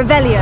Revelio.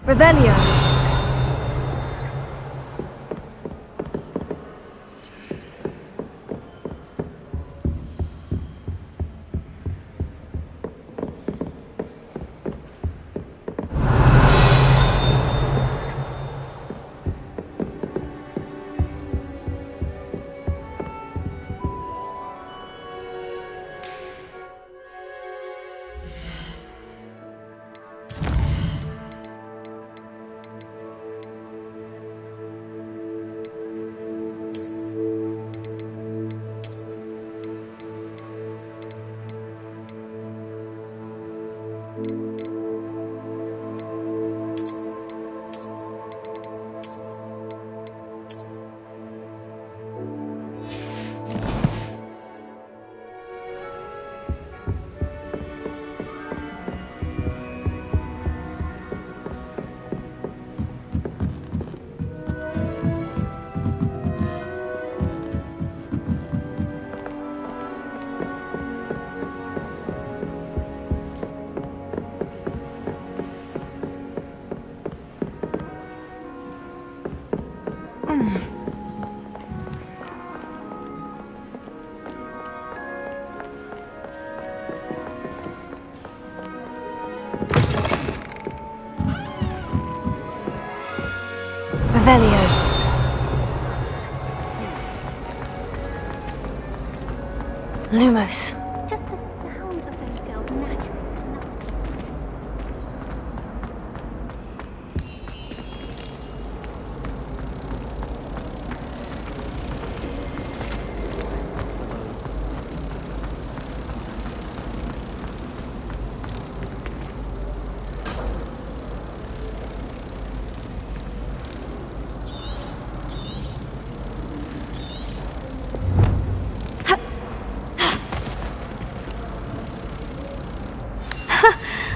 Revelio. Revelio. Lumos. Just the sounds of those girls naturally.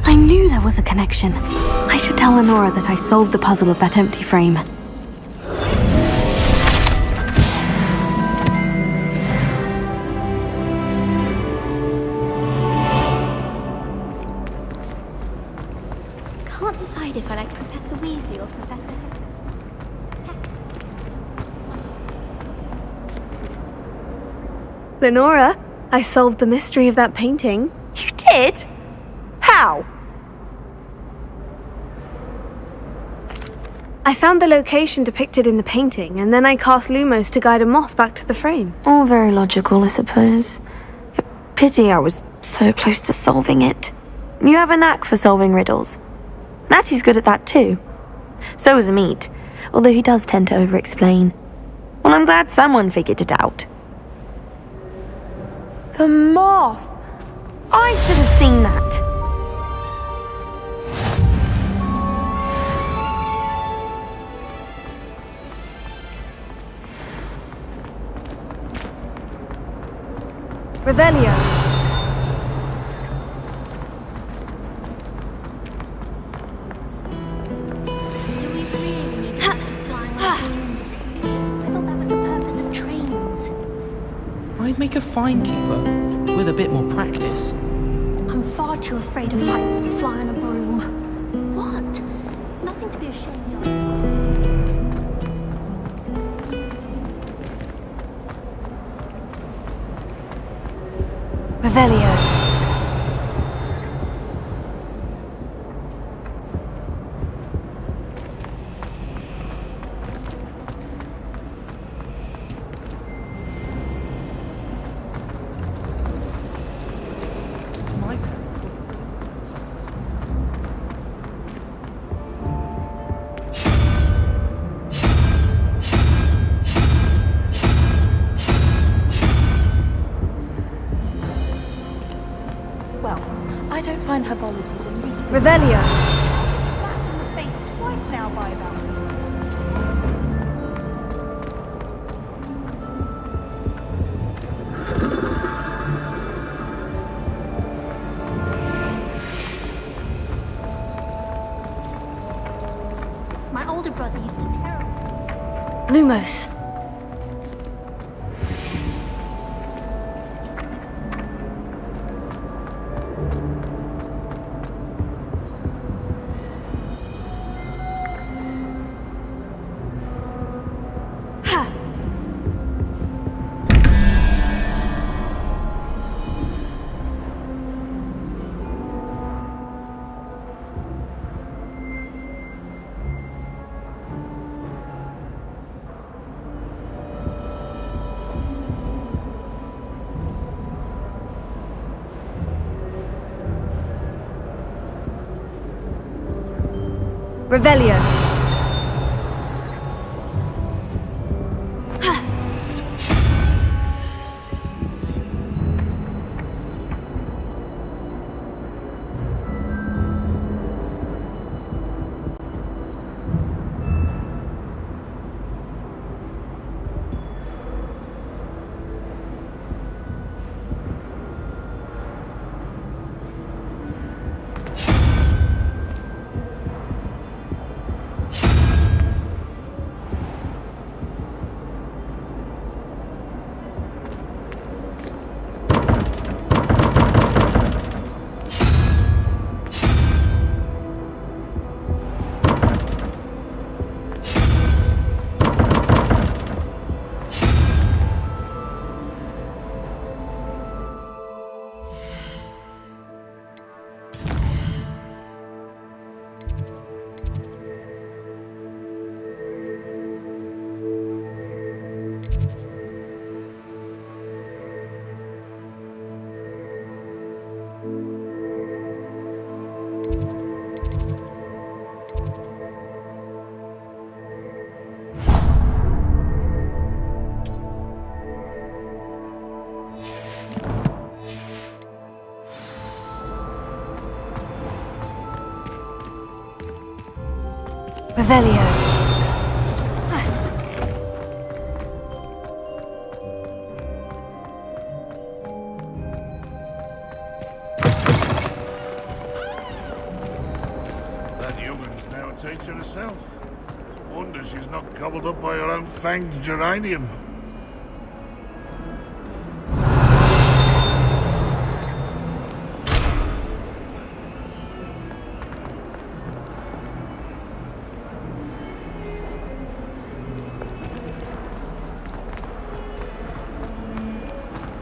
I knew there was a connection. I should tell Lenora that I solved the puzzle of that empty frame. Can't decide if I like Professor Weasley or Professor... Lenora, I solved the mystery of that painting. You did? How? I found the location depicted in the painting, and then I cast Lumos to guide a moth back to the frame. All very logical, I suppose. Pity I was so close to solving it. You have a knack for solving riddles. Natty's good at that too. So is Amit, although he does tend to over-explain. Well, I'm glad someone figured it out. The moth! I should have seen that. Revelio. Do we really need to fly on balloons? I thought that was the purpose of trains. I'd make a fine keeper, with a bit more practice. I'm far too afraid of heights to fly on a broom. What? It's nothing to be ashamed of. Revelio. I don't find her voluble. Revelio. Slapped in the face twice now by that. My older brother used to terrorize. Lumos. Revelio. Revelio. That youngin's now a teacher herself. Wonder she's not gobbled up by her own fanged geranium.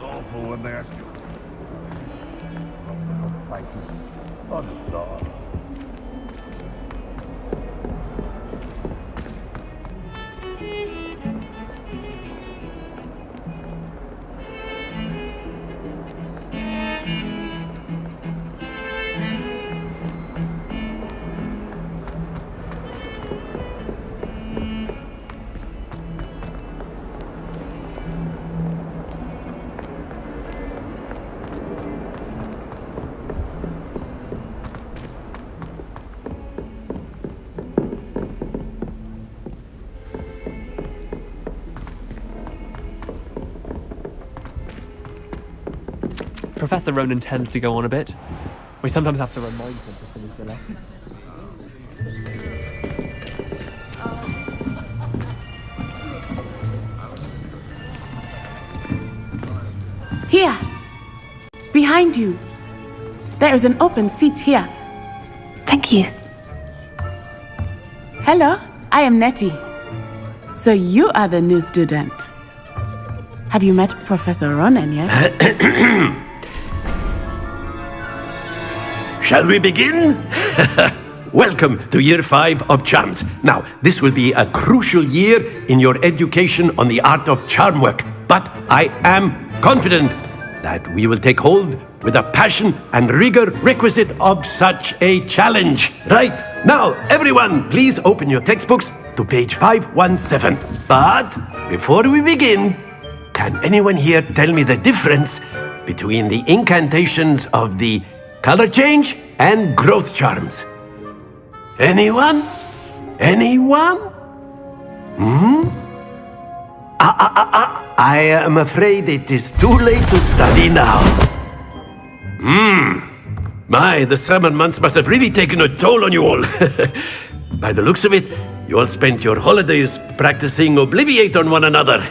Awful when they ask you. Thank you. I'm sorry. Professor Ronan tends to go on a bit. We sometimes have to remind him to finish the lesson. Here! Behind you! There is an open seat here. Thank you. Hello, I am Nettie. So you are the new student. Have you met Professor Ronan yet? Shall we begin? Welcome to year 5 of charms. Now, this will be a crucial year in your education on the art of charm work. But I am confident that we will take hold with the passion and rigor requisite of such a challenge. Right, now, everyone, please open your textbooks to page 517. But before we begin, can anyone here tell me the difference between the incantations of the color change and growth charms? Anyone? Anyone? I am afraid it is too late to study now. My, the summer months must have really taken a toll on you all. By the looks of it, you all spent your holidays practicing Obliviate on one another.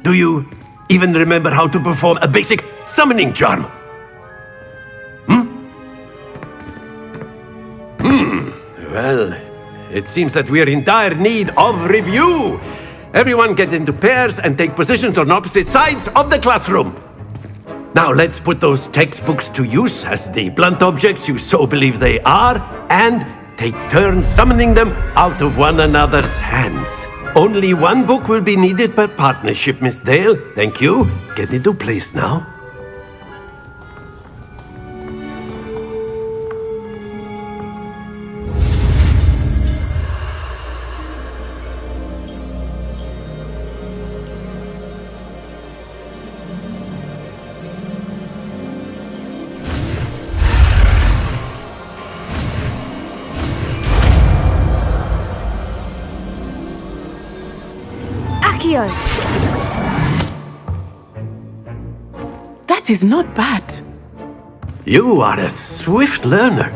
Do you even remember how to perform a basic summoning charm? Well, it seems that we are in dire need of review. Everyone get into pairs and take positions on opposite sides of the classroom. Now let's put those textbooks to use as the blunt objects you so believe they are, and take turns summoning them out of one another's hands. Only one book will be needed per partnership, Miss Dale. Thank you. Get into place now. That is not bad. You are a swift learner.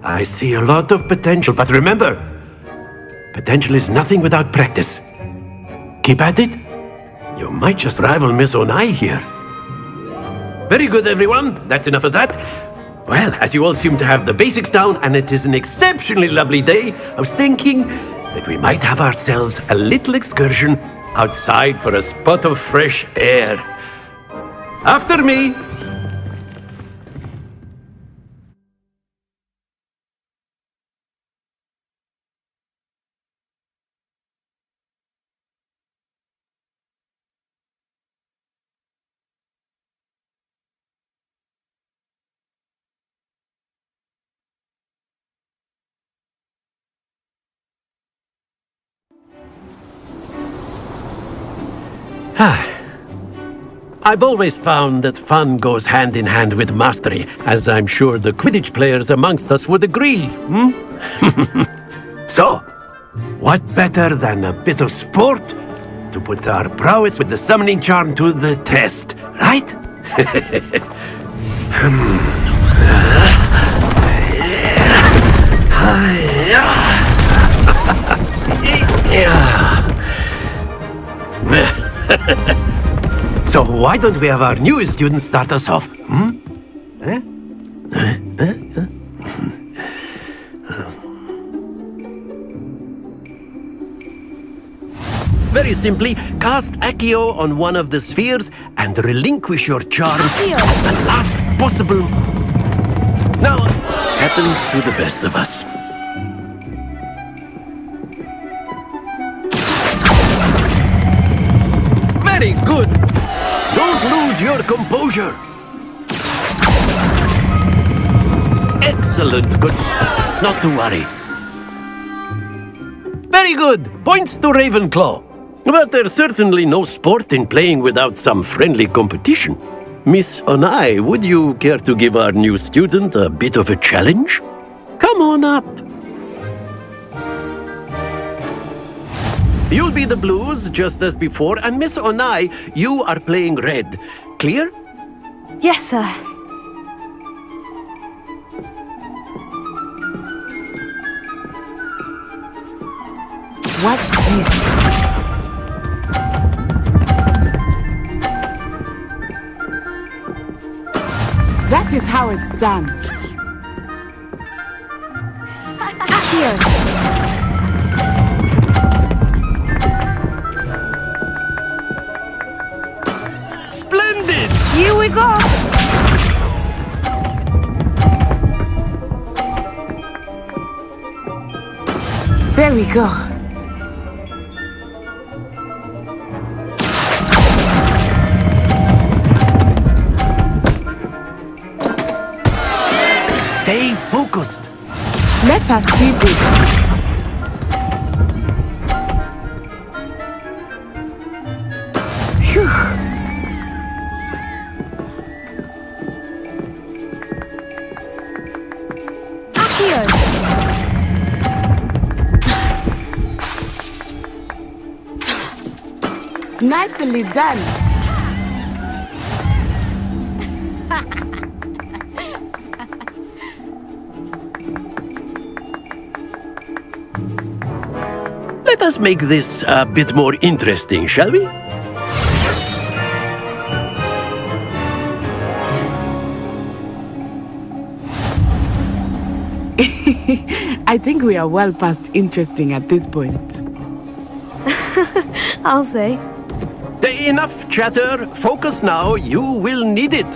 I see a lot of potential, but remember, potential is nothing without practice. Keep at it. You might just rival Miss Onai here. Very good, everyone. That's enough of that. Well, as you all seem to have the basics down, and it is an exceptionally lovely day, I was thinking that we might have ourselves a little excursion outside for a spot of fresh air. After me! I've always found that fun goes hand in hand with mastery, as I'm sure the Quidditch players amongst us would agree, So, what better than a bit of sport to put our prowess with the summoning charm to the test, right? So why don't we have our newest student start us off? Very simply, cast Accio on one of the spheres and relinquish your charm at the last possible... Now, happens to the best of us. Very good! Don't lose your composure! Excellent, good. Not to worry. Very good! Points to Ravenclaw. But there's certainly no sport in playing without some friendly competition. Miss Onai, would you care to give our new student a bit of a challenge? Come on up. You'll be the blues, just as before, and Miss Onai, you are playing red. Clear? Yes, sir. Watch this. That is how it's done. Accio! Splendid! Here we go! we go. Stay focused. Let us see this. Phew. Accio! Nicely done. Let us make this a bit more interesting, shall we? I think we are well past interesting at this point. I'll say. Enough chatter. Focus now. You will need it.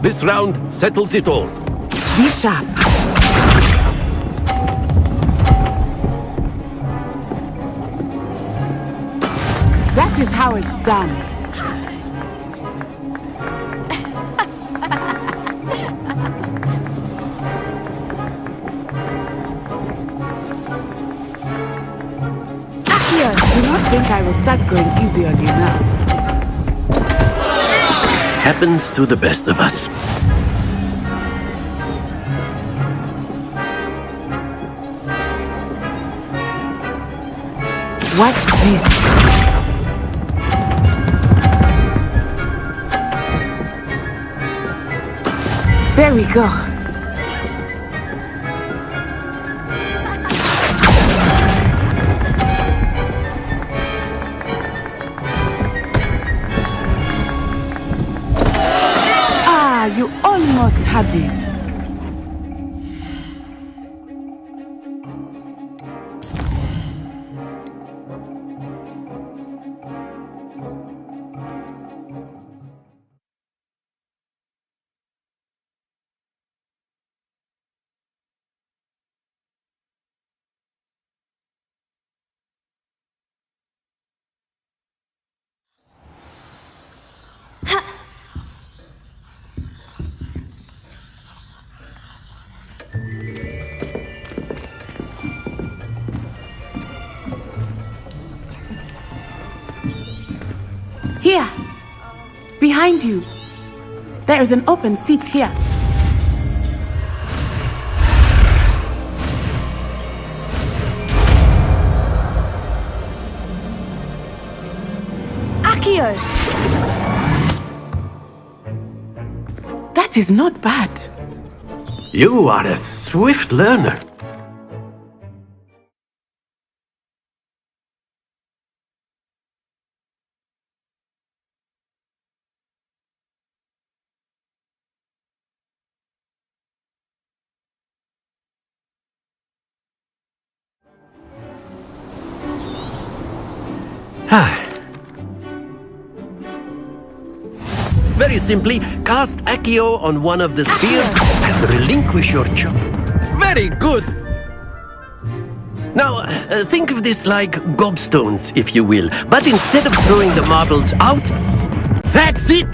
This round settles it all. Be sharp. That is how it's done. Do not think I will start going easy on you now. Happens to the best of us. Watch this. There we go. You almost had it. Here, behind you. There is an open seat here. Accio! That is not bad. You are a swift learner. Very simply, cast Accio on one of the spheres and relinquish your charge. Very good! Now, think of this like gobstones, if you will. But instead of throwing the marbles out, that's it!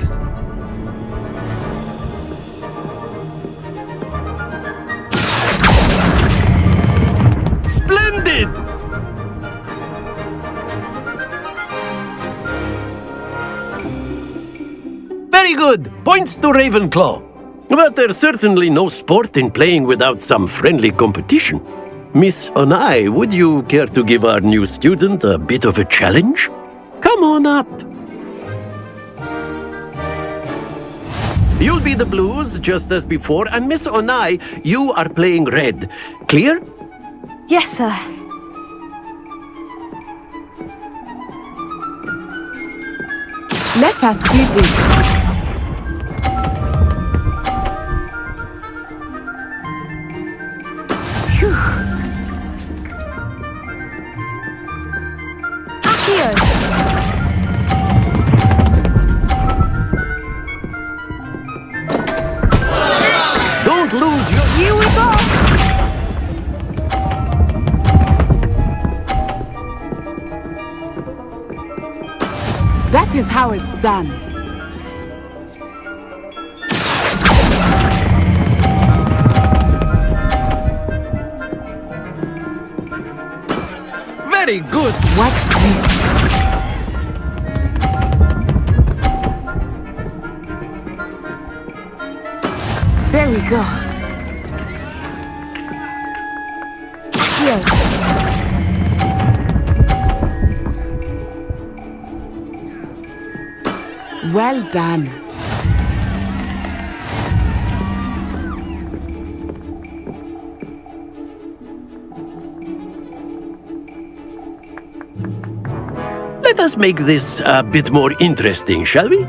Splendid! Very good! Points to Ravenclaw. But there's certainly no sport in playing without some friendly competition. Miss Onai, would you care to give our new student a bit of a challenge? Come on up. You'll be the blues, just as before, and Miss Onai, you are playing red. Clear? Yes, sir. Let us see this. Phew. Accio! Don't lose your... Here we go! done. Very good. Watch this. There we go. Here. Well done. Let us make this a bit more interesting, shall we?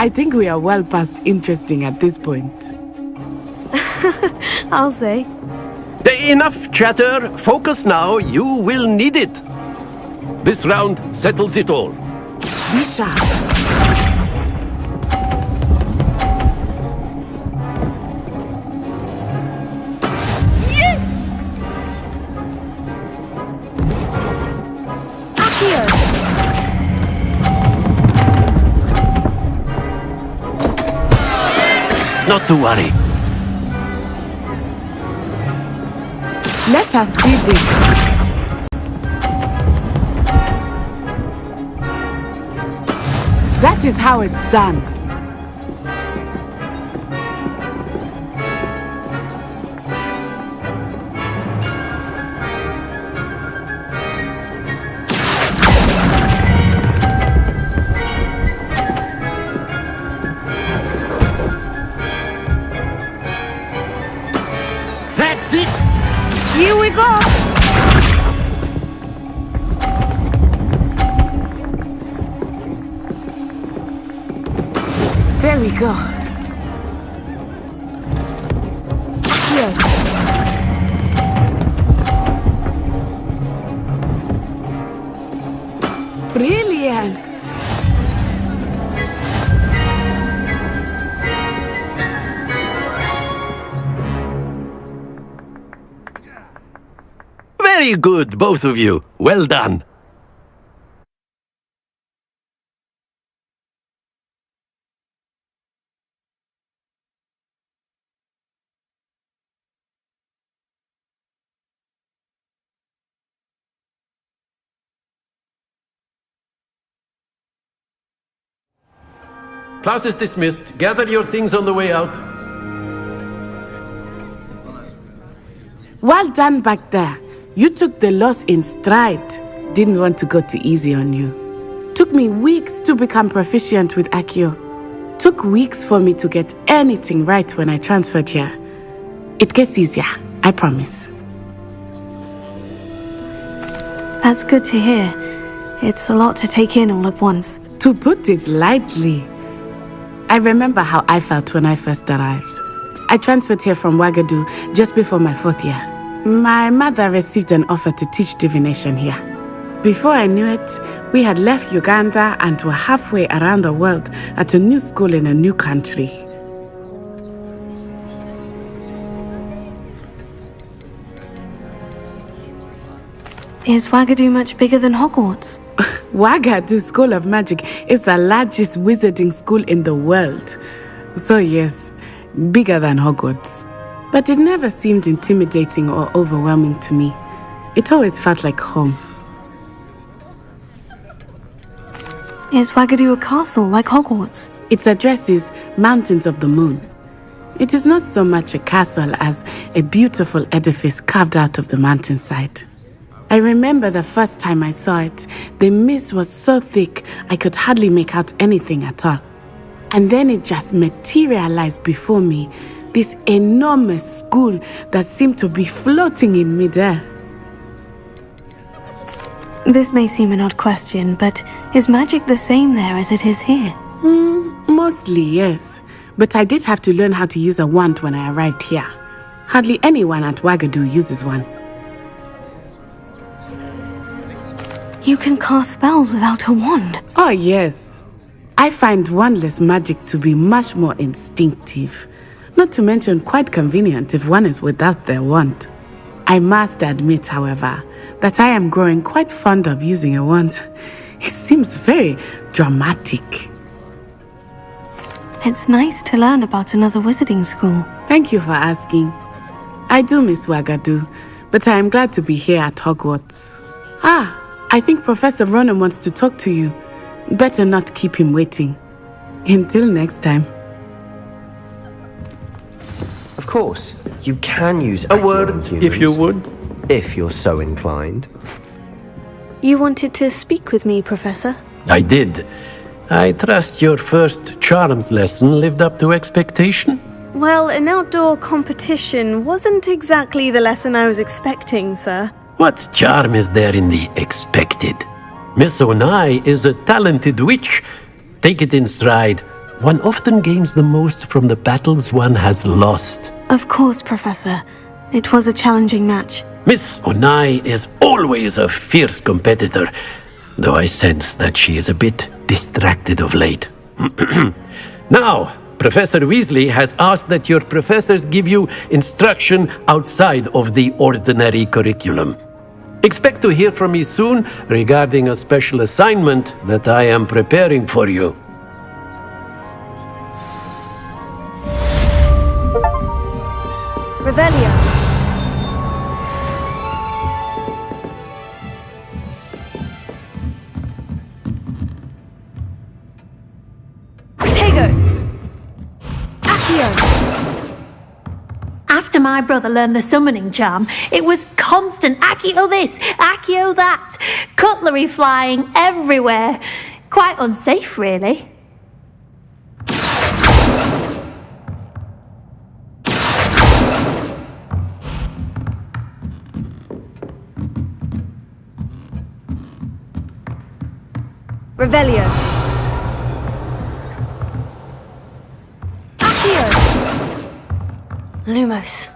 I think we are well past interesting at this point. I'll say. Enough chatter. Focus now. You will need it. This round settles it all. Be sharp. Yes! Here. Not to worry. Let us see this. That is how it's done. That's it. Here we go. There we go. Here. Brilliant. Very good, both of you. Well done. Class is dismissed. Gather your things on the way out. Well done back there. You took the loss in stride. Didn't want to go too easy on you. Took me weeks to become proficient with Accio. Took weeks for me to get anything right when I transferred here. It gets easier, I promise. That's good to hear. It's a lot to take in all at once. To put it lightly, I remember how I felt when I first arrived. I transferred here from Ouagadougou just before my 4th year. My mother received an offer to teach divination here. Before I knew it, we had left Uganda and were halfway around the world at a new school in a new country. Is Ouagadougou much bigger than Hogwarts? Ouagadougou School of Magic is the largest wizarding school in the world. So yes, bigger than Hogwarts. But it never seemed intimidating or overwhelming to me. It always felt like home. Is Ouagadougou a castle like Hogwarts? Its address is Mountains of the Moon. It is not so much a castle as a beautiful edifice carved out of the mountainside. I remember the first time I saw it, the mist was so thick I could hardly make out anything at all. And then it just materialized before me, this enormous school that seemed to be floating in midair. This may seem an odd question, but is magic the same there as it is here? Mostly, yes. But I did have to learn how to use a wand when I arrived here. Hardly anyone at Ouagadougou uses one. You can cast spells without a wand. Oh, yes. I find wandless magic to be much more instinctive. Not to mention quite convenient if one is without their wand. I must admit, however, that I am growing quite fond of using a wand. It seems very dramatic. It's nice to learn about another wizarding school. Thank you for asking. I do miss Wagadu, but I am glad to be here at Hogwarts. I think Professor Ronan wants to talk to you. Better not keep him waiting. Until next time. Of course, you can use a word If you would. if you're so inclined. You wanted to speak with me, Professor? I did. I trust your first charms lesson lived up to expectation? Well, an outdoor competition wasn't exactly the lesson I was expecting, sir. What charm is there in the expected? Miss Onai is a talented witch. Take it in stride. One often gains the most from the battles one has lost. Of course, Professor. It was a challenging match. Miss Onai is always a fierce competitor, though I sense that she is a bit distracted of late. Now, Professor Weasley has asked that your professors give you instruction outside of the ordinary curriculum. Expect to hear from me soon regarding a special assignment that I am preparing for you. Revelio. Protego. Accio. After my brother learned the summoning charm, it was constant Accio this, Accio that, cutlery flying everywhere. Quite unsafe, really. Revelio. Accio. Lumos.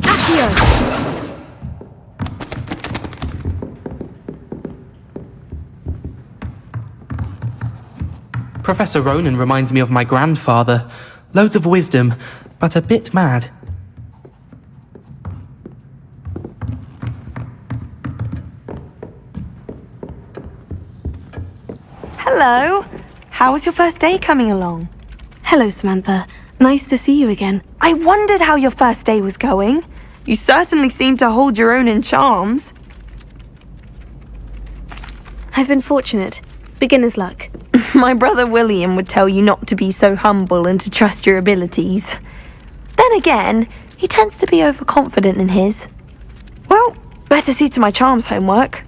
Accio. Professor Ronan reminds me of my grandfather. Loads of wisdom, but a bit mad. Hello. How was your first day coming along? Hello, Samantha. Nice to see you again. I wondered how your first day was going. You certainly seem to hold your own in charms. I've been fortunate. Beginner's luck. My brother William would tell you not to be so humble and to trust your abilities. Then again, he tends to be overconfident in his. Well, better see to my charms homework.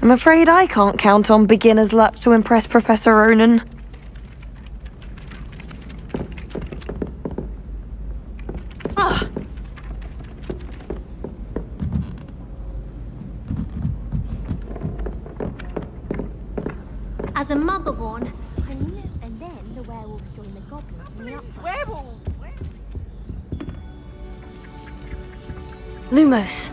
I'm afraid I can't count on beginner's luck to impress Professor Ronan. As a muggle-born, I knew, and then the werewolves joined the goblins in the upside. Lumos.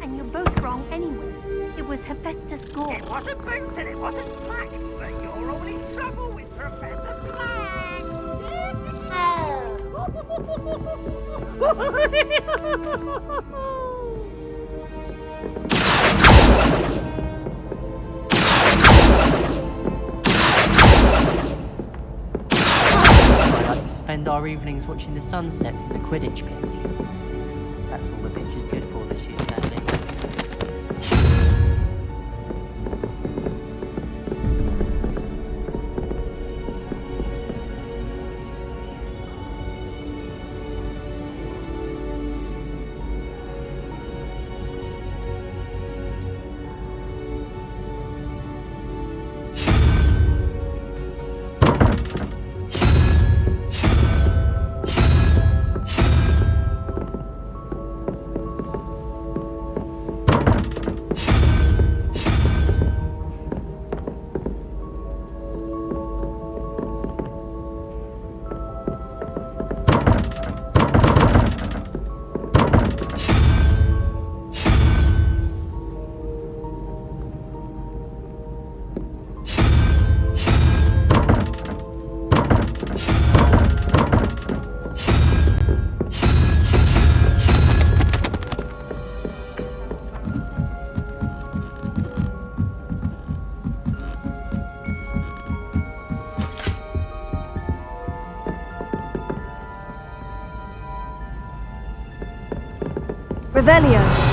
And you're both wrong anyway. It was Hephaestus Gore. It wasn't boots and it wasn't flax, but you're all in trouble with Professor Flax. I like to spend our evenings watching the sunset from the Quidditch pitch. That's all the pitch is good for this year, sadly. Revelio.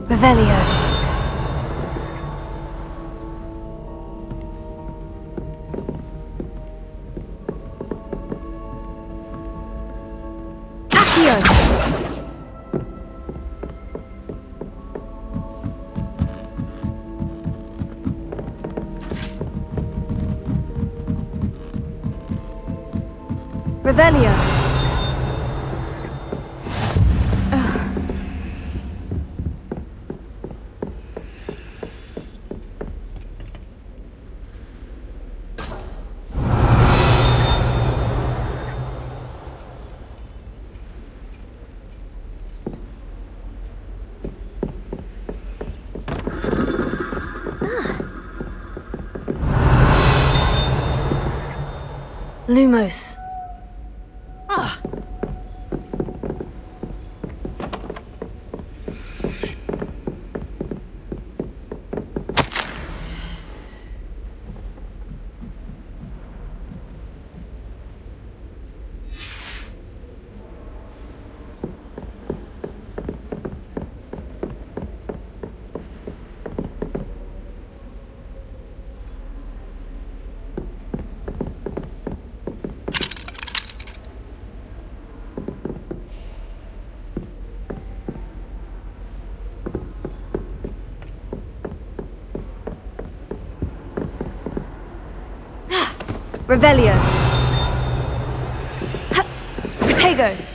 Revelio. Accio. Revelio. Lumos. Revelio. Protego.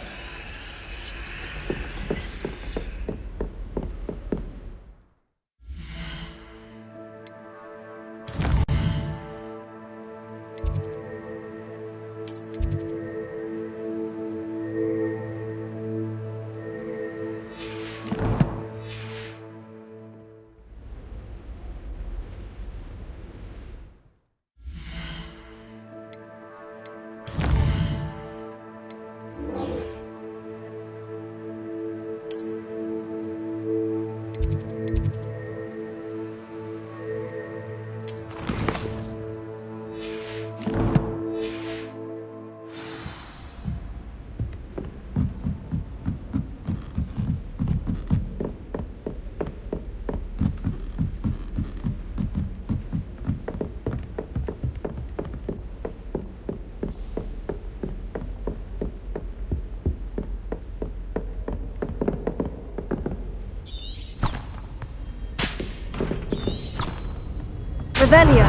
Revelio.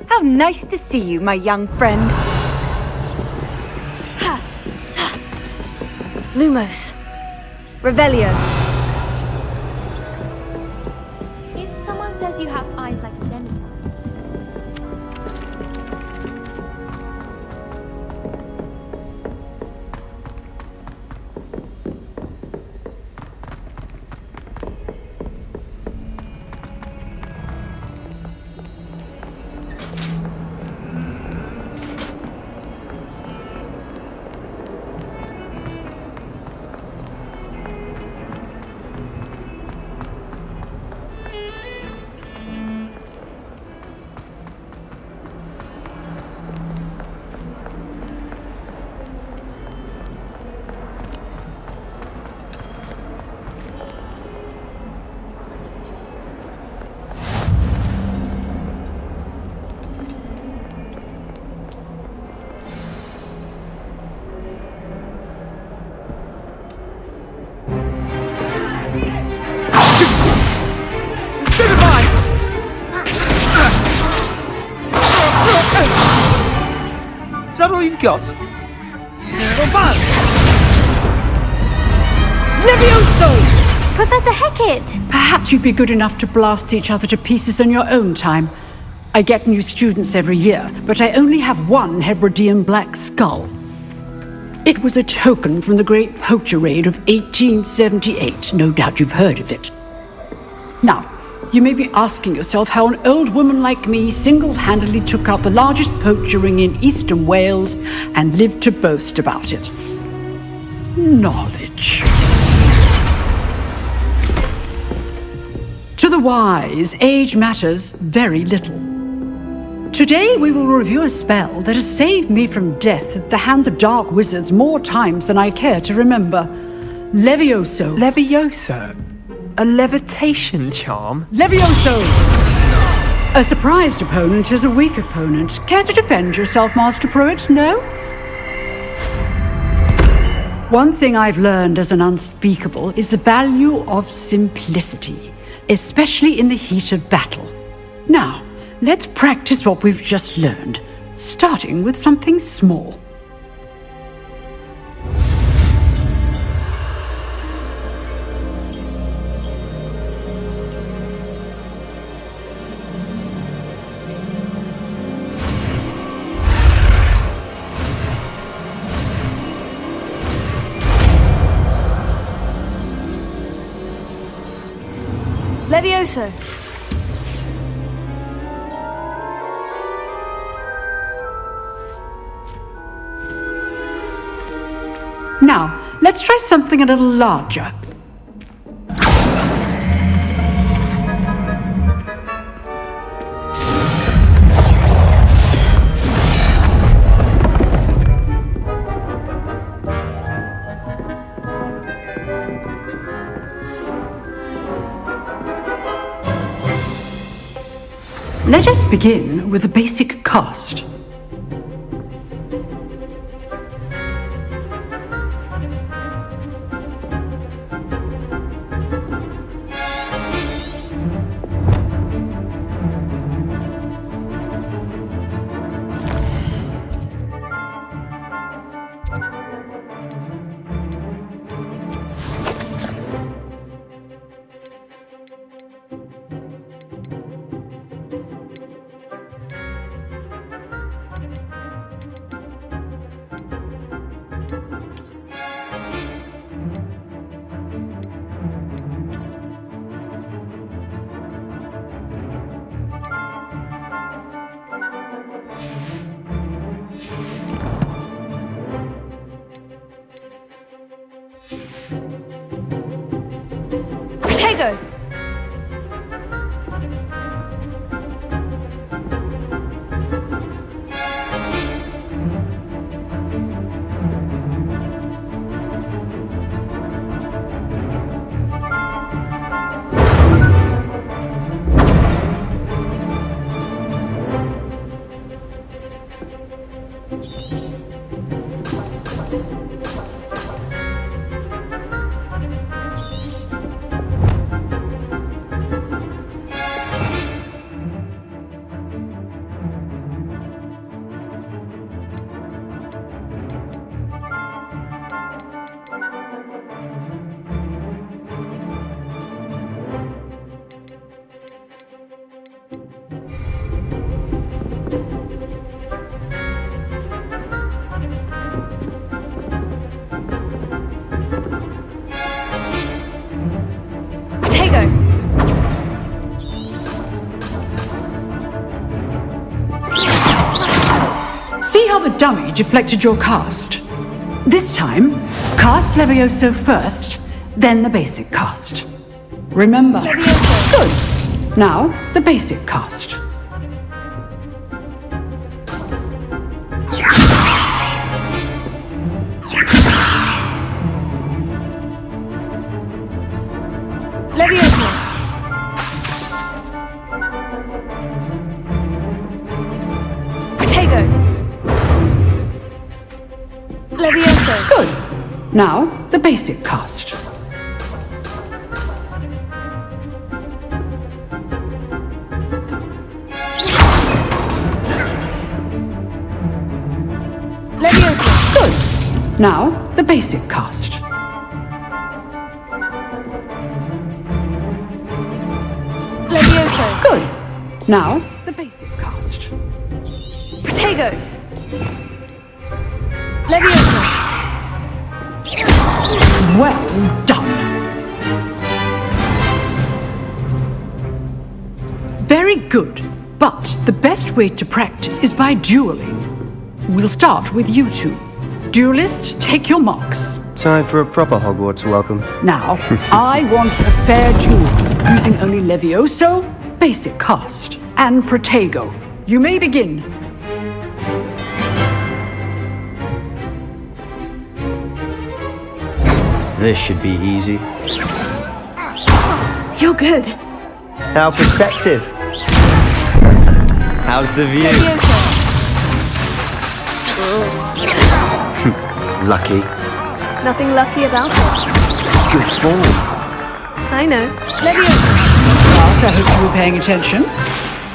How nice to see you, my young friend. Lumos. Revelio. If someone says you have eyes like a demi, got? Levioso! Professor Hecat! Perhaps you'd be good enough to blast each other to pieces on your own time. I get new students every year, but I only have one Hebridean black skull. It was a token from the Great Poacher Raid of 1878. No doubt you've heard of it. Now, you may be asking yourself how an old woman like me single-handedly took out the largest poacher ring in eastern Wales and lived to boast about it. Knowledge. To the wise, age matters very little. Today we will review a spell that has saved me from death at the hands of dark wizards more times than I care to remember. Levioso. Levioso? A levitation charm? Levioso! A surprised opponent is a weak opponent. Care to defend yourself, Master Pruitt? No? One thing I've learned as an unspeakable is the value of simplicity, especially in the heat of battle. Now, let's practice what we've just learned, starting with something small. Levioso. Now, let's try something a little larger. Let us begin with the basic cast. Protego! See how the dummy deflected your cast? This time, cast Levioso first, then the basic cast. Remember? Levioso. Good. Now, the basic cast. Levioso. Protego. Levioso. Good. Now, the basic cast. Levioso. Now, the basic cast. Levioso. Good. Now, the basic cast. Protego. Levioso. Well done. Very good. But the best way to practice is by dueling. We'll start with you two. Duelists, take your marks. Time for a proper Hogwarts welcome. Now, I want a fair duel, using only Levioso, basic cast, and Protego. You may begin. This should be easy. You're good. How perceptive. How's the view? Lucky. Nothing lucky about it. Good form. I know. Levioso. Class, I hope you were paying attention.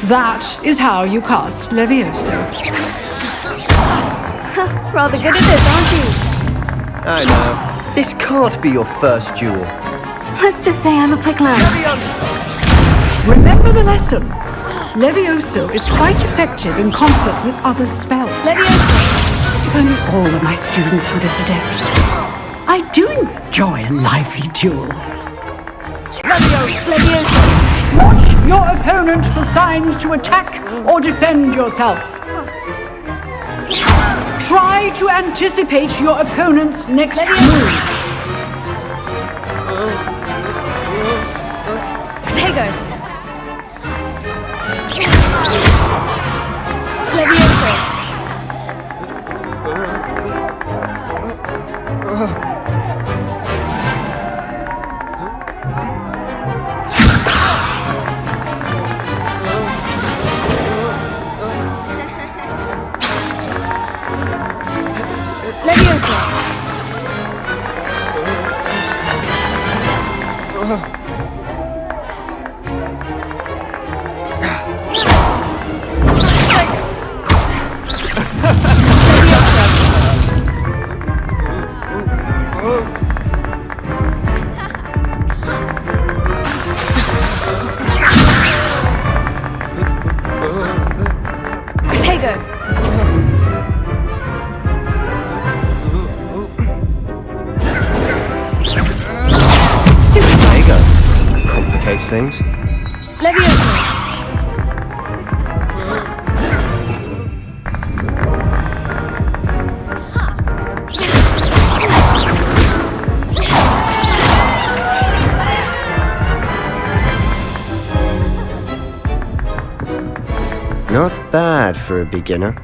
That is how you cast Levioso. Rather good at this, aren't you? I know. This can't be your first duel. Let's just say I'm a quick learner. Remember the lesson. Levioso is quite effective in concert with other spells. Levioso. If only all of my students were this adept. I do enjoy a lively duel. Levioso. Watch your opponent for signs to attack or defend yourself. Try to anticipate your opponent's next move. Protego. Levioso. Things. Levioso. Not bad for a beginner.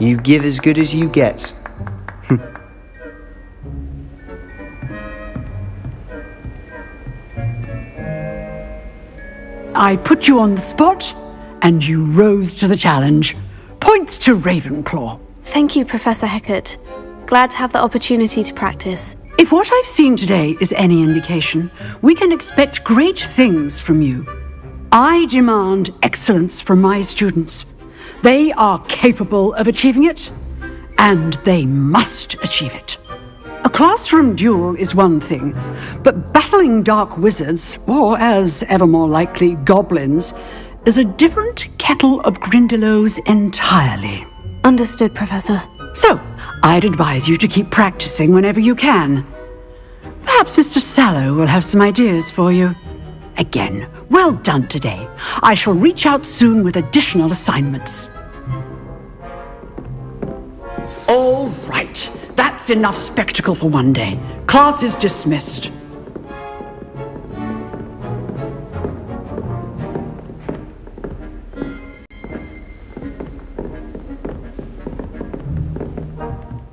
You give as good as you get. I put you on the spot, and you rose to the challenge. Points to Ravenclaw. Thank you, Professor Hecat. Glad to have the opportunity to practice. If what I've seen today is any indication, we can expect great things from you. I demand excellence from my students. They are capable of achieving it, and they must achieve it. A classroom duel is one thing, but battling dark wizards, or as ever more likely, goblins, is a different kettle of Grindylows entirely. Understood, Professor. So, I'd advise you to keep practicing whenever you can. Perhaps Mr. Sallow will have some ideas for you. Again, well done today. I shall reach out soon with additional assignments. All right. That's enough spectacle for one day. Class is dismissed.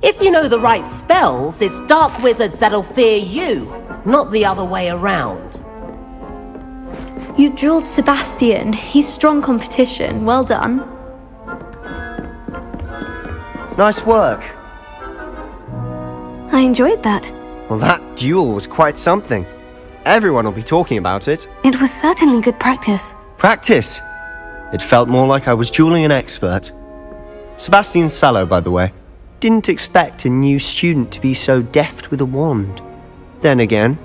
If you know the right spells, it's dark wizards that'll fear you, not the other way around. You drilled Sebastian. He's strong competition. Well done. Nice work. I enjoyed that. Well, that duel was quite something. Everyone will be talking about it. It was certainly good practice. Practice? It felt more like I was dueling an expert. Sebastian Sallow, by the way. didn't expect a new student to be so deft with a wand. Then again,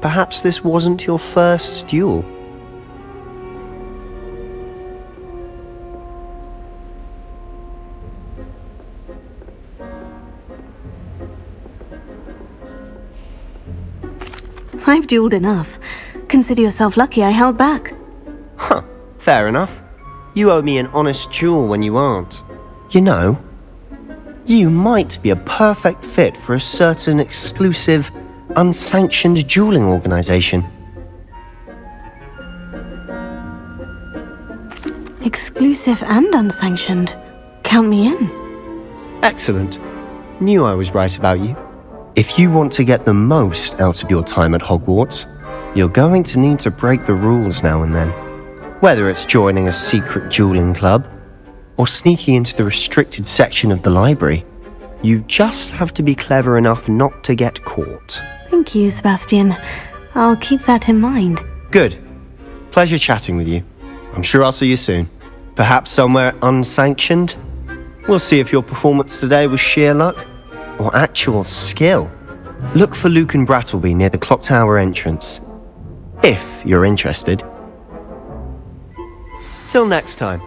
perhaps this wasn't your first duel. I've dueled enough. Consider yourself lucky I held back. Huh, fair enough. You owe me an honest duel when you aren't. You know, you might be a perfect fit for a certain exclusive, unsanctioned dueling organization. Exclusive and unsanctioned. Count me in. Excellent. Knew I was right about you. If you want to get the most out of your time at Hogwarts, you're going to need to break the rules now and then. Whether it's joining a secret dueling club, or sneaking into the restricted section of the library, you just have to be clever enough not to get caught. Thank you, Sebastian. I'll keep that in mind. Good. Pleasure chatting with you. I'm sure I'll see you soon. Perhaps somewhere unsanctioned? We'll see if your performance today was sheer luck or actual skill. Look for Luke and Brattleby near the clock tower entrance, if you're interested. Till next time.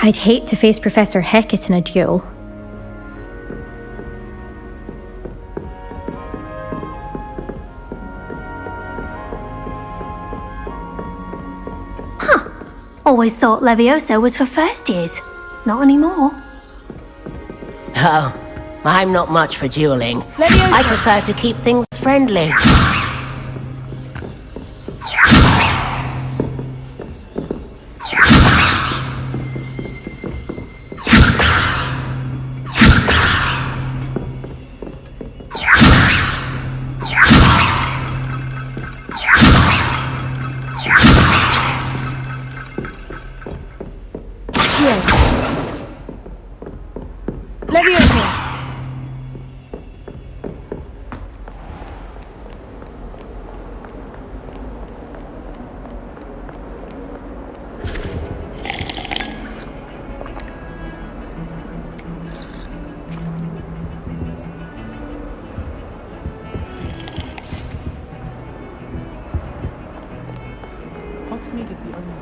I'd hate to face Professor Hecat in a duel. Always thought Levioso was for first years. Not anymore. Oh, I'm not much for dueling. Levioso. I prefer to keep things friendly. Levioso. Hogsmeade is the only...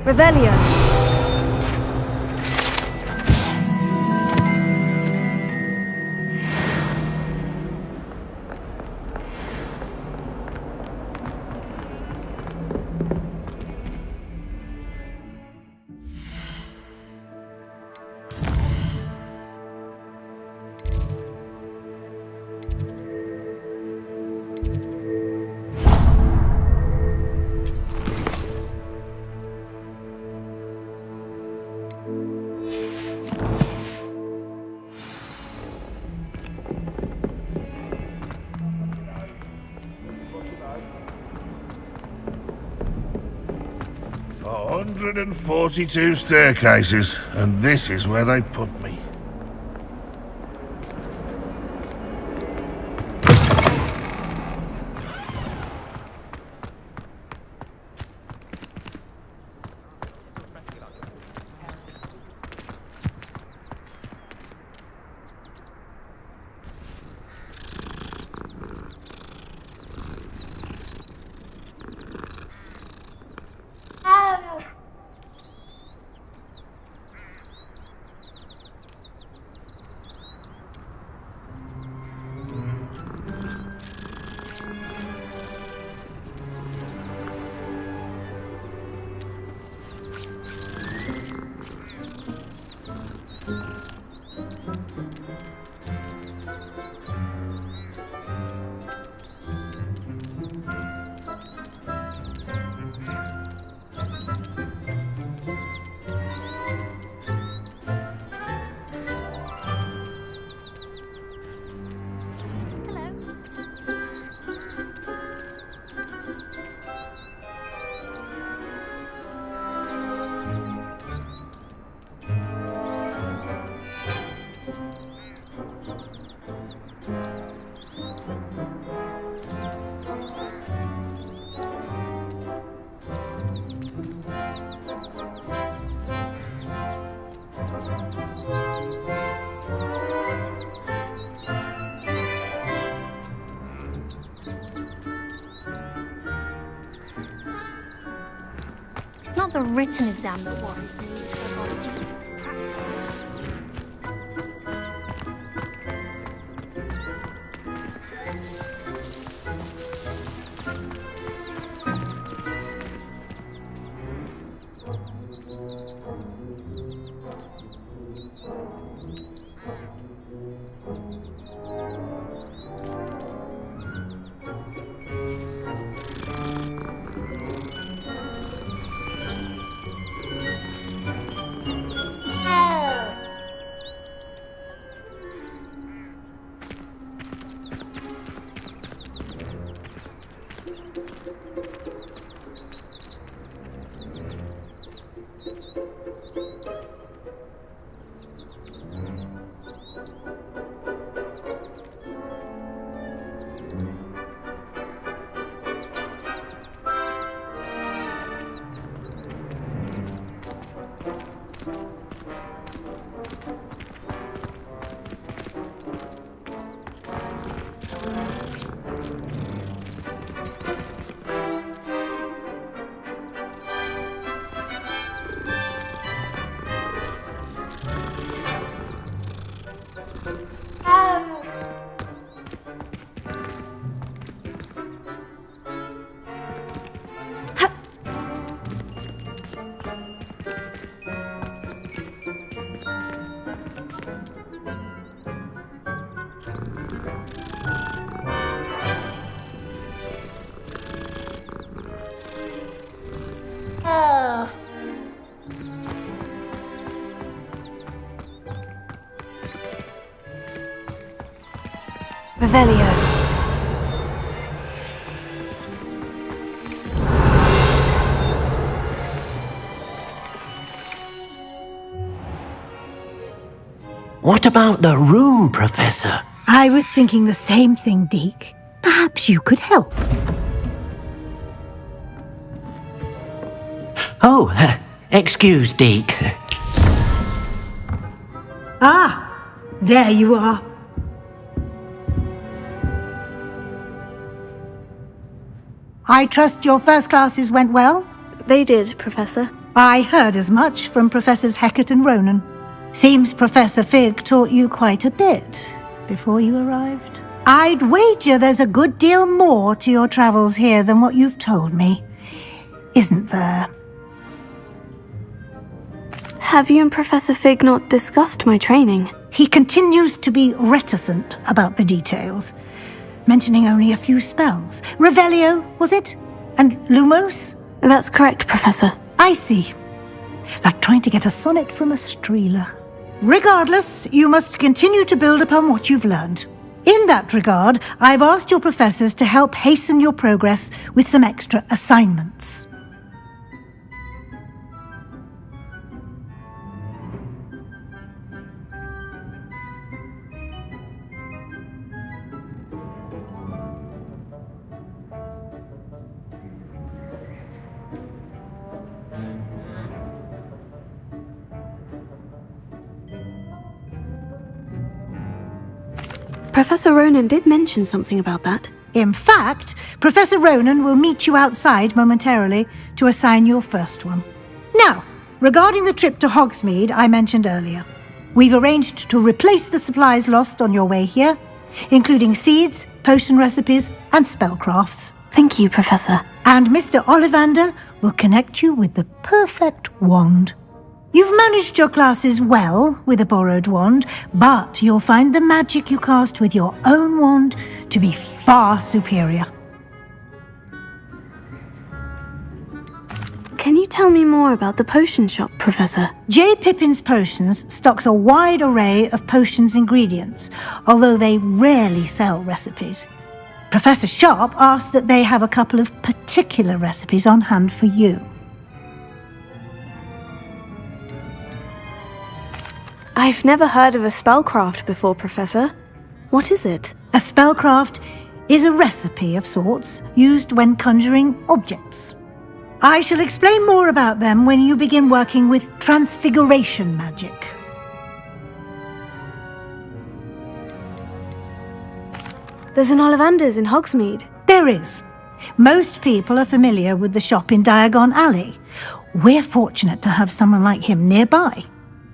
Revelio. A 142 staircases, and this is where they put me. It's not the written exam that worries me, it's the practice. Revelio. What about the room, Professor? I was thinking the same thing, Deke. Perhaps you could help. Oh, excuse, Deke. Ah, there you are. I trust your first classes went well? They did, Professor. I heard as much from Professors Hecat and Ronan. Seems Professor Fig taught you quite a bit before you arrived. I'd wager there's a good deal more to your travels here than what you've told me. Isn't there? Have you and Professor Fig not discussed my training? He continues to be reticent about the details, mentioning only a few spells. Revelio, was it? And Lumos? That's correct, Professor. I see. Like trying to get a sonnet from a streeler. Regardless, you must continue to build upon what you've learned. In that regard, I've asked your professors to help hasten your progress with some extra assignments. Professor Ronan did mention something about that. In fact, Professor Ronan will meet you outside momentarily to assign your first one. Now, regarding the trip to Hogsmeade I mentioned earlier, we've arranged to replace the supplies lost on your way here, including seeds, potion recipes, and spellcrafts. Thank you, Professor. And Mr. Ollivander will connect you with the perfect wand. You've managed your classes well with a borrowed wand, but you'll find the magic you cast with your own wand to be far superior. Can you tell me more about the potion shop, Professor? J. Pippin's Potions stocks a wide array of potions ingredients, although they rarely sell recipes. Professor Sharp asked that they have a couple of particular recipes on hand for you. I've never heard of a spellcraft before, Professor. What is it? A spellcraft is a recipe of sorts used when conjuring objects. I shall explain more about them when you begin working with transfiguration magic. There's an Ollivander's in Hogsmeade. There is. Most people are familiar with the shop in Diagon Alley. We're fortunate to have someone like him nearby.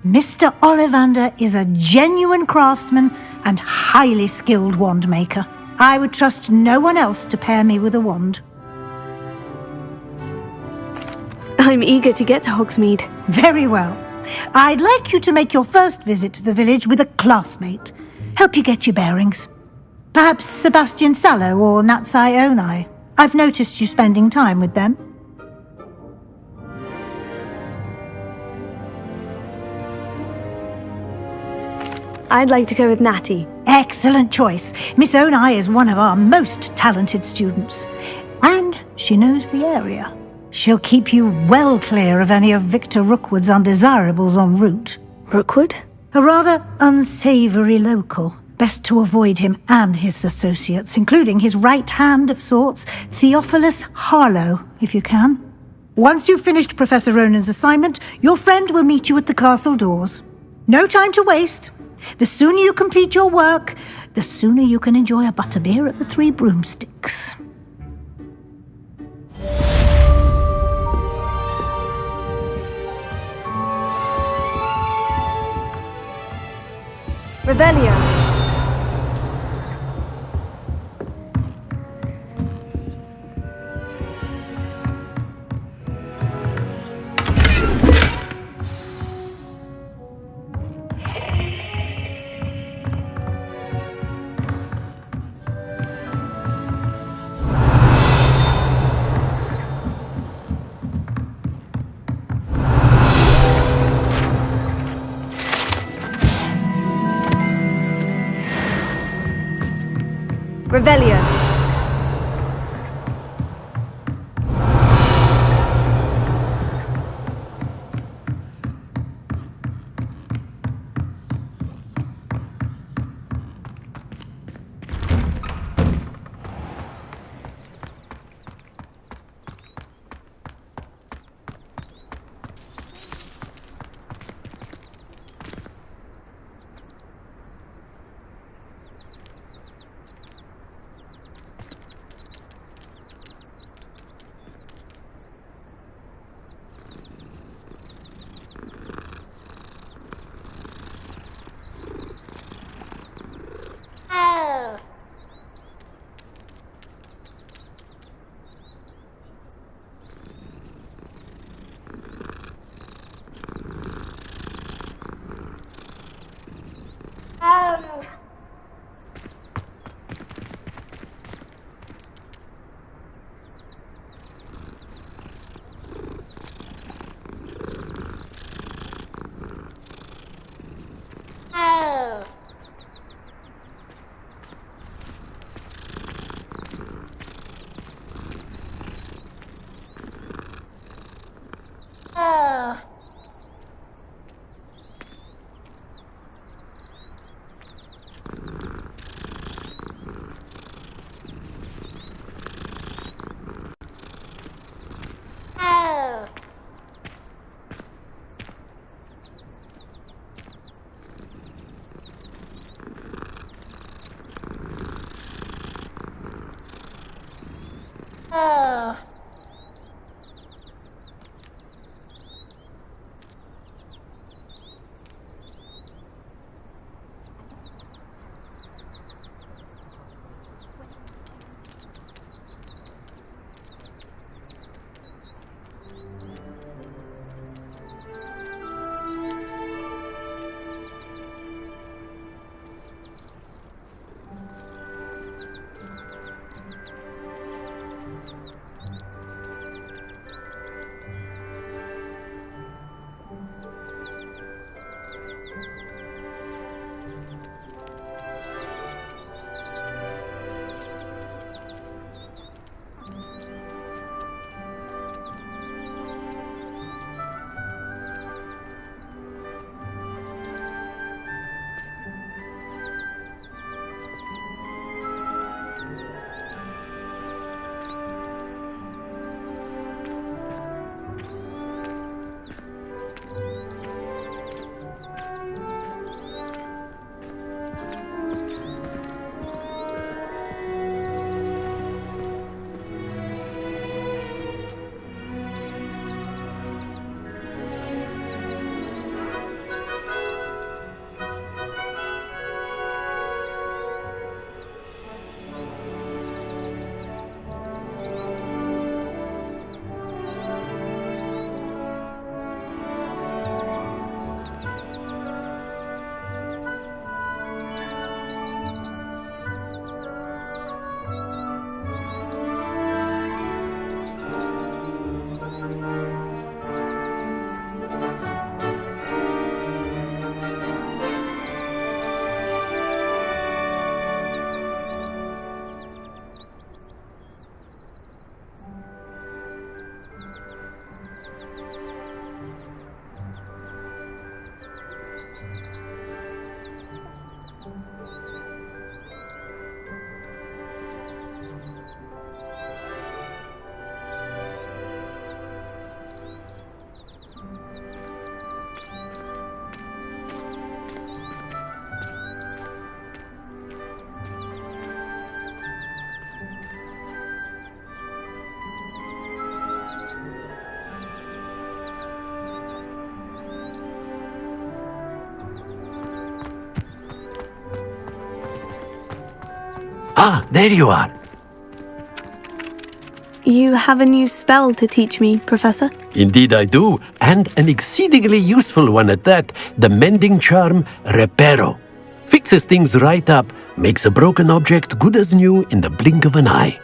Mr. Ollivander is a genuine craftsman and highly skilled wand maker. I would trust no one else to pair me with a wand. I'm eager to get to Hogsmeade. Very well. I'd like you to make your first visit to the village with a classmate. Help you get your bearings. Perhaps Sebastian Sallow or Natsai Onai. I've noticed you spending time with them. I'd like to go with Natty. Excellent choice. Miss Onai is one of our most talented students. And she knows the area. She'll keep you well clear of any of Victor Rookwood's undesirables en route. Rookwood? A rather unsavoury local. Best to avoid him and his associates, including his right hand of sorts, Theophilus Harlow, if you can. Once you've finished Professor Ronan's assignment, your friend will meet you at the castle doors. No time to waste. The sooner you complete your work, the sooner you can enjoy a butterbeer at the Three Broomsticks. Revelio. Revelio. Ah, there you are. You have a new spell to teach me, Professor? Indeed I do, and an exceedingly useful one at that, the mending charm Reparo. Fixes things right up, makes a broken object good as new in the blink of an eye.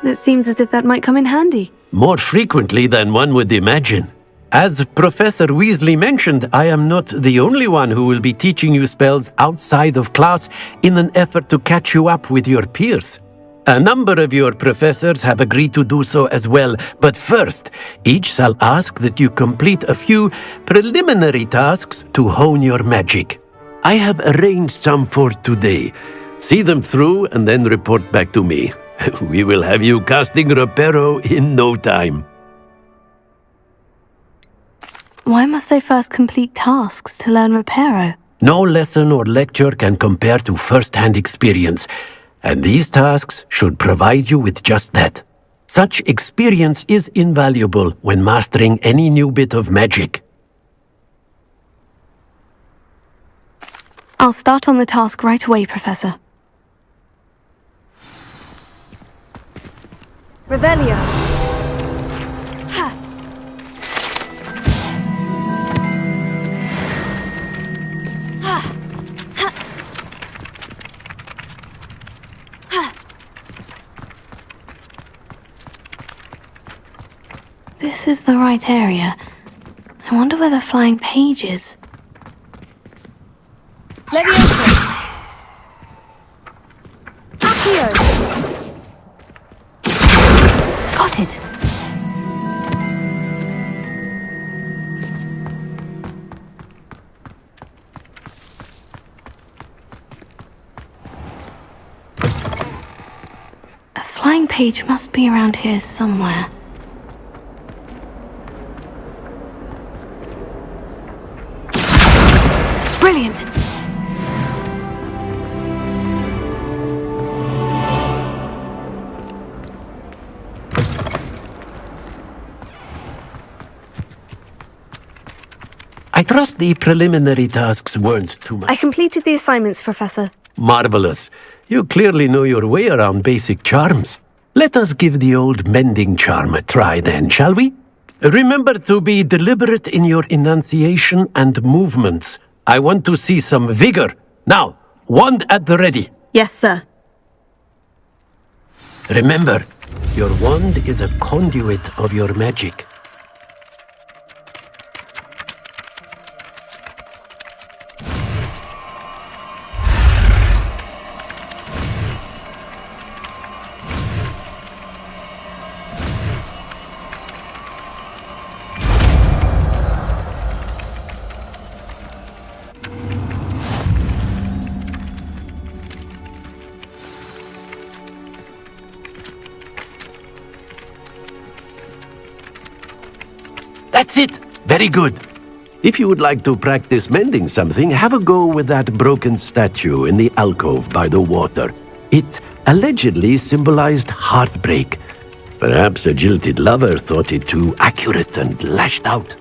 It seems as if that might come in handy. More frequently than one would imagine. As Professor Weasley mentioned, I am not the only one who will be teaching you spells outside of class in an effort to catch you up with your peers. A number of your professors have agreed to do so as well, but first, each shall ask that you complete a few preliminary tasks to hone your magic. I have arranged some for today. See them through and then report back to me. We will have you casting Reparo in no time. Why must I first complete tasks to learn Reparo? No lesson or lecture can compare to first-hand experience, and these tasks should provide you with just that. Such experience is invaluable when mastering any new bit of magic. I'll start on the task right away, Professor. Revelio. Ha. Ha. Ha. Ha. This is the right area. I wonder where the flying page is. Leviosa! Accio! Got it! A flying page must be around here somewhere. Brilliant! I trust the preliminary tasks weren't too much. I completed the assignments, Professor. Marvelous. You clearly know your way around basic charms. Let us give the old mending charm a try then, shall we? Remember to be deliberate in your enunciation and movements. I want to see some vigor. Now, wand at the ready. Yes, sir. Remember, your wand is a conduit of your magic. That's it! Very good. If you would like to practice mending something, have a go with that broken statue in the alcove by the water. It allegedly symbolized heartbreak. Perhaps a jilted lover thought it too accurate and lashed out.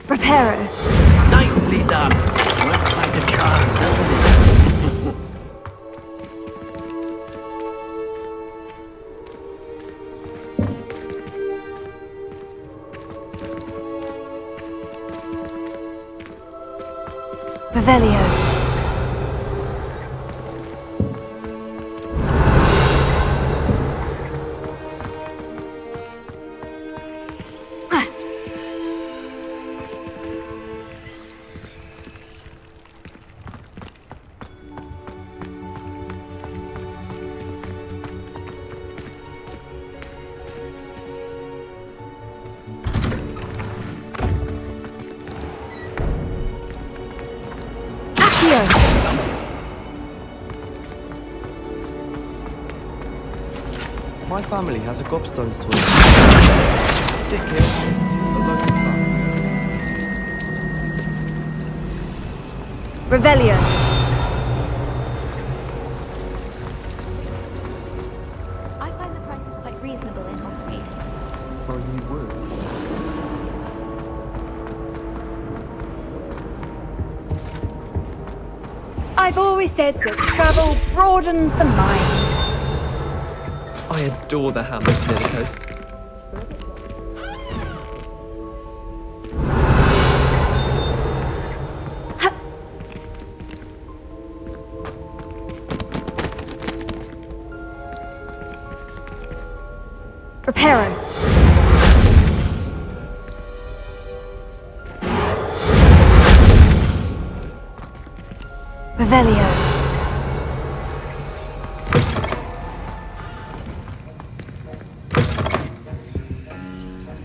Reparo. Nicely done. Works like a charm, doesn't it? Revelio. My family has a gobstones toilet. Dick Hilton, a local fan. Revelio. I find the prices quite reasonable in Hogsmeade. for a new word. I've always said that travel broadens the mind. I adore the hammers near the coast. Reparo. Revelio.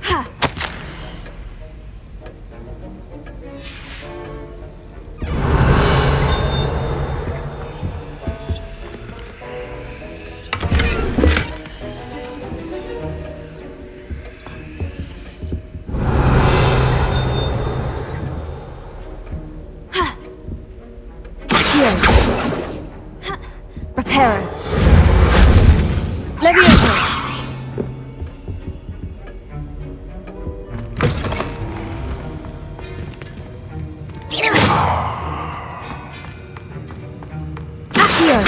Ha! Reparo. Levioso. Accio.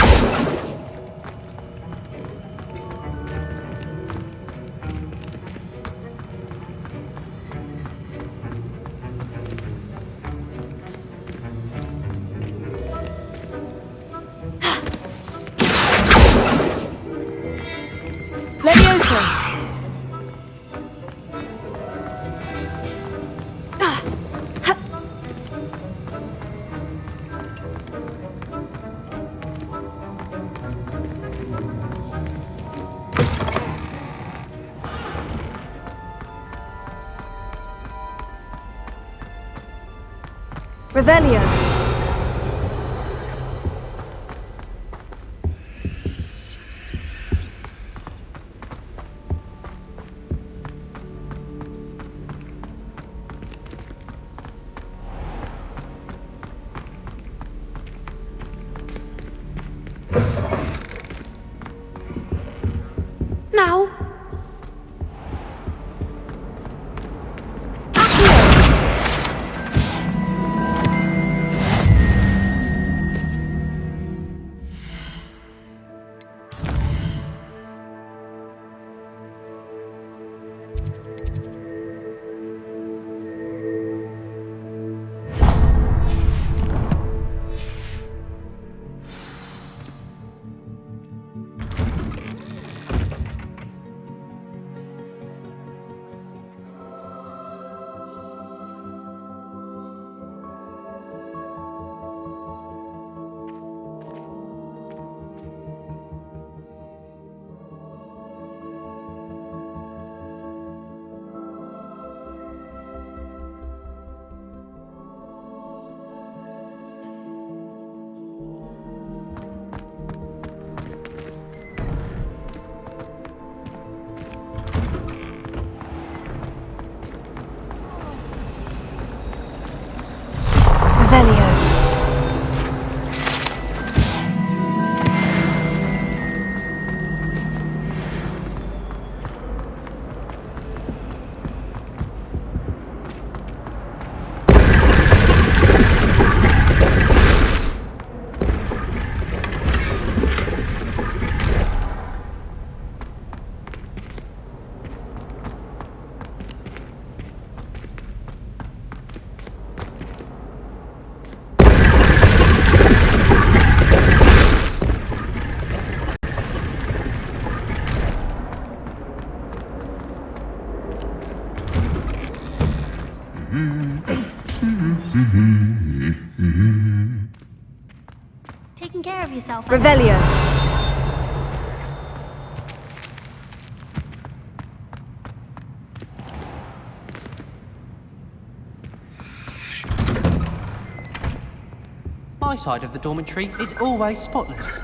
Levioso. Revelio. Now. Revelio. Taking care of yourself. Revelio. My side of the dormitory is always spotless.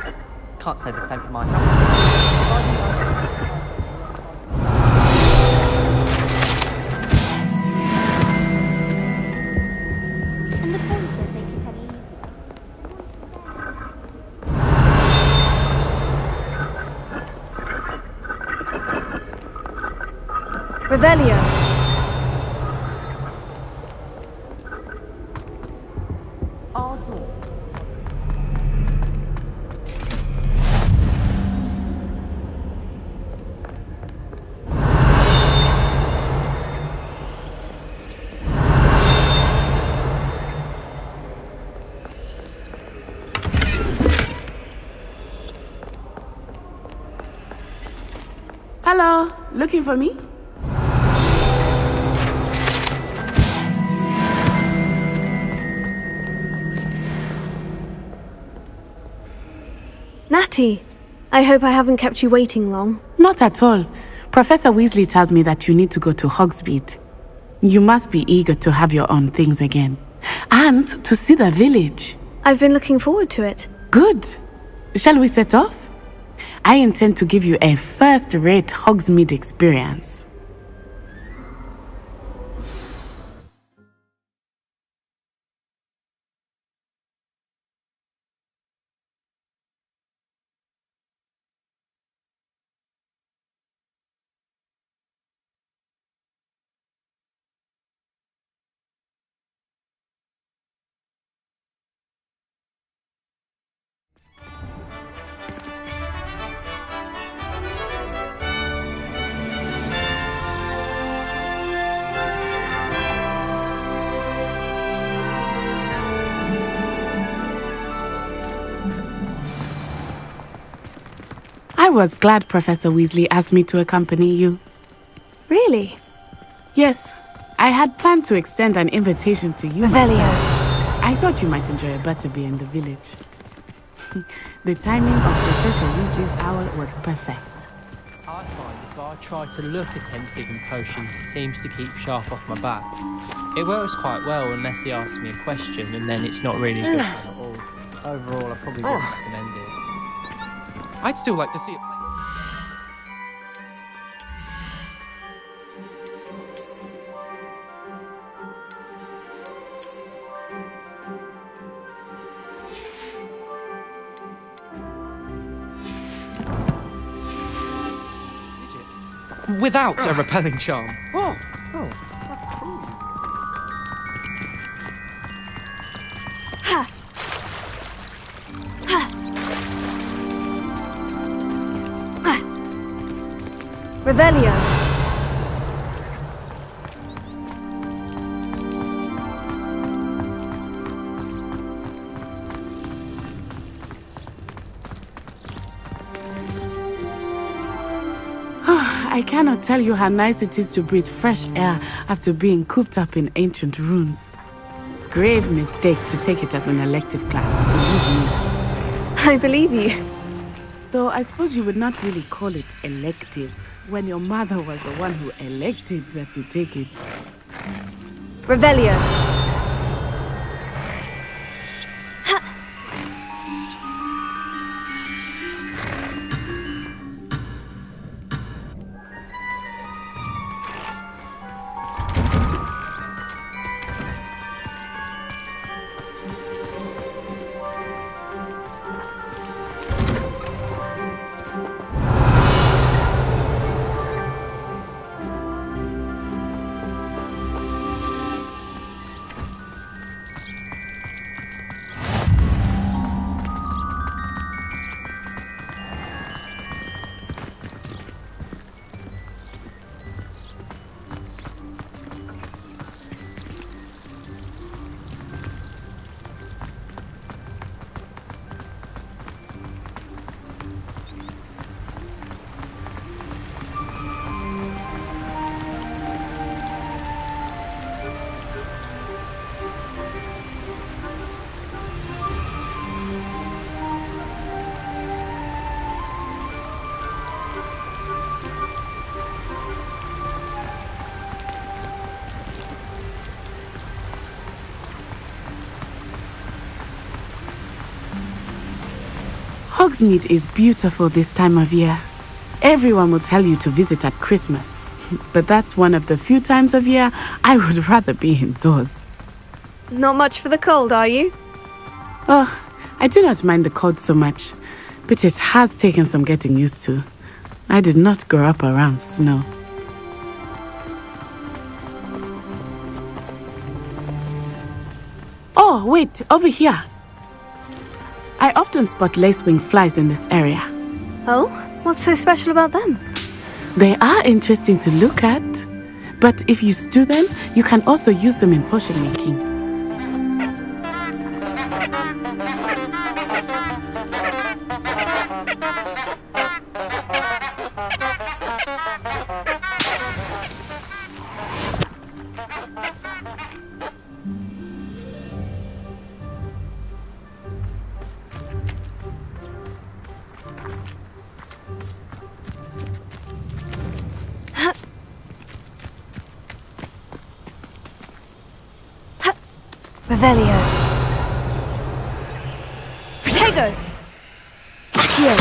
Can't say the same for my house. Revelio. Hello, looking for me? Natty, I hope I haven't kept you waiting long. Not at all. Professor Weasley tells me that you need to go to Hogsmeade. You must be eager to have your own things again. And to see the village. I've been looking forward to it. Good. Shall we set off? I intend to give you a first-rate Hogsmeade experience. I was glad Professor Weasley asked me to accompany you. Really? Yes. I had planned to extend an invitation to you. Revelio. I thought you might enjoy a butterbeer in the village. The timing of Professor Weasley's owl was perfect. I find if I try to look attentive in potions, it seems to keep Sharp off my back. It works quite well unless he asks me a question, and then it's not really good fun at all. Overall, I probably wouldn't recommend it. I'd still like to see it. Without a repelling charm. Oh. Ha. Ha. Revelio. I cannot tell you how nice it is to breathe fresh air after being cooped up in ancient ruins. Grave mistake to take it as an elective class, believe me. I believe you. Though I suppose you would not really call it elective when your mother was the one who elected that you take it. Revelio. Hogsmeade is beautiful this time of year. Everyone will tell you to visit at Christmas. But that's one of the few times of year I would rather be indoors. Not much for the cold, are you? Oh, I do not mind the cold so much, but it has taken some getting used to. I did not grow up around snow. Oh, wait, over here. I often spot lacewing flies in this area. Oh? What's so special about them? They are interesting to look at. But if you stew them, you can also use them in potion making. Revelio. Protego. Accio.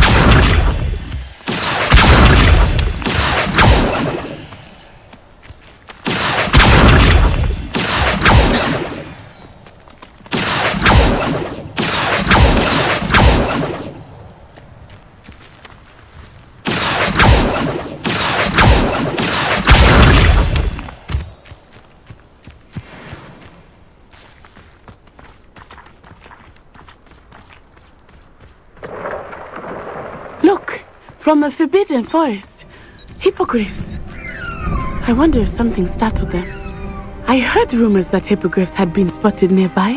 From the Forbidden Forest. Hippogriffs. I wonder if something startled them. I heard rumors that hippogriffs had been spotted nearby.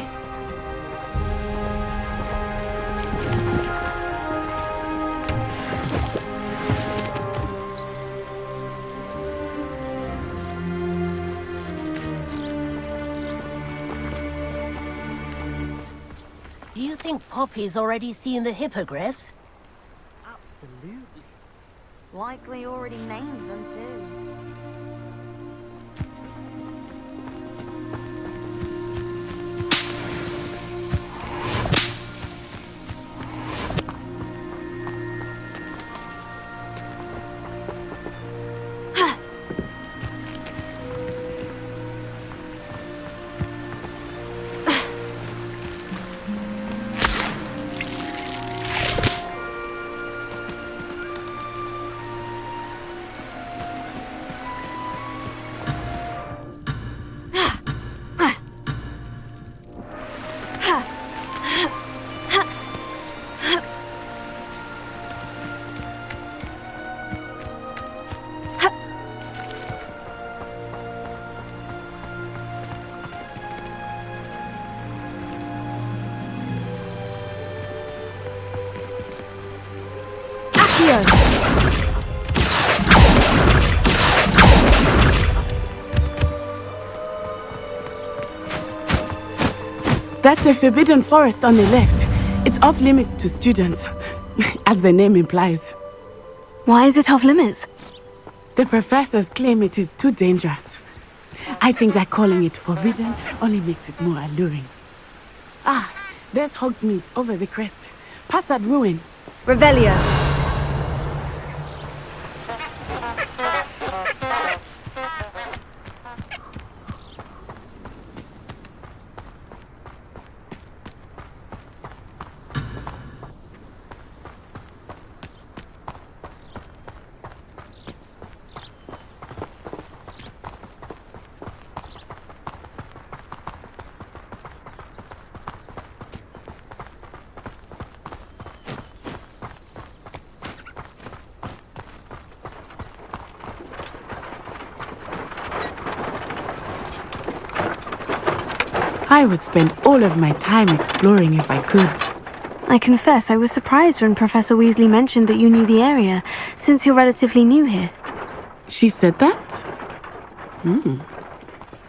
Do you think Poppy's already seen the hippogriffs? Absolutely. Likely already named them too. That's the Forbidden Forest on the left. It's off limits to students, as the name implies. Why is it off limits? The professors claim it is too dangerous. I think that calling it forbidden only makes it more alluring. Ah, there's Hogsmeade over the crest. Past that ruin. Revelio. I would spend all of my time exploring if I could. I confess I was surprised when Professor Weasley mentioned that you knew the area, since you're relatively new here. She said that?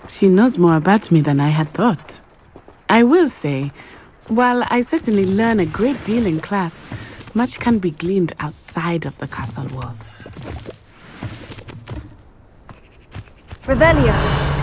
She knows more about me than I had thought. I will say, while I certainly learn a great deal in class, much can be gleaned outside of the castle walls. Revelio.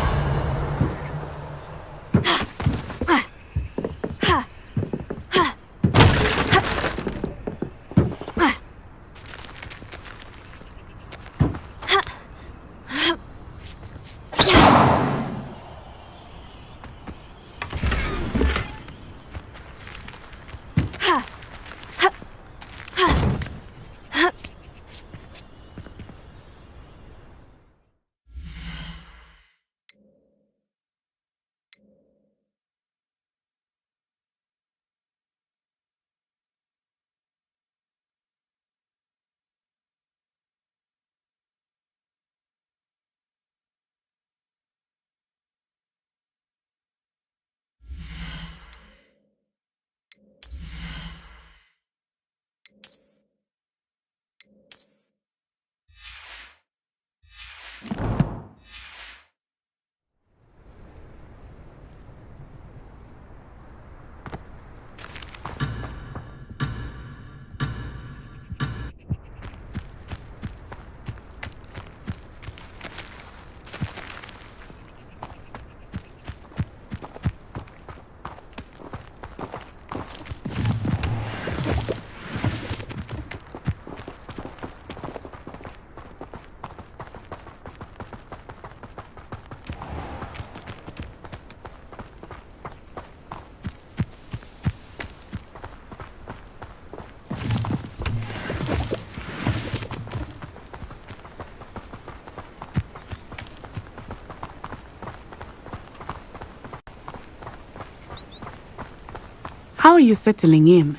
How are you settling in?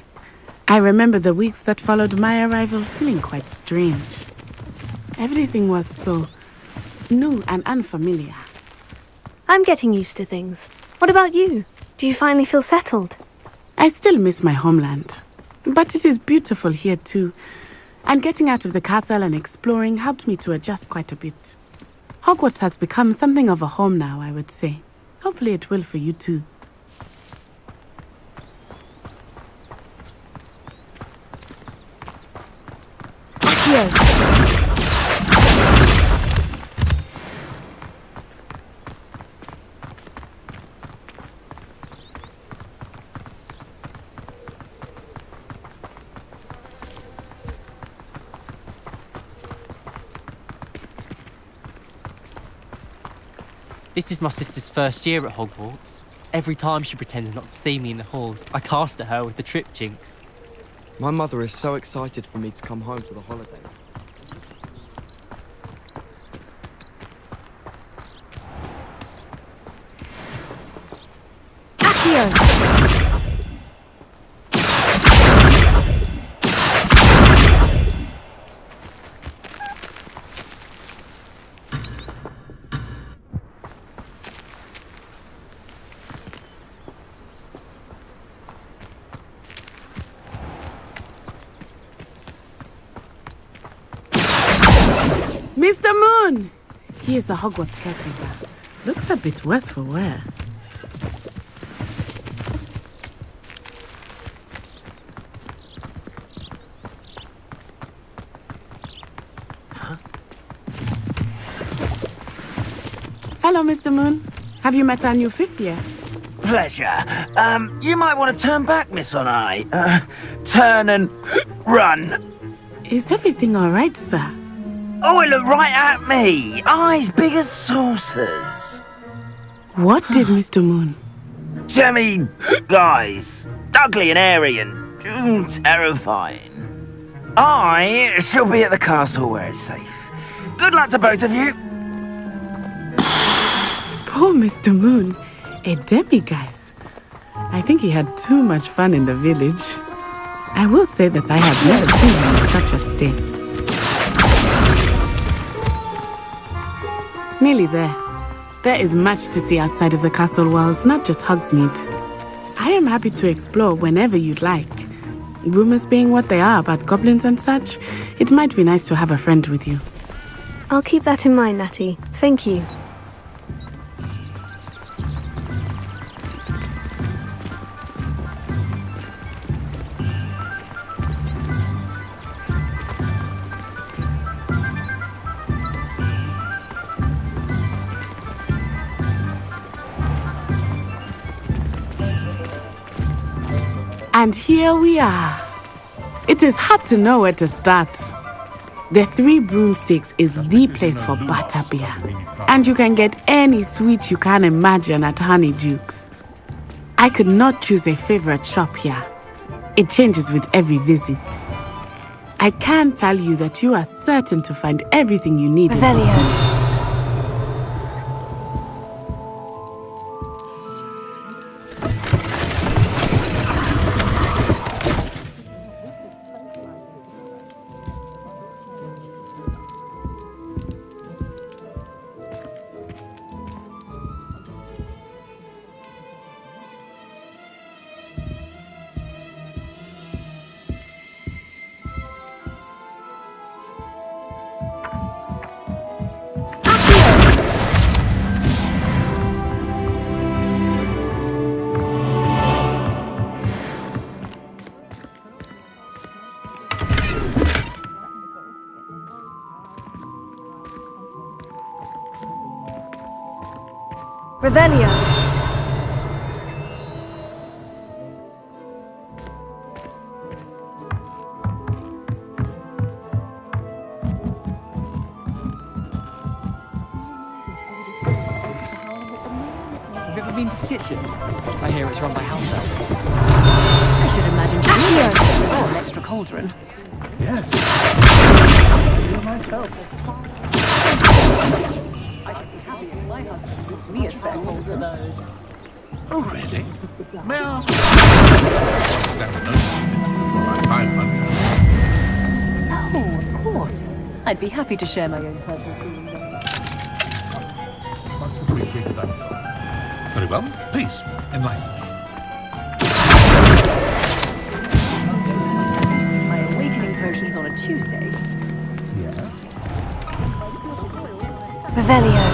I remember the weeks that followed my arrival feeling quite strange. Everything was so new and unfamiliar. I'm getting used to things. What about you? Do you finally feel settled? I still miss my homeland, but it is beautiful here too. And getting out of the castle and exploring helped me to adjust quite a bit. Hogwarts has become something of a home now, I would say. Hopefully it will for you too. This is my sister's first year at Hogwarts. Every time she pretends not to see me in the halls, I cast at her with the trip jinx. My mother is so excited for me to come home for the holiday. Mr. Moon! He is the Hogwarts caretaker. Looks a bit worse for wear. Hello, Mr. Moon. Have you met our new fifth year? Pleasure. You might want to turn back, Miss Onai. Turn and run. Is everything all right, sir? Oh, it looked right at me. Eyes big as saucers. What did Mr. Moon? Jemmy guys. Ugly and airy and terrifying. I shall be at the castle where it's safe. Good luck to both of you. Poor Mr. Moon. A demiguise. I think he had too much fun in the village. I will say that I have never seen him in such a state. Nearly there. There is much to see outside of the castle walls, not just Hogsmeade. I am happy to explore whenever you'd like. Rumors being what they are about goblins and such, it might be nice to have a friend with you. I'll keep that in mind, Natty. Thank you. And here we are. It is hard to know where to start. The Three Broomsticks is the place for butterbeer. And you can get any sweet you can imagine at Honeydukes. I could not choose a favorite shop here. It changes with every visit. I can tell you that you are certain to find everything you need. Revelio. Revelio. Have you ever been to the kitchen? I hear it's run by house elves. I should imagine you or an extra cauldron. Yes. I could be happy if my husband gives me a spare bowl of those. Oh, really? May I ask? Oh, of course. I'd be happy to share my own personal feelings. Very well. Please, enlighten me. My awakening potions on a Tuesday. Yeah. Revelio.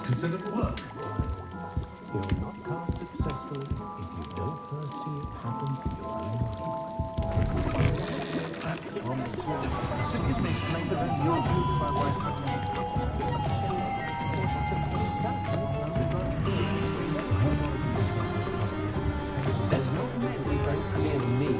Considered work. You'll not cast successfully if you don't first see it happen to your own There's no committee very clear to me.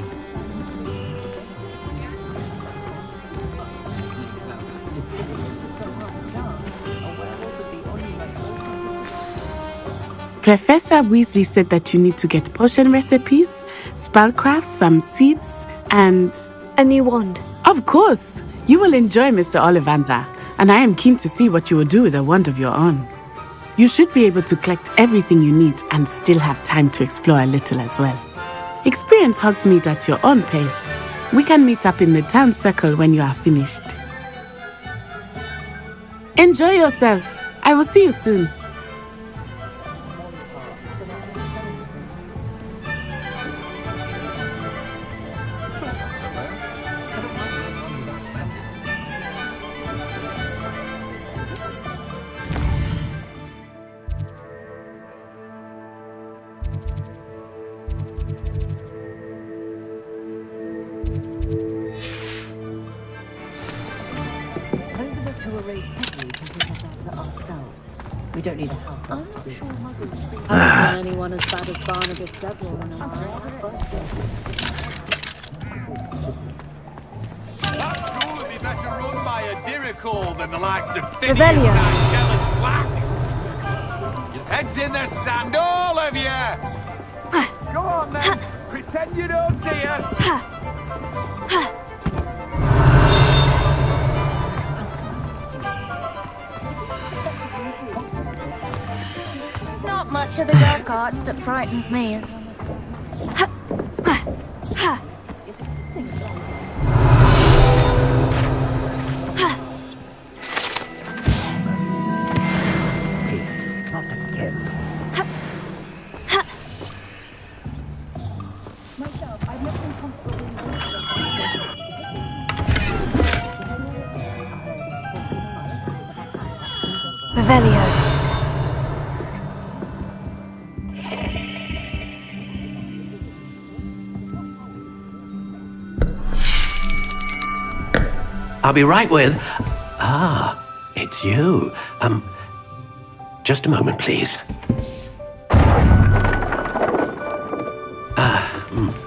Professor Weasley said that you need to get potion recipes, spellcrafts, some seeds, and... a new wand. Of course! You will enjoy Mr. Ollivander, and I am keen to see what you will do with a wand of your own. You should be able to collect everything you need and still have time to explore a little as well. Experience Hogsmeade at your own pace. We can meet up in the town circle when you are finished. Enjoy yourself. I will see you soon. We don't need a help. Hasn't been anyone as bad as Barnabas Deadlaw in a while. That school would be better run by a Dirical than the likes of Phineas Revelio. and Jealous Black. Heads in the sand, all of you! Go on then, pretend you don't see her. Not much of the dark arts that frightens me. Revelio. I'll be right with... Ah, it's you. Just a moment, please.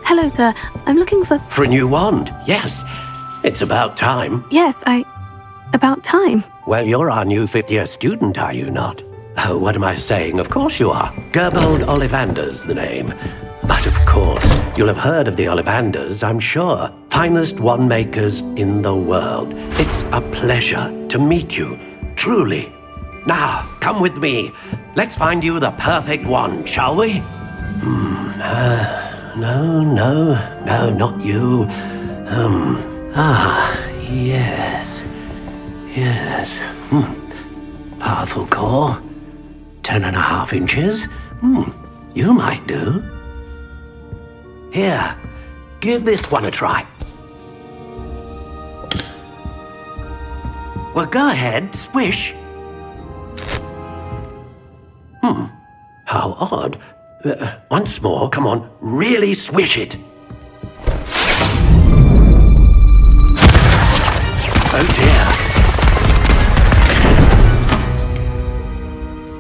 Hello, sir. I'm looking for... For a new wand, yes. It's about time. Yes, about time. Well, you're our new fifth-year student, are you not? Oh, what am I saying? Of course you are. Gerbold Ollivander's the name. But of course, you'll have heard of the Ollivanders, I'm sure. Finest wand makers in the world. It's a pleasure to meet you, truly. Now, come with me. Let's find you the perfect wand, shall we? No, not you. Yes. Powerful core. 10.5 inches. You might do. Here, give this one a try. Well, go ahead, swish. How odd. Once more, come on, really swish it. Oh dear.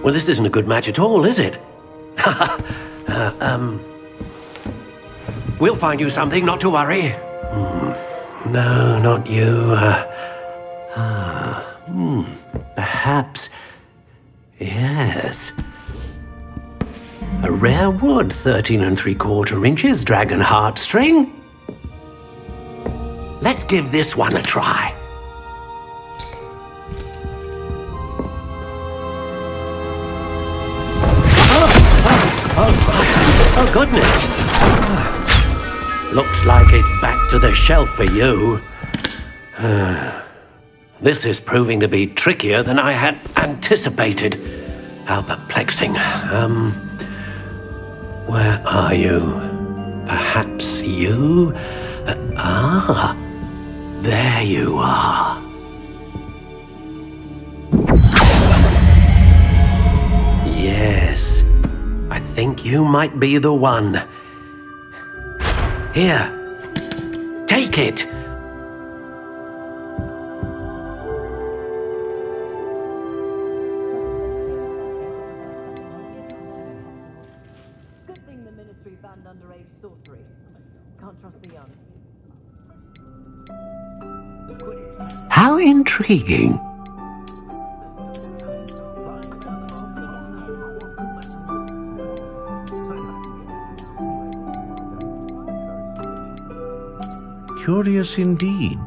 Well, this isn't a good match at all, is it? We'll find you something, not to worry. No, not you. Perhaps. Yes. A rare wood, 13 3/4 inches, dragon heartstring. let's give this one a try. Oh, goodness. Looks like it's back to the shelf for you. This is proving to be trickier than I had anticipated. How perplexing. Where are you? Perhaps you? There you are. Yes, I think you might be the one. Here, take it. Good thing the ministry banned underage sorcery. Can't trust the young. How intriguing. Curious indeed.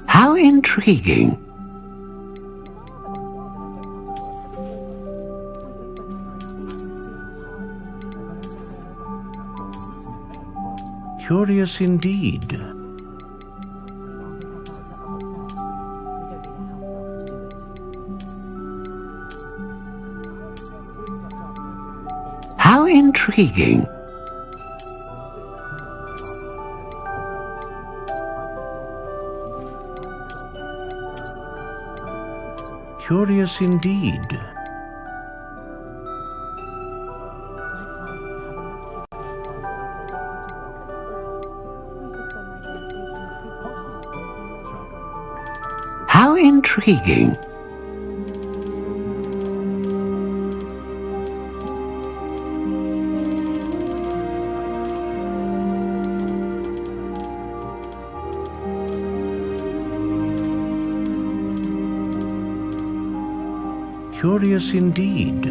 How intriguing. Curious indeed. How intriguing. Curious indeed. How intriguing. Curious indeed.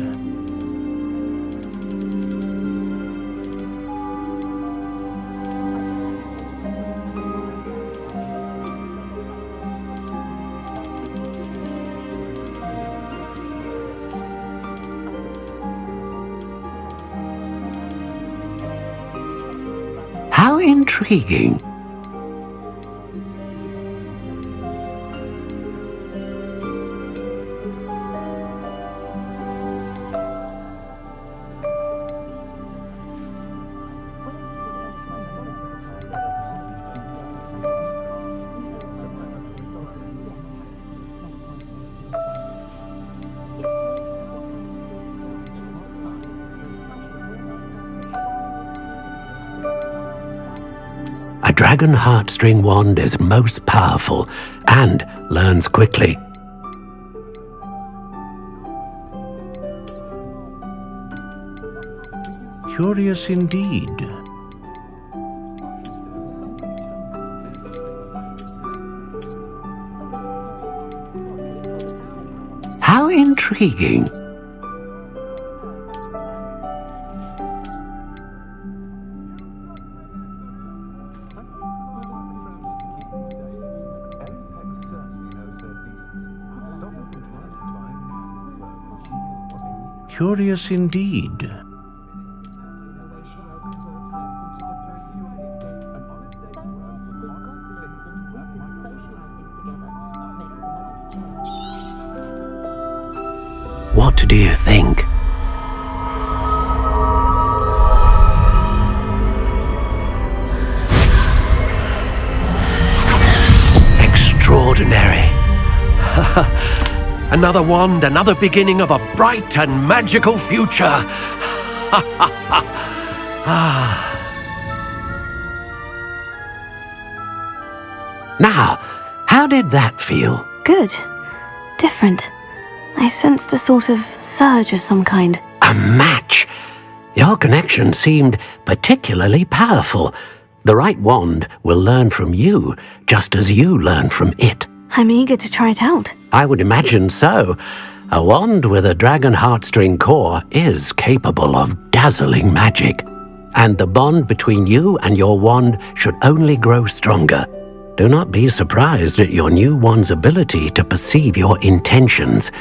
How intriguing. A dragon heartstring wand is most powerful and learns quickly. Curious indeed. How intriguing. Curious indeed. What do you think? Extraordinary. Another wand, another beginning of a bright and magical future. Now, how did that feel? Good. Different. I sensed a sort of surge of some kind. A match! Your connection seemed particularly powerful. The right wand will learn from you, just as you learn from it. I'm eager to try it out. I would imagine so. A wand with a dragon heartstring core is capable of dazzling magic, and the bond between you and your wand should only grow stronger. Do not be surprised at your new wand's ability to perceive your intentions,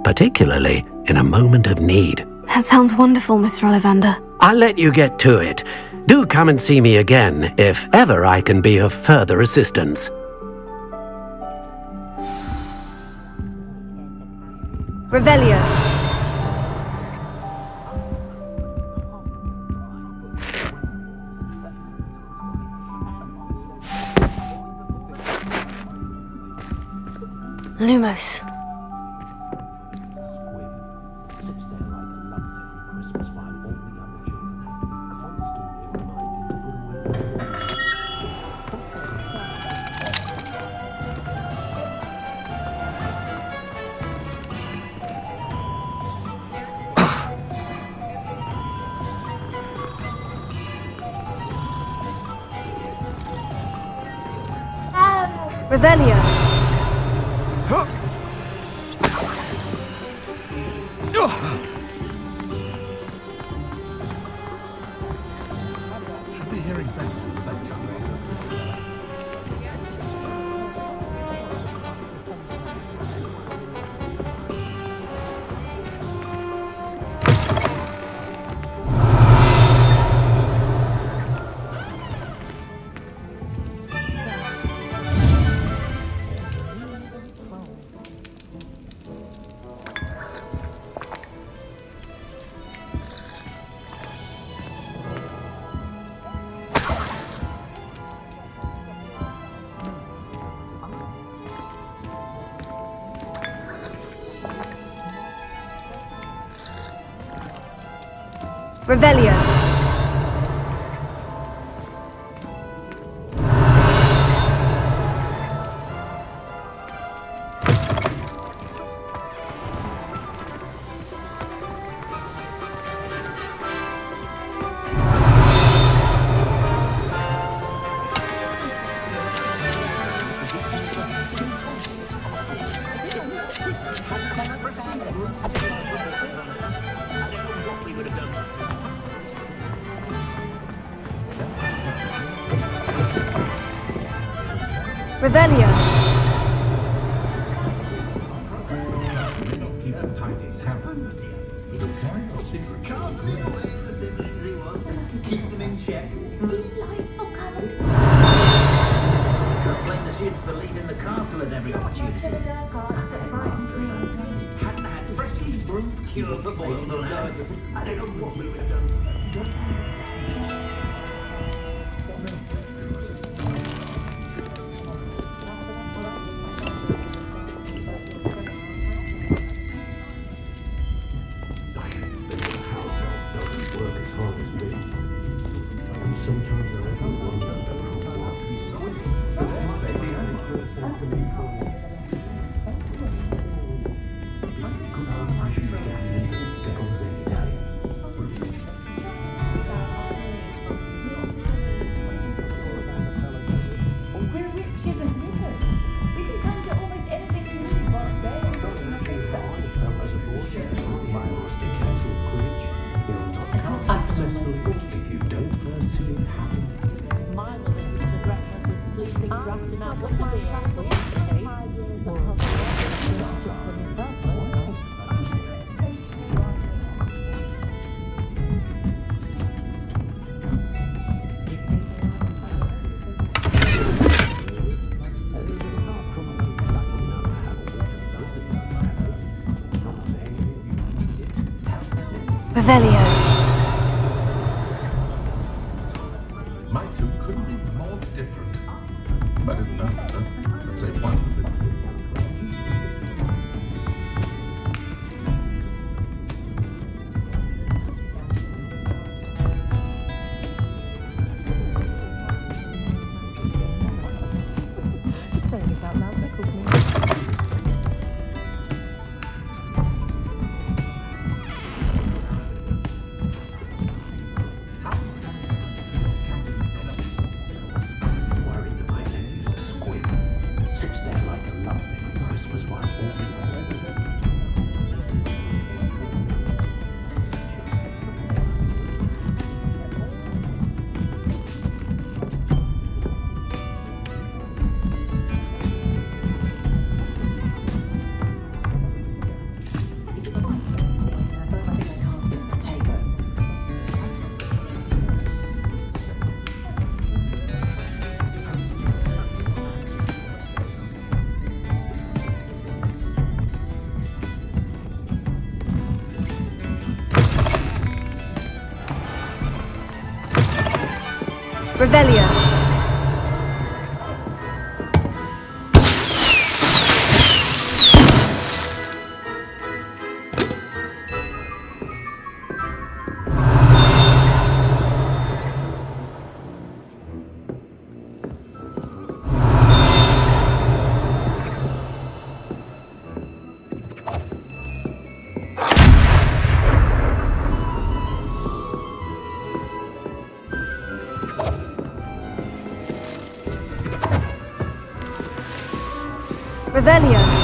particularly in a moment of need. That sounds wonderful, Mr. Ollivander. I'll let you get to it. Do come and see me again if ever I can be of further assistance. Revelio. Lumos. Revelio. Should be hearing better. Revelio. Revelio. Keep them in check. Delightful colour. Could blame the students for leaving the castle at every opportunity. Hadn't had freshly brewed cure for boiled alas. I don't know what we would have done. Revelio. My two couldn't be more different. I didn't know. I'd say one. Saying it out loud tickles me. Worried that my nephew's a squib. Sits there like a Revelio. Revelio.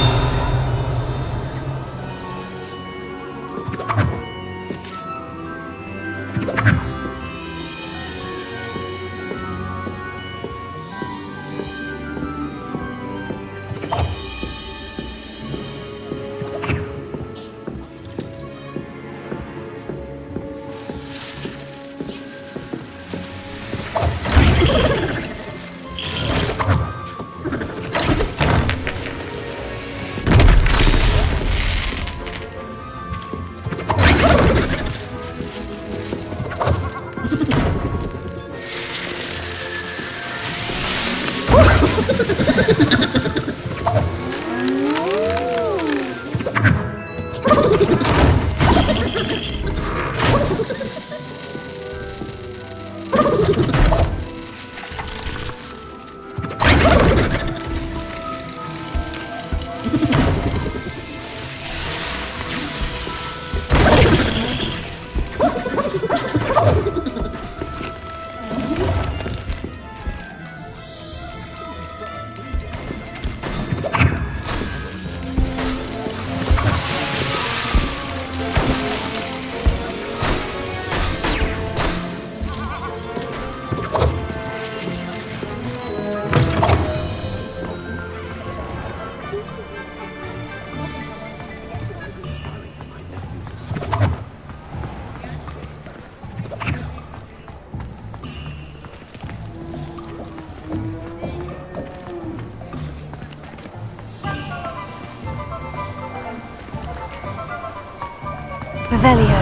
Revelio.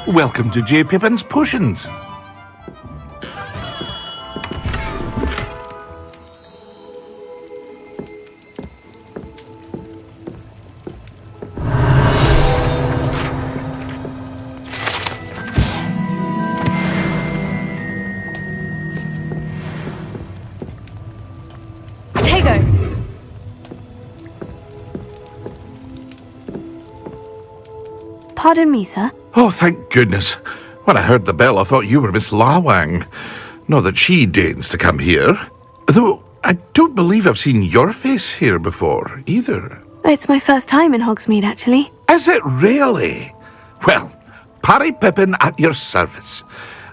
Welcome to J. Pippin's Potions. Pardon me, sir. Oh, thank goodness. When I heard the bell, I thought you were Miss Lawang. Not that she deigns to come here. Though, I don't believe I've seen your face here before, either. It's my first time in Hogsmeade, actually. Is it really? Well, Parry Pippin at your service.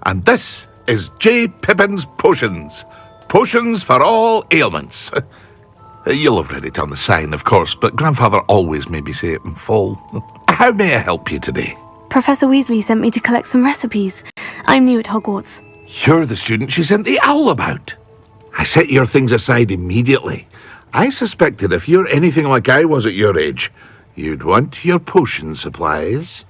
And this is J. Pippin's Potions. Potions for all ailments. You'll have read it on the sign, of course, but Grandfather always made me say it in full. How may I help you today? Professor Weasley sent me to collect some recipes. I'm new at Hogwarts. You're the student she sent the owl about. I set your things aside immediately. I suspected if you're anything like I was at your age, you'd want your potion supplies.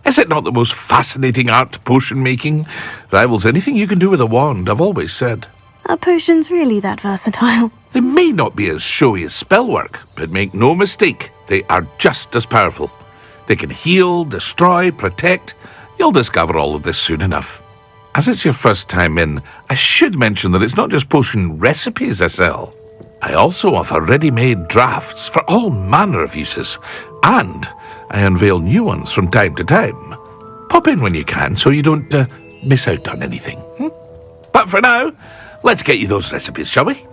Is it not the most fascinating art, potion making? Rivals anything you can do with a wand, I've always said. Are potions really that versatile? They may not be as showy as spellwork, but make no mistake, they are just as powerful. They can heal, destroy, protect. You'll discover all of this soon enough. As it's your first time in, I should mention that it's not just potion recipes I sell. I also offer ready-made drafts for all manner of uses, and I unveil new ones from time to time. Pop in when you can so you don't miss out on anything. But for now, let's get you those recipes, shall we?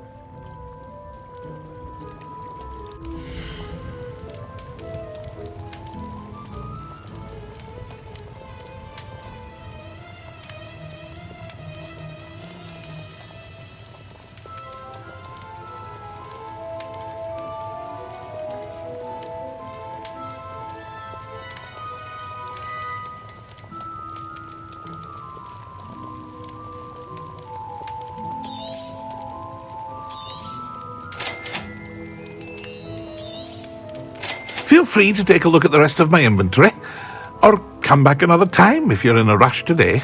Feel free to take a look at the rest of my inventory, or come back another time if you're in a rush today.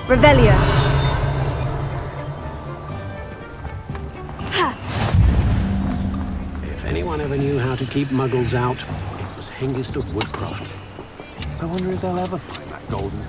Revelio. If anyone ever knew how to keep muggles out, it was Hengist of Woodcroft. I wonder if they'll ever find that golden...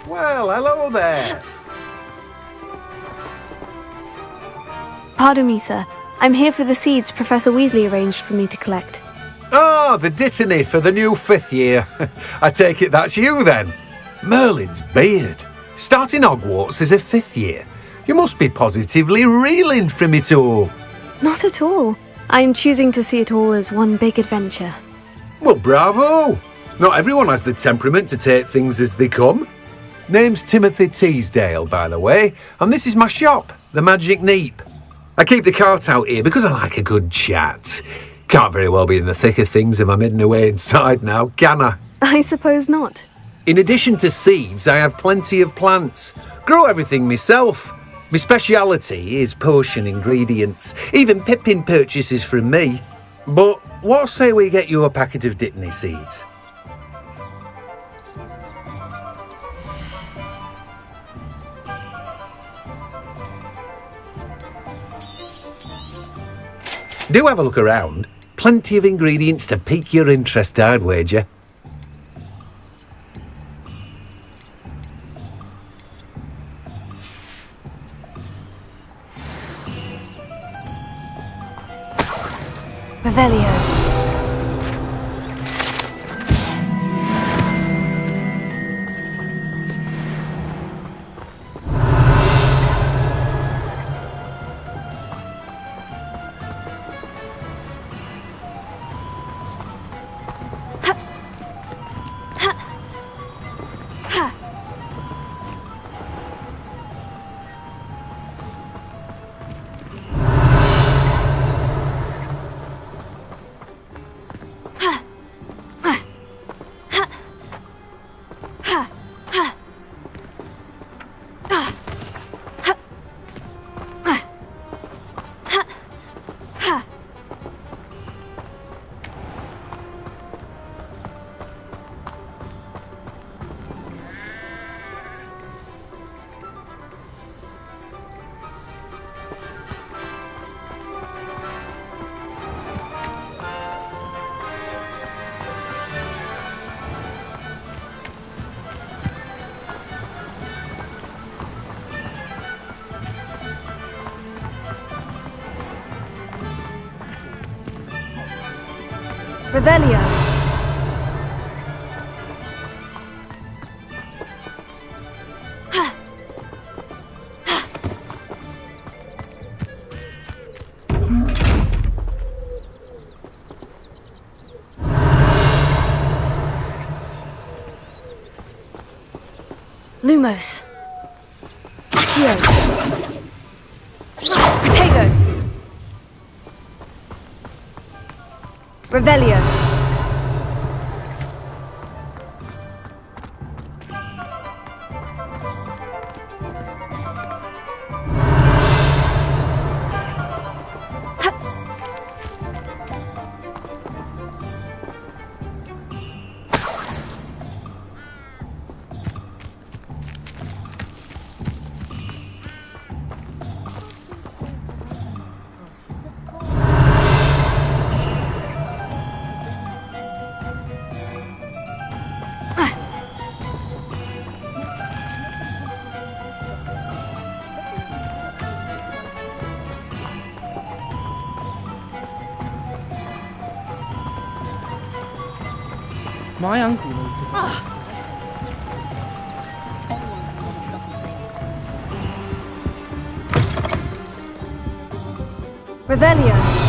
Well, hello there. Pardon me, sir. I'm here for the seeds Professor Weasley arranged for me to collect. Ah, the dittany for the new 5th year. I take it that's you then. Merlin's beard. Starting Hogwarts as a 5th year. You must be positively reeling from it all. Not at all. I'm choosing to see it all as one big adventure. Well, bravo. Not everyone has the temperament to take things as they come. Name's Timothy Teasdale, by the way, and this is my shop, the Magic Neep. I keep the cart out here because I like a good chat. Can't very well be in the thick of things if I'm hidden away inside now, can I? I suppose not. In addition to seeds, I have plenty of plants. Grow everything myself. My speciality is potion ingredients. Even Pippin purchases from me. But what say we get you a packet of Dittany seeds? Do have a look around. Plenty of ingredients to pique your interest, I'd wager. Revelio. Revelio. Lumos. Accio. Protego. Revelio. My uncle. Revelio.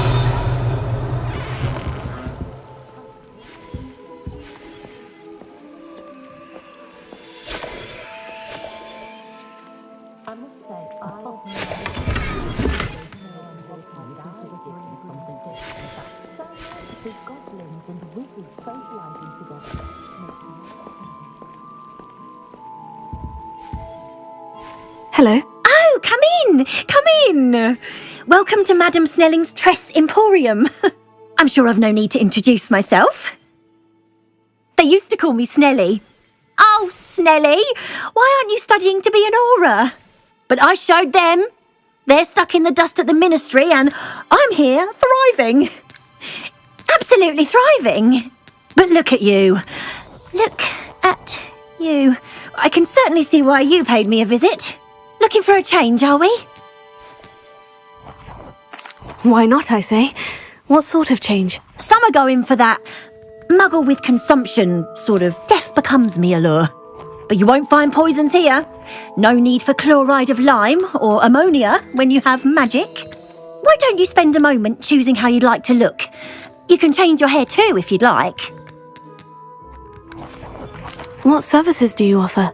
Hello. Oh, come in! Come in! Welcome to Madame Snelling's Tress Emporium. I'm sure I've no need to introduce myself. They used to call me Snelly. Oh, Snelly, why aren't you studying to be an aura? But I showed them. They're stuck in the dust at the ministry and I'm here thriving. Absolutely thriving. But look at you. Look at you. I can certainly see why you paid me a visit. Looking for a change, are we? Why not, I say? What sort of change? Some are going for that muggle with consumption, sort of death becomes me allure. But you won't find poisons here. No need for chloride of lime or ammonia when you have magic. Why don't you spend a moment choosing how you'd like to look? You can change your hair too if you'd like. What services do you offer?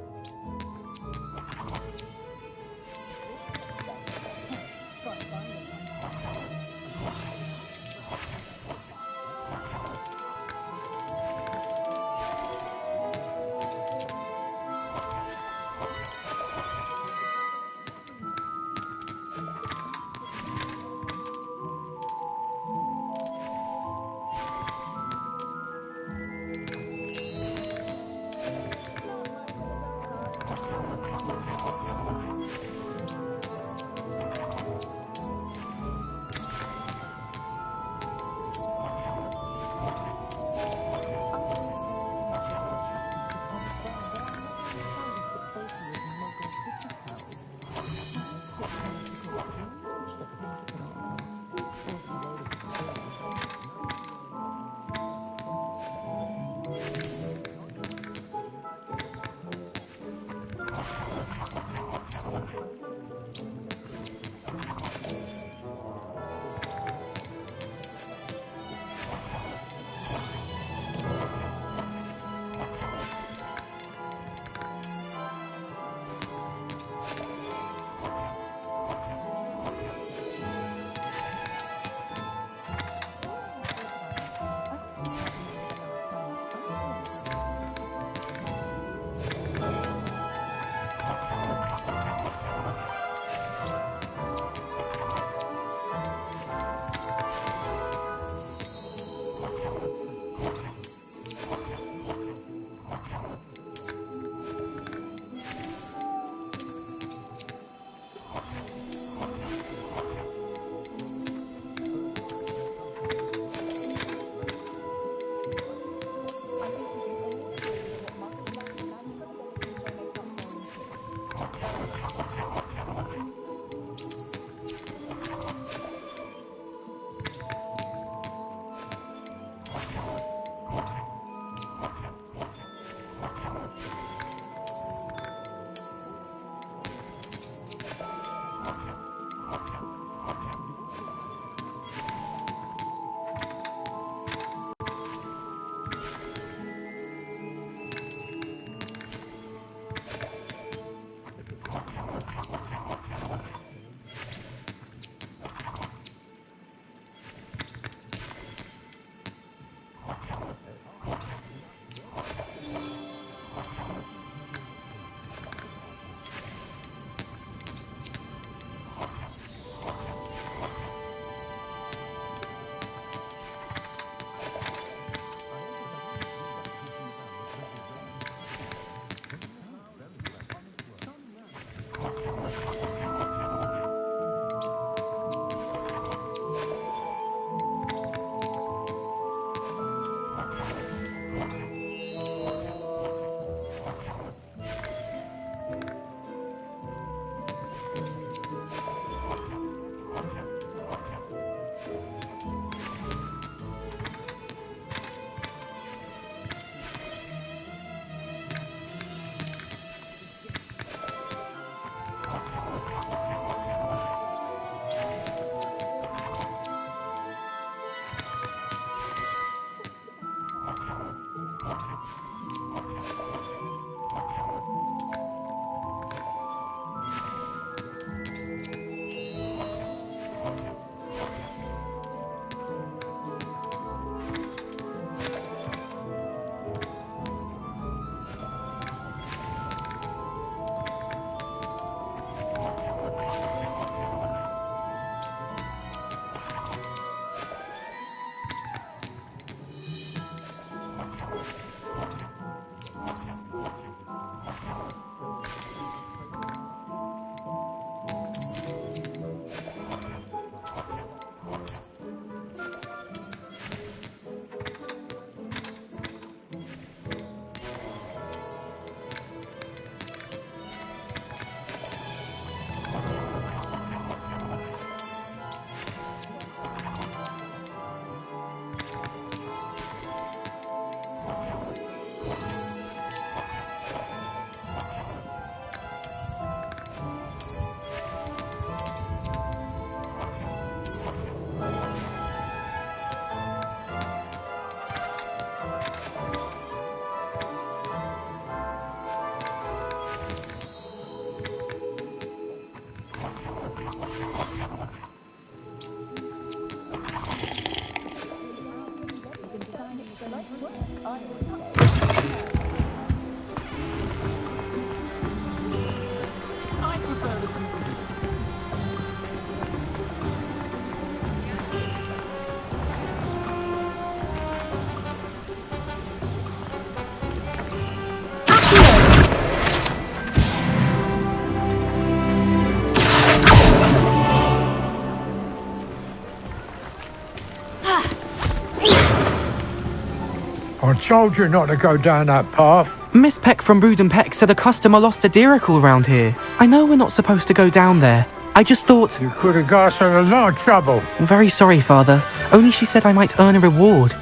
I told you not to go down that path. Miss Peck from Brood and Peck said a customer lost a deeracle around here. I know we're not supposed to go down there. I just thought... You could have got us in a lot of trouble. I'm very sorry, Father. Only she said I might earn a reward.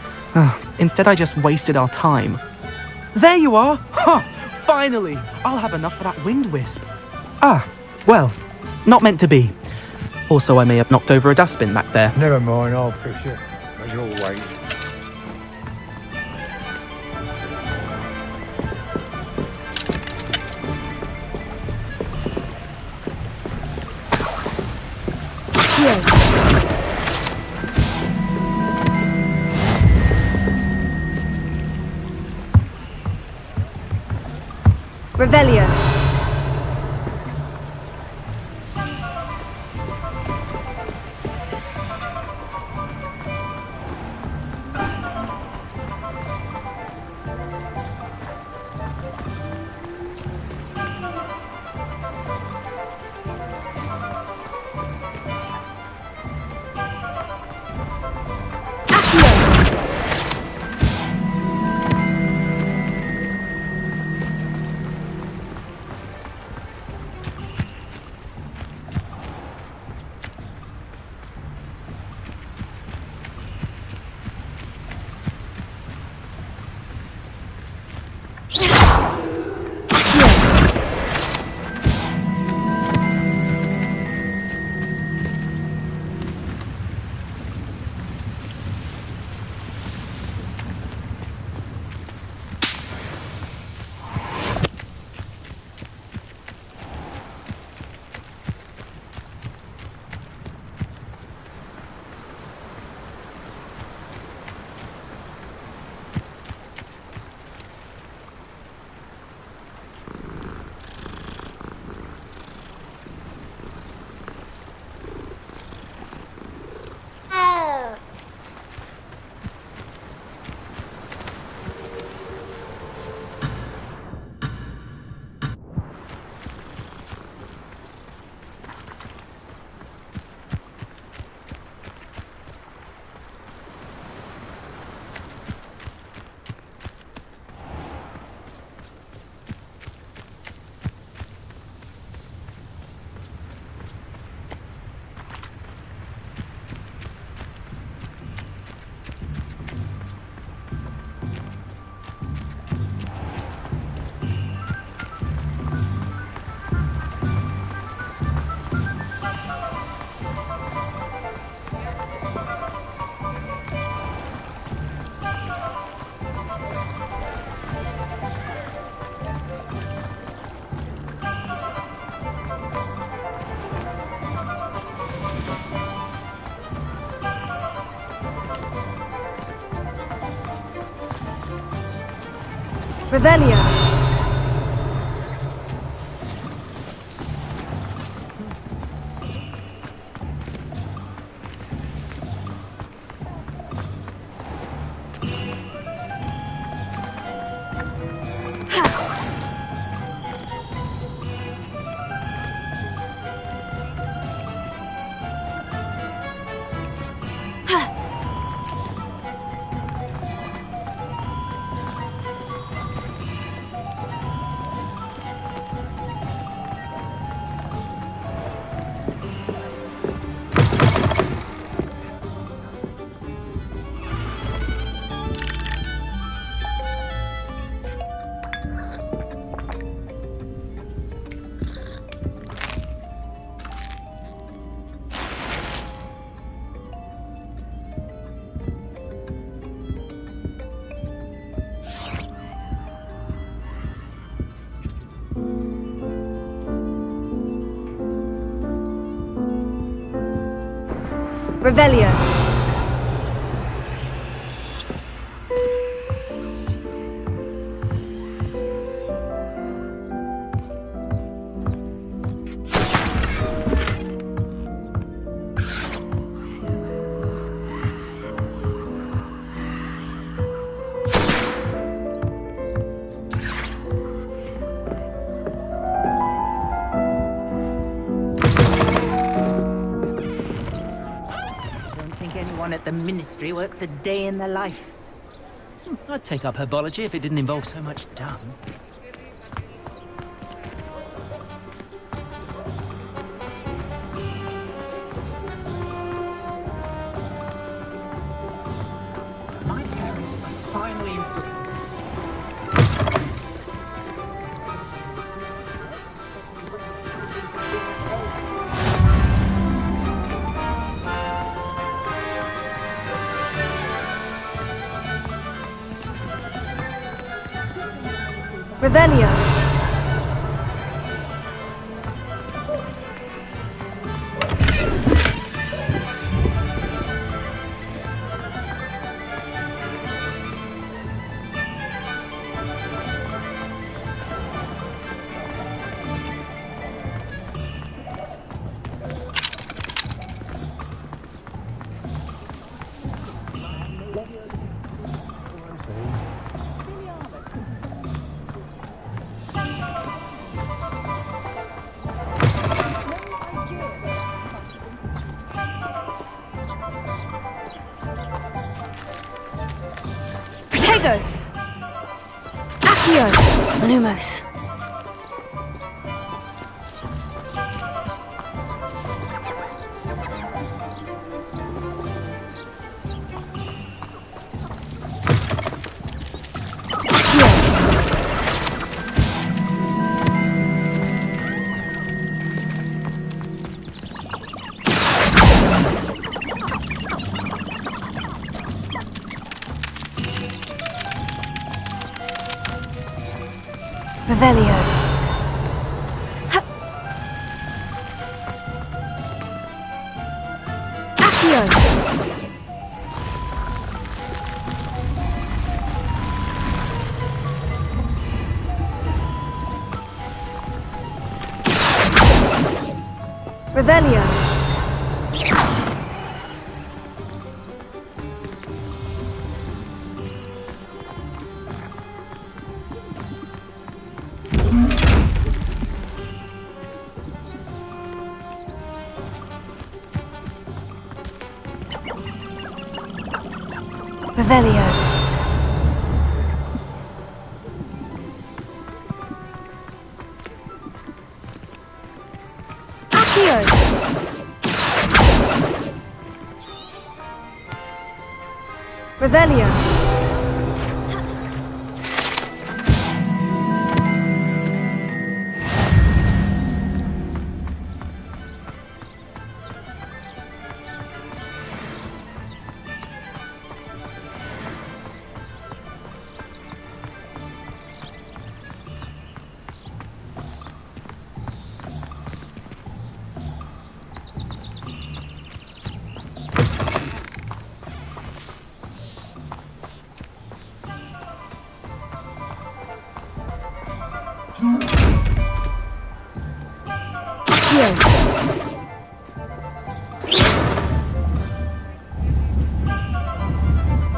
Instead, I just wasted our time. There you are! Huh! Finally! I'll have enough for that wind wisp. Ah, well, not meant to be. Also, I may have knocked over a dustbin back there. Never mind, I'll fix it. As always. Revelio. Revelio. Revelio. At the ministry works a day in their life. I'd take up herbology if it didn't involve so much dung. My parents are finally Revelio. Protego! Accio! Lumos. Revelio. Accio. Revelio. Revelio. Accio. Revelio.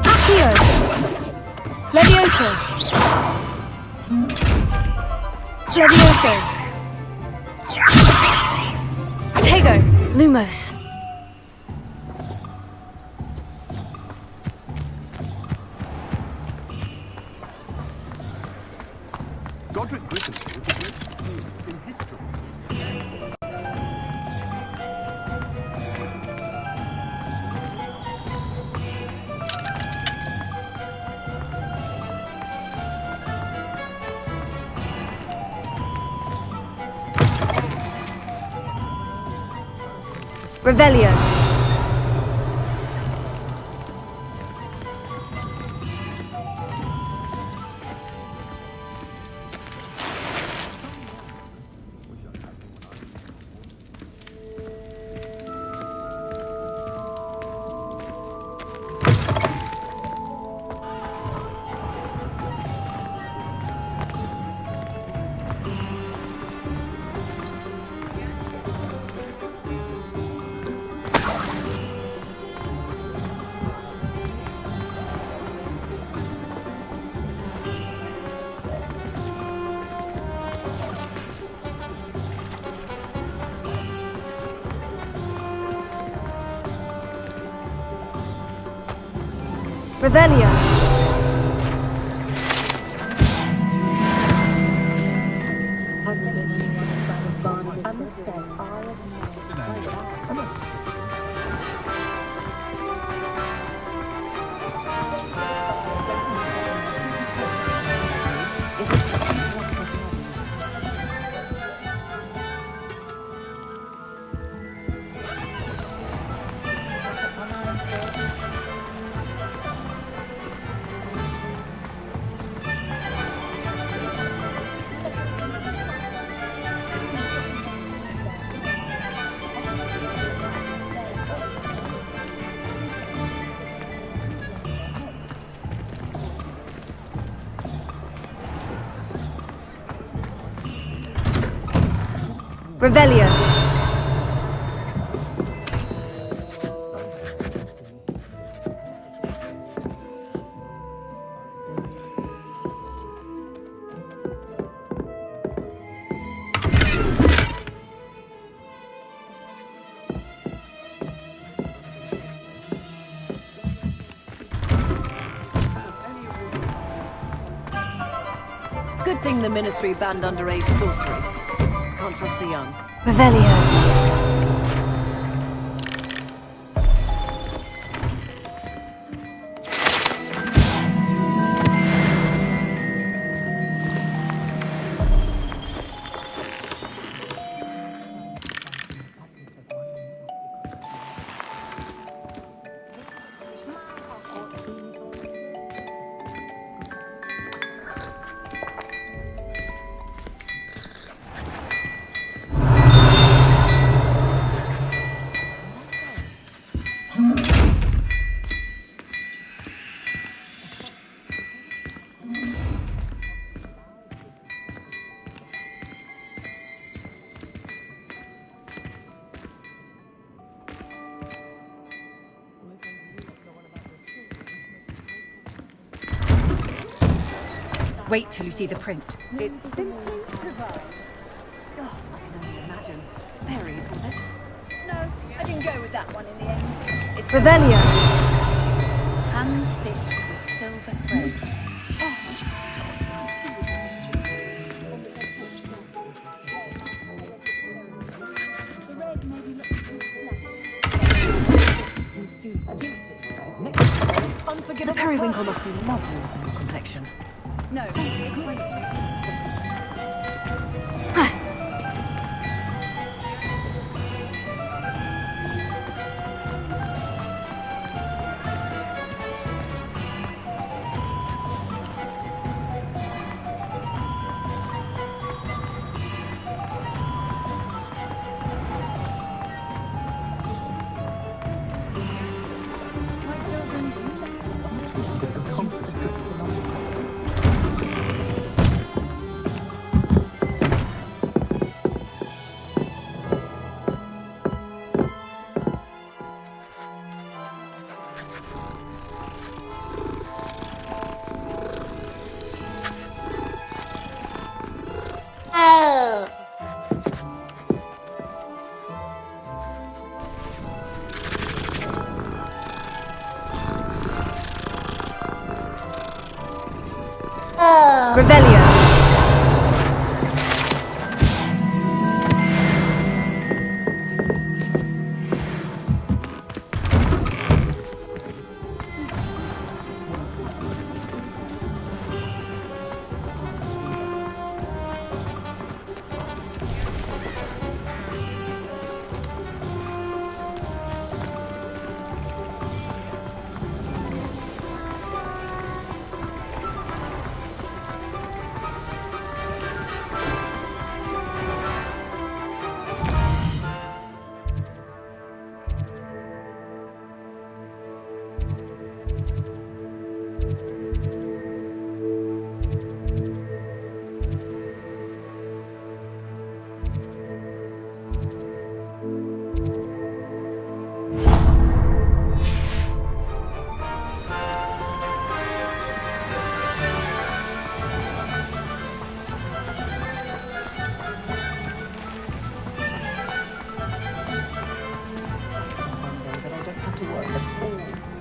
Accio. Levioso. Levioso. Protego. Lumos. Godric Gryffindor was the greatest hero in history. Revelio. Revelio. Revelio. Good thing the Ministry banned underage sorcery. Can't trust the young. Revelio. Wait till you see the print. It's simply divine. Oh, I can only imagine. Very, isn't it? No, I didn't go with that one in the end. It's Revelio. hand-stitched with silver thread. The periwinkle must be lovely in your complexion. No, Revelio.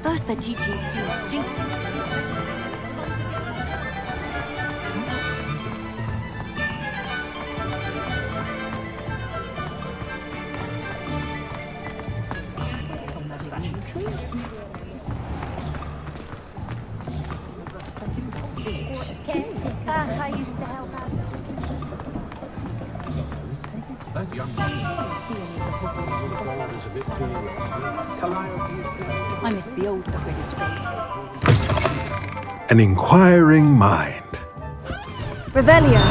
first they're teaching students jinx. I miss the old Quidditch. An inquiring mind. Revelio.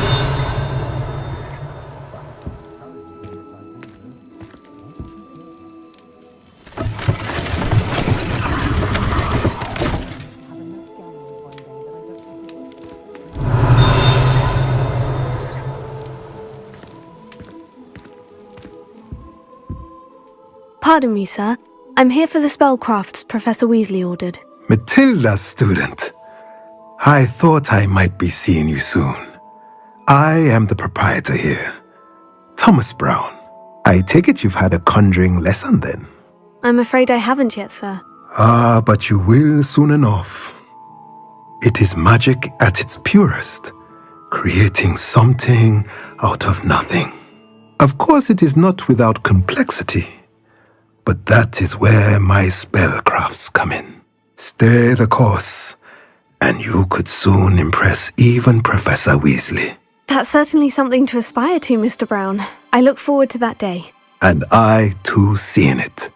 Pardon me, sir. I'm here for the spellcrafts Professor Weasley ordered. Matilda's student. I thought I might be seeing you soon. I am the proprietor here, Thomas Brown. I take it you've had a conjuring lesson then? I'm afraid I haven't yet, sir. Ah, but you will soon enough. It is magic at its purest, creating something out of nothing. Of course, it is not without complexity, but that is where my spellcrafts come in. Stay the course, and you could soon impress even Professor Weasley. That's certainly something to aspire to, Mr. Brown. I look forward to that day. And I, too, seeing it.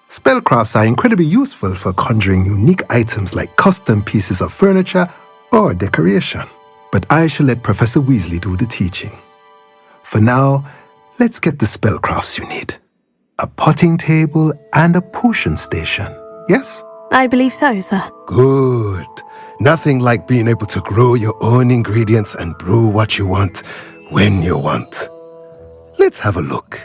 Spellcrafts are incredibly useful for conjuring unique items like custom pieces of furniture or decoration. But I shall let Professor Weasley do the teaching. For now, let's get the spellcrafts you need. A potting table and a potion station, yes? I believe so, sir. Good. Nothing like being able to grow your own ingredients and brew what you want when you want. Let's have a look.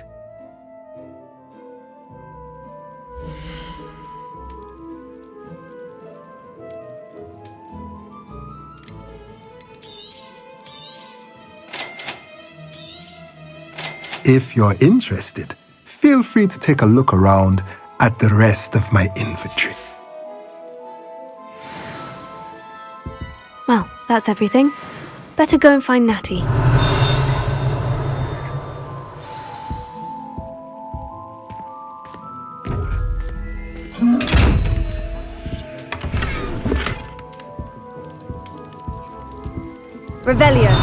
If you're interested, feel free to take a look around at the rest of my inventory. Well, that's everything. Better go and find Natty. Revelio.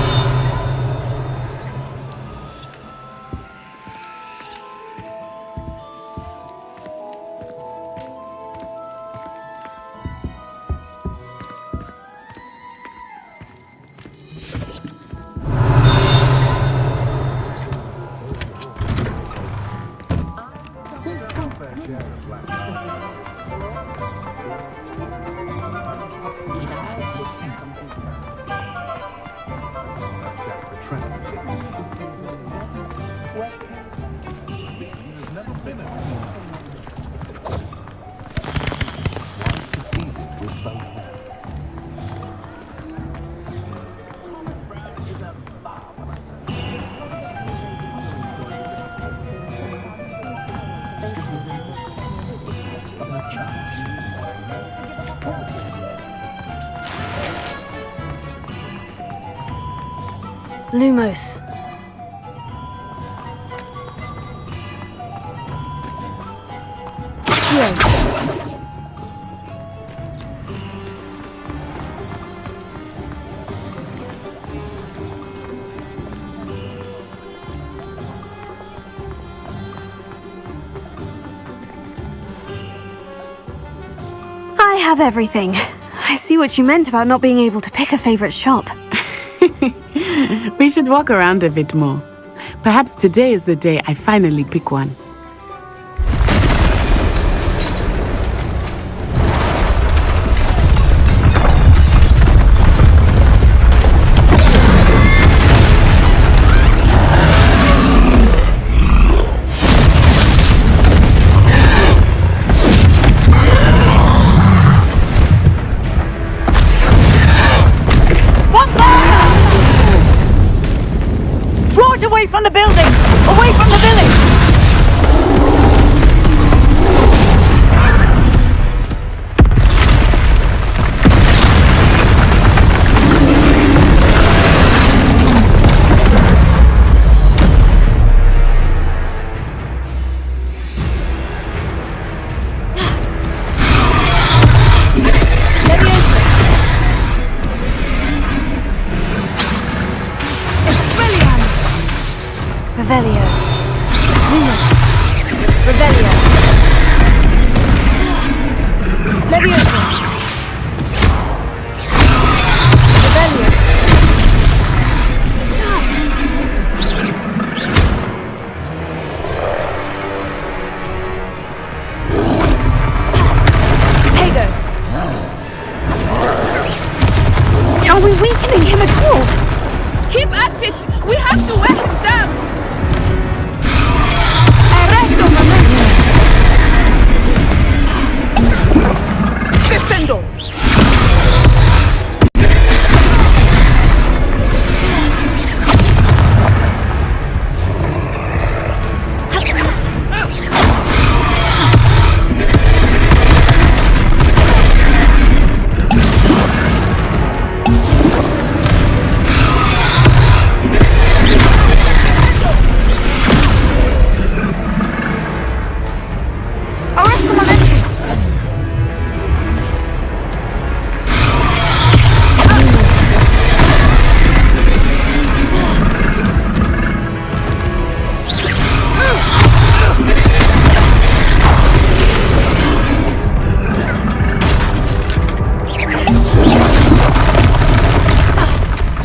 Lumos. I have everything. I see what you meant about not being able to pick a favorite shop. We should walk around a bit more. Perhaps today is the day I finally pick one. Away from the building! Away from the village! Revelio. Lumos. Rebellion. Leviosa. Rebellion. Potato. Are we weakening him at all? Keep at it! We have to wear him down! Arresto momentos. Descendo!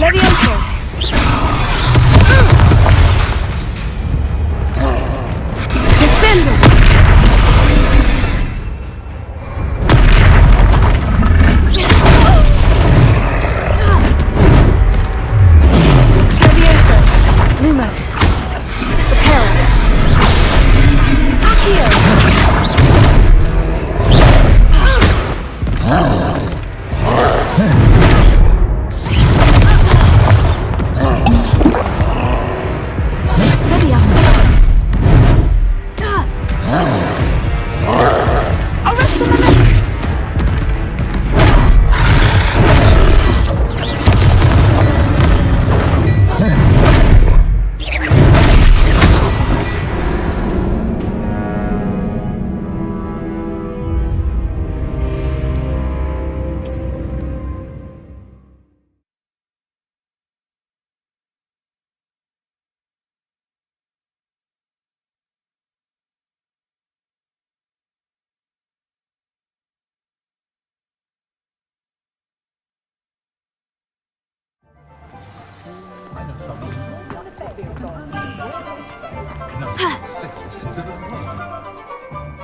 Leviosa. Descendo. Leviosa. Lumos. Repel. Accio.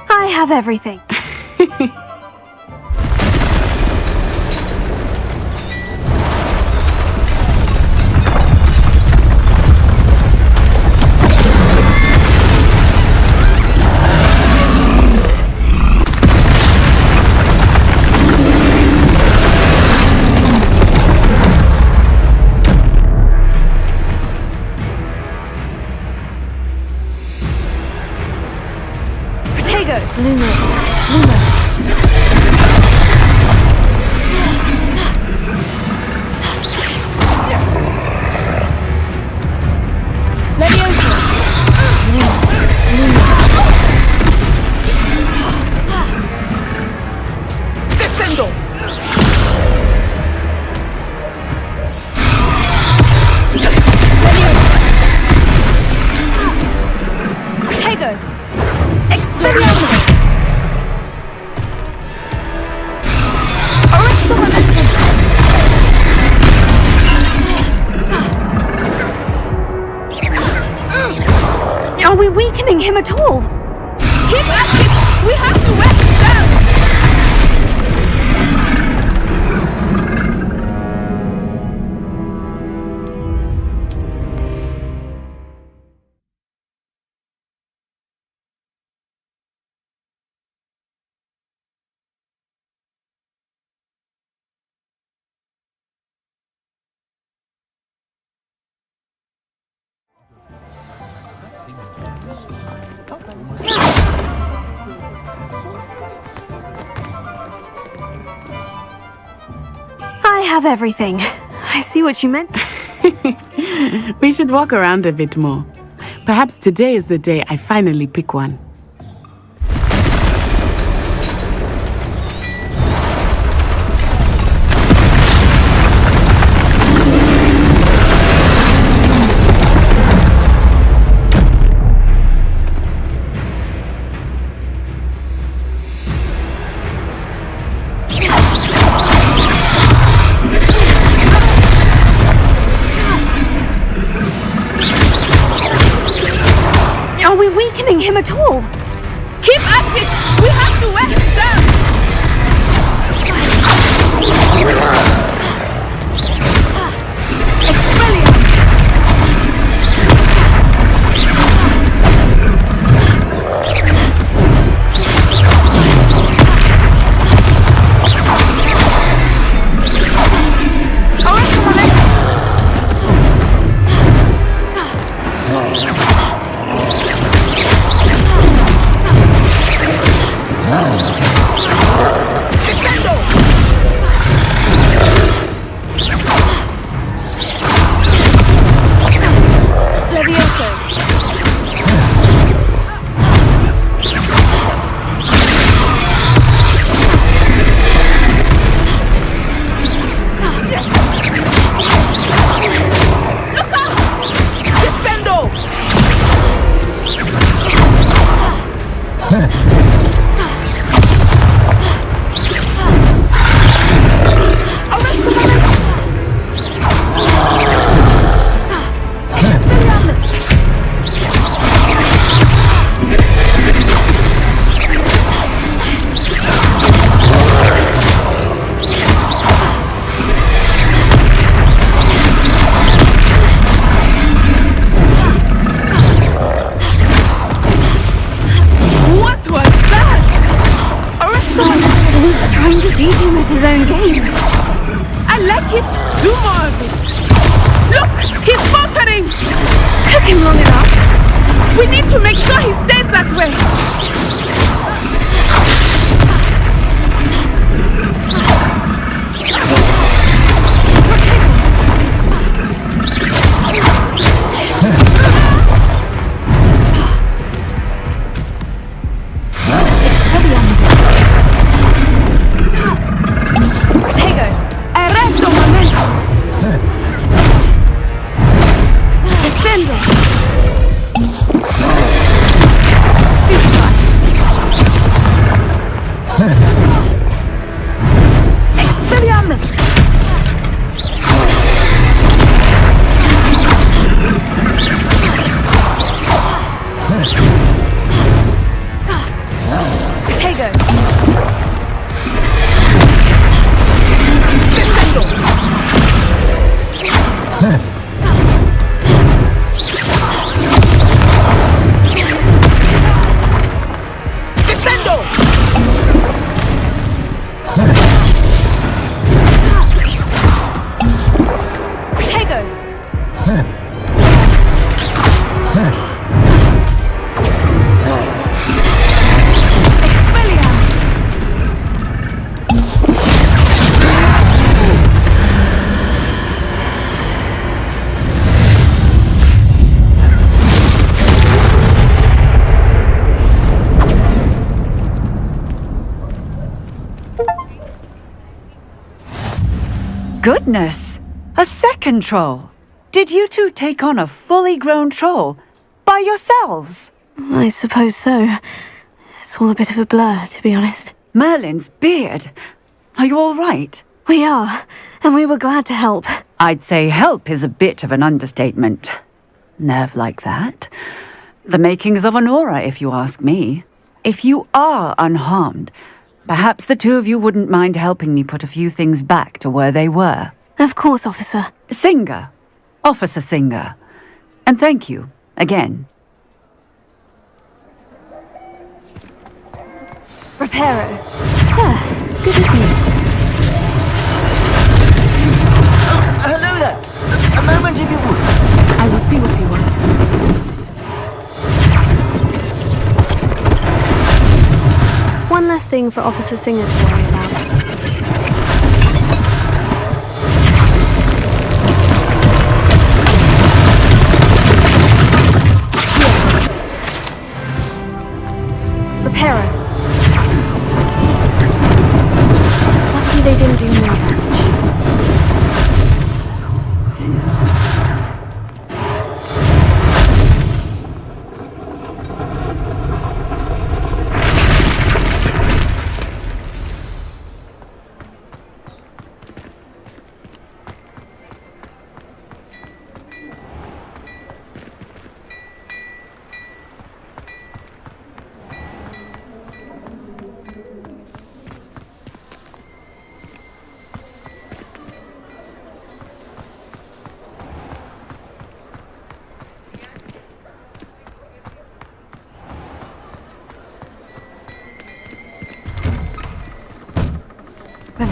I have everything. Lumos. Lumos. Leviosa. Lumos. Lumos. Descendo! Potato. Expelliarmus. Arresto momentum. Are we weakening him at all? Keep at it! We have to wear him down! I have everything. I see what you meant. We should walk around a bit more. Perhaps today is the day I finally pick one. we weakening him at all? Keep at it! We have to wear him down! Goodness! A second troll! Did you two take on a fully grown troll? By yourselves? I suppose so. It's all a bit of a blur, to be honest. Merlin's beard! Are you all right? We are, and we were glad to help. I'd say help is a bit of an understatement. Nerve like that. The makings of an aura, if you ask me. If you are unharmed, perhaps the two of you wouldn't mind helping me put a few things back to where they were. Of course, officer. Singer. Officer Singer. And thank you, again. Reparo. Ah, good as new. Hello there. A moment if you would. I will see what he wants. One less thing for Officer Singer to worry about. Reparo. Lucky they didn't do more damage.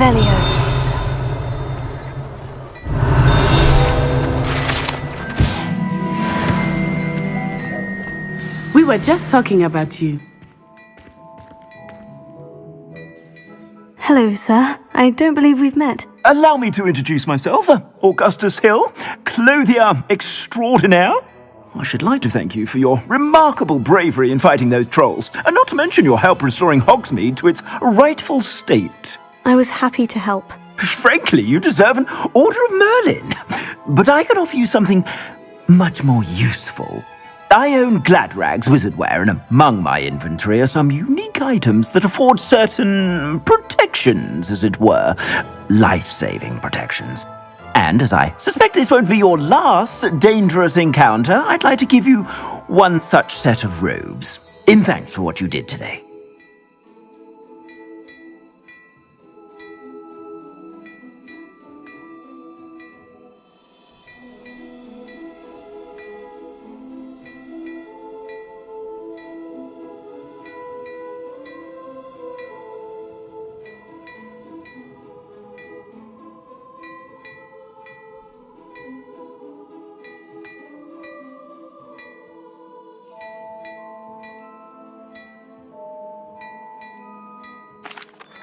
Revelio. We were just talking about you. Hello, sir. I don't believe we've met. Allow me to introduce myself, Augustus Hill, clothier extraordinaire. I should like to thank you for your remarkable bravery in fighting those trolls, and not to mention your help restoring Hogsmeade to its rightful state. I was happy to help. Frankly, you deserve an Order of Merlin. But I can offer you something much more useful. I own Gladrag's wizardware, and among my inventory are some unique items that afford certain protections, as it were. Life-saving protections. And as I suspect this won't be your last dangerous encounter, I'd like to give you one such set of robes, in thanks for what you did today.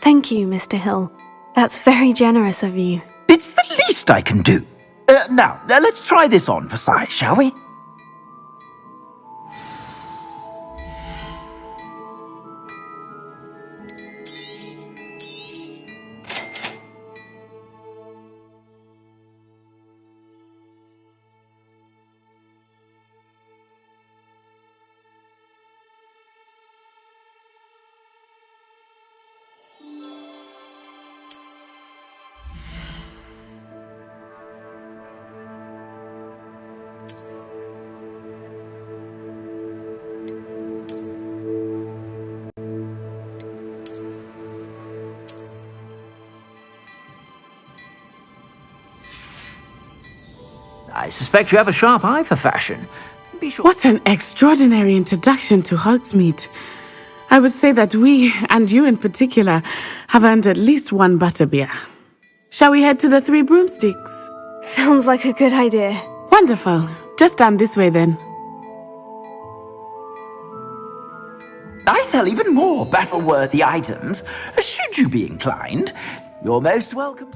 Thank you, Mr. Hill. That's very generous of you. It's the least I can do. Now, let's try this on for size, shall we? I suspect you have a sharp eye for fashion. Be sure. What an extraordinary introduction to Hogsmeade. I would say that we, and you in particular, have earned at least one butterbeer. Shall we head to the Three Broomsticks? Sounds like a good idea. Wonderful. Just down this way then. I sell even more battle-worthy items. Should you be inclined, you're most welcome.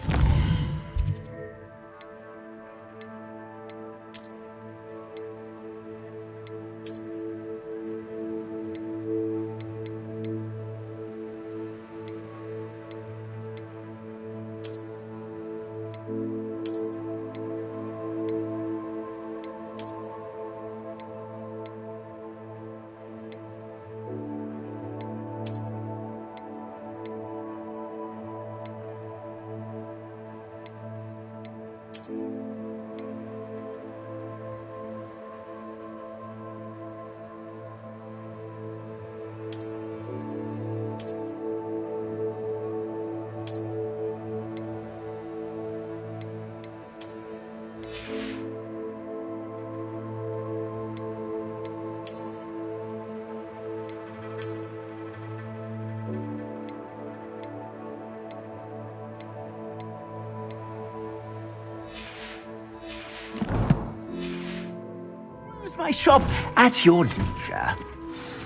My shop at your leisure.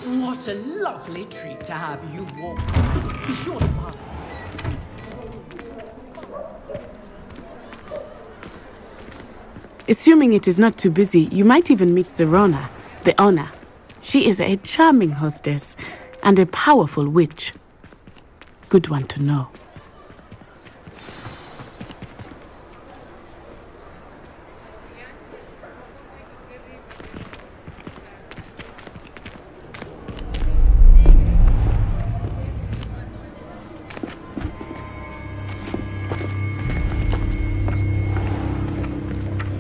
What a lovely treat to have you walk. Be sure to buy. Assuming it is not too busy, you might even meet Serona, the owner. She is a charming hostess and a powerful witch. Good one to know.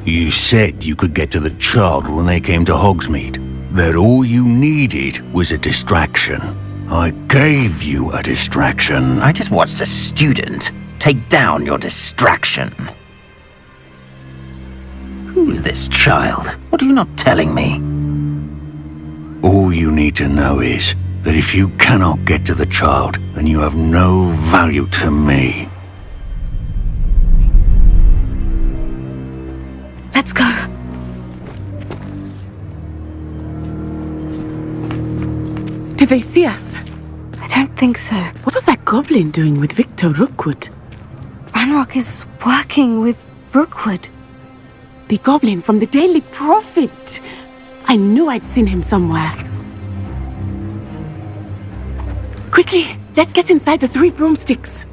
You said you could get to the child when they came to Hogsmeade. That all you needed was a distraction. I gave you a distraction. I just watched a student take down your distraction. Who is this child? What are you not telling me? All you need to know is that if you cannot get to the child, then you have no value to me. Let's go. Did they see us? I don't think so. What was that goblin doing with Victor Rookwood? Ranrock is working with Rookwood. The goblin from the Daily Prophet. I knew I'd seen him somewhere. Quickly, let's get inside the 3 broomsticks.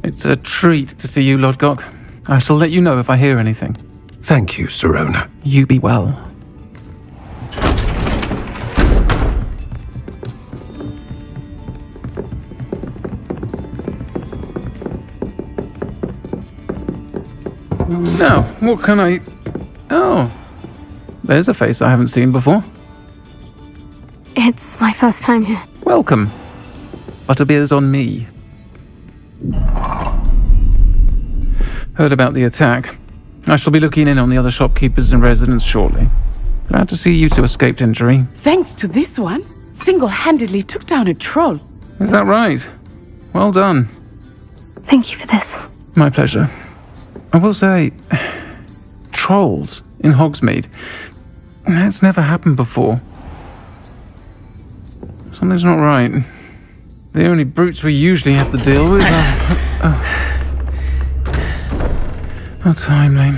It's a treat to see you, Lodgok. I shall let you know if I hear anything. Thank you, Sirona. You be well. Now, what can I... Oh, there's a face I haven't seen before. It's my first time here. Welcome. Butterbeer's on me. Heard about the attack. I shall be looking in on the other shopkeepers and residents shortly. Glad to see you two escaped injury. Thanks to this one, single-handedly took down a troll. Is that right? Well done. Thank you for this. My pleasure. I will say, trolls in Hogsmeade. That's never happened before. Something's not right. The only brutes we usually have to deal with are... How timely.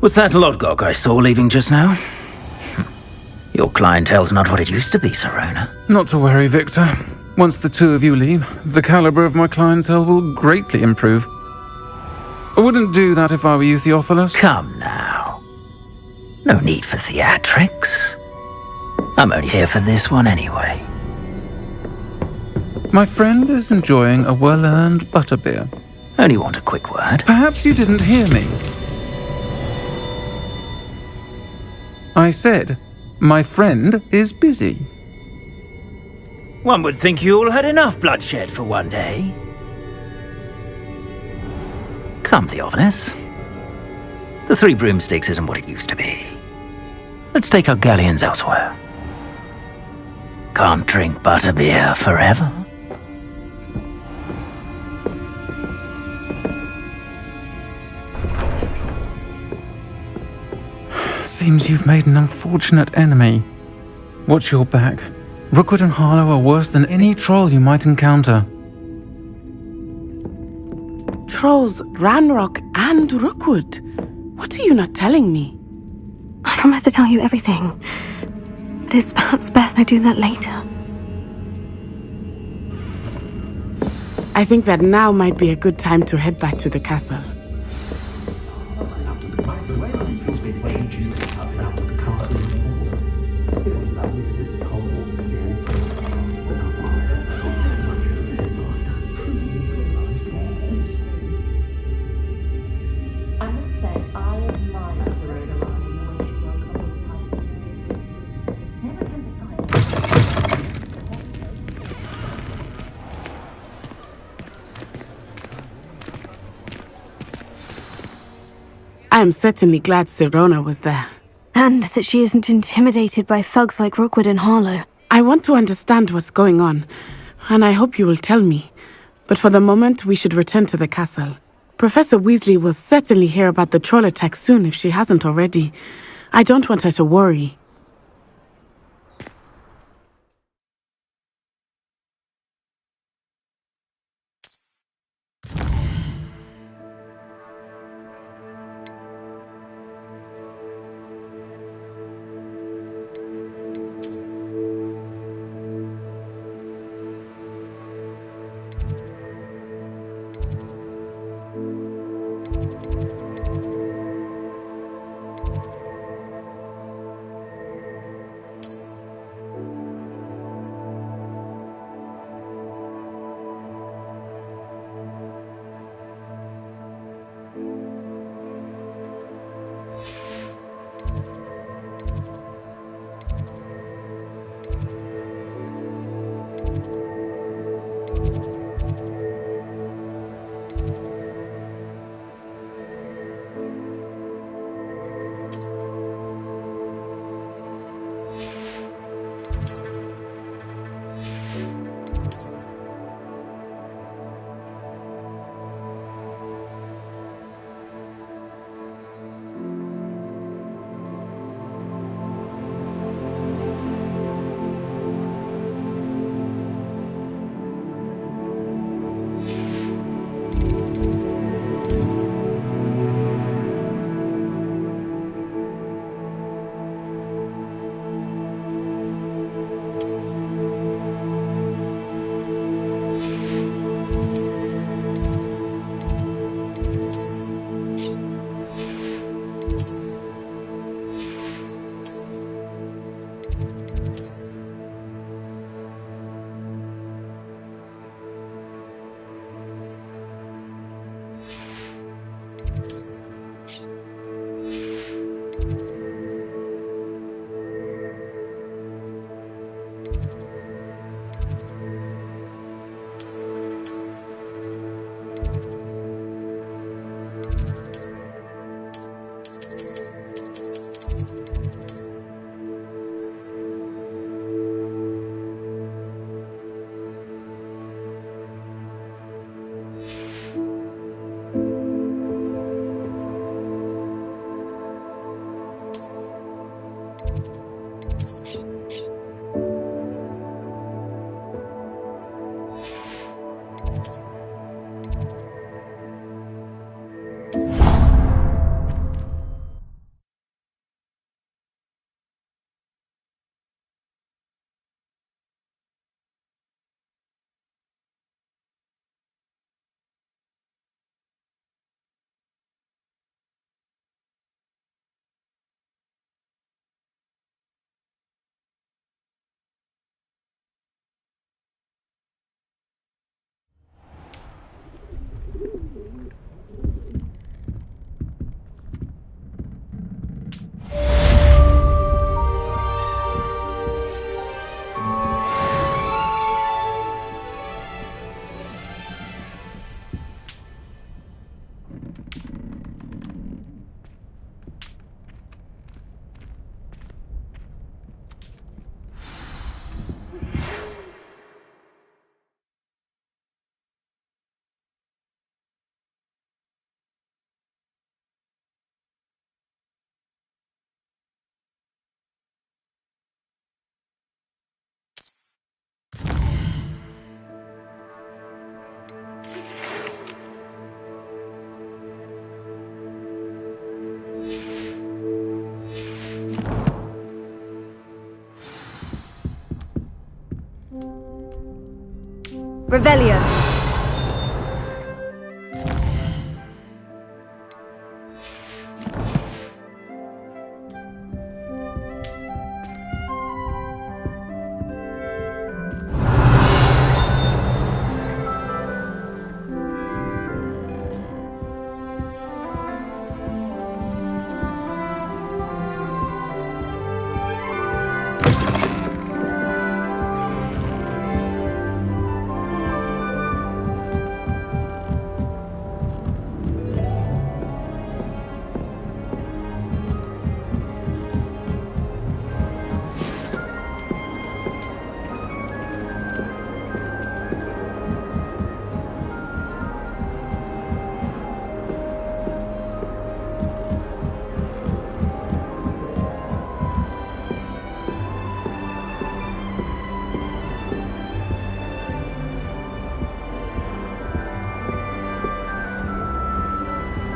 Was that Lodgok I saw leaving just now? Your clientele's not what it used to be, Sirona. Not to worry, Victor. Once the two of you leave, the caliber of my clientele will greatly improve. I wouldn't do that if I were you, Theophilus. Come now. No need for theatrics. I'm only here for this one anyway. My friend is enjoying a well-earned butterbeer. Only want a quick word. Perhaps you didn't hear me. I said, my friend is busy. One would think you all had enough bloodshed for one day. Come, Theophilus. The 3 broomsticks isn't what it used to be. Let's take our galleons elsewhere. Can't drink butterbeer forever. Seems you've made an unfortunate enemy. Watch your back. Rookwood and Harlow are worse than any troll you might encounter. Trolls, Ranrock, and Rookwood. What are you not telling me? I promise to tell you everything. But it's perhaps best I do that later. I think that now might be a good time to head back to the castle. I am certainly glad Sirona was there. And that she isn't intimidated by thugs like Rookwood and Harlow. I want to understand what's going on, and I hope you will tell me. But for the moment, we should return to the castle. Professor Weasley will certainly hear about the troll attack soon if she hasn't already. I don't want her to worry. Revelio.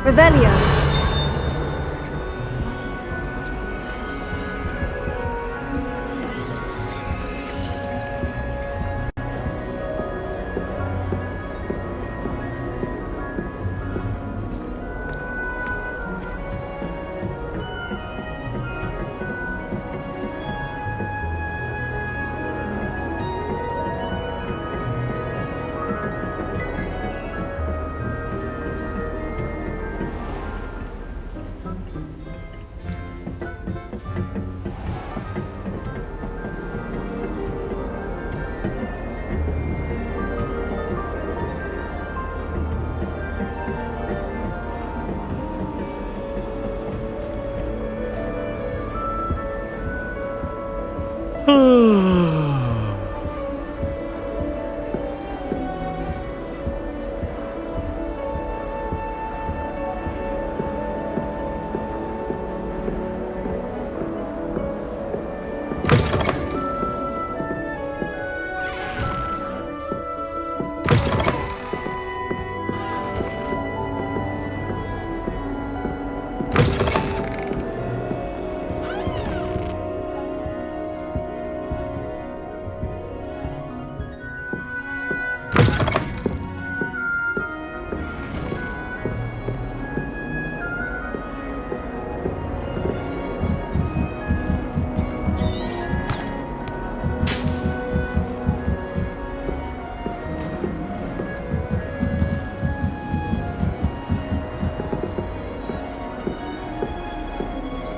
Revelio.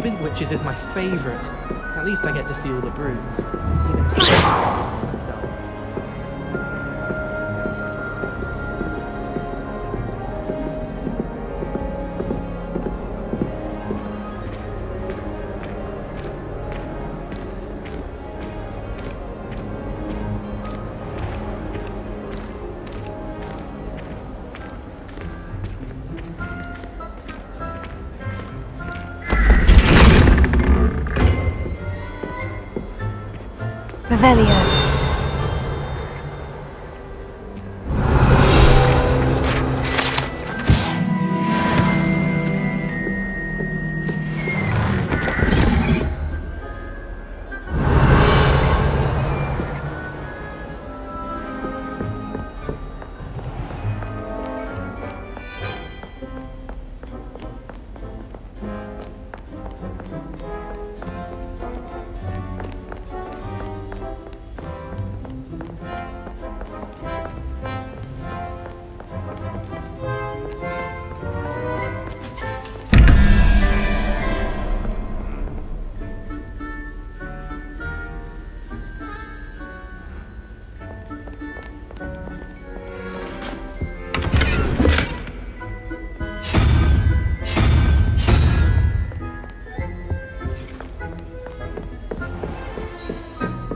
Spin Witches is my favourite. At least I get to see all the brooms. Even Revelio.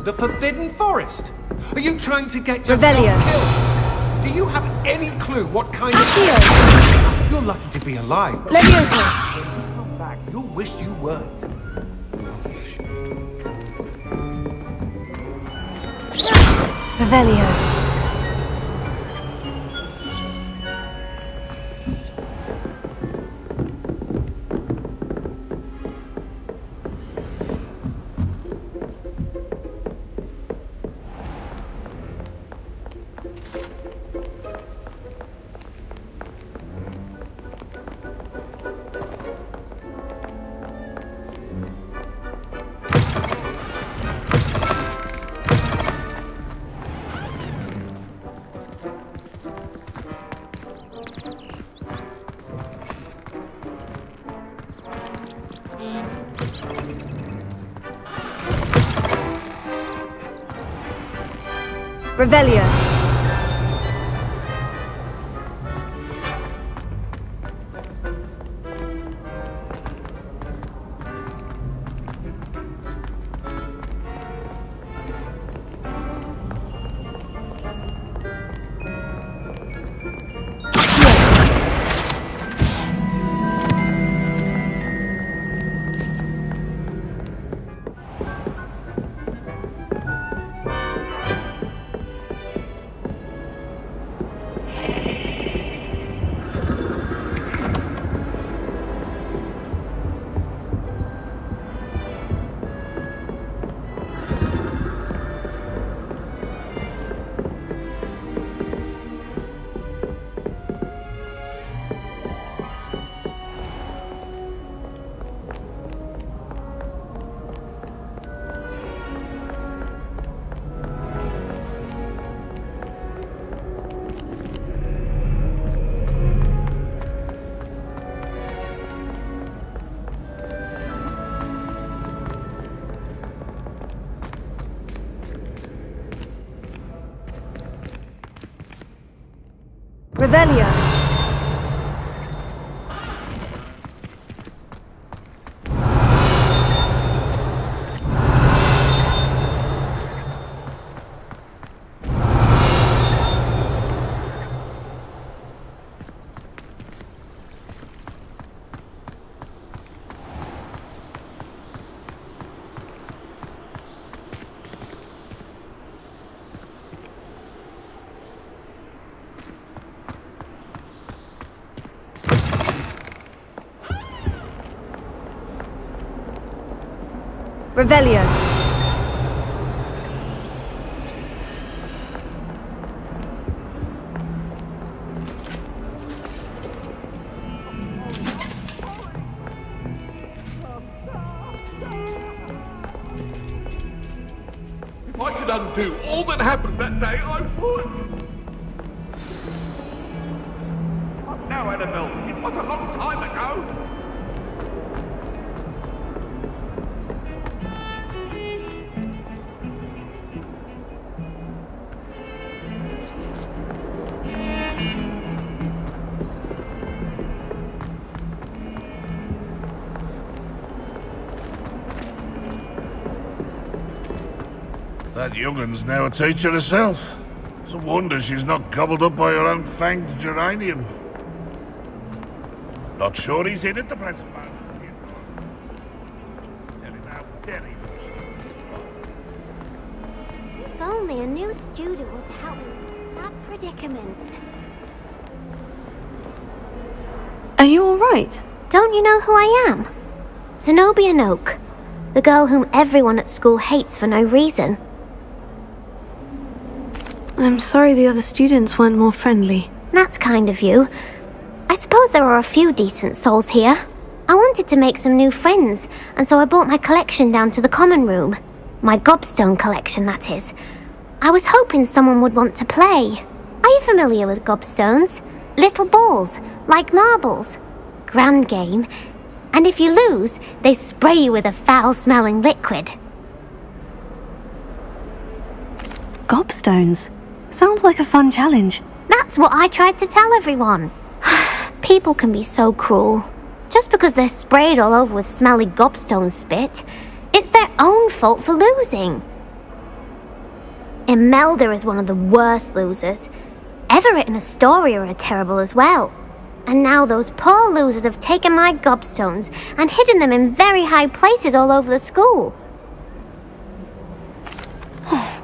The Forbidden Forest? Are you trying to get Revelio. yourself killed? Do you have any clue what kind Accio. of... You're lucky to be alive. Levioso. Come back. You'll wish you weren't. Revelio. Revelio. Revelio. Revelio. If I could undo all that happened that day, I would. Now, Annabelle, it was a long time ago. That young'un's now a teacher herself. It's a wonder she's not gobbled up by her unfanged geranium. Not sure he's in at the present moment. Tell him how very much If only a new student would help him in this sad predicament. Are you alright? Don't you know who I am? Zenobia Noak, the girl whom everyone at school hates for no reason. I'm sorry the other students weren't more friendly. That's kind of you. I suppose there are a few decent souls here. I wanted to make some new friends, and so I brought my collection down to the common room. My gobstone collection, that is. I was hoping someone would want to play. Are you familiar with gobstones? Little balls, like marbles. Grand game. And if you lose, they spray you with a foul-smelling liquid. Gobstones? Sounds like a fun challenge. That's what I tried to tell everyone. People can be so cruel. Just because they're sprayed all over with smelly gobstone spit, it's their own fault for losing. Imelda is one of the worst losers. Everett and Astoria are terrible as well. And now those poor losers have taken my gobstones and hidden them in very high places all over the school.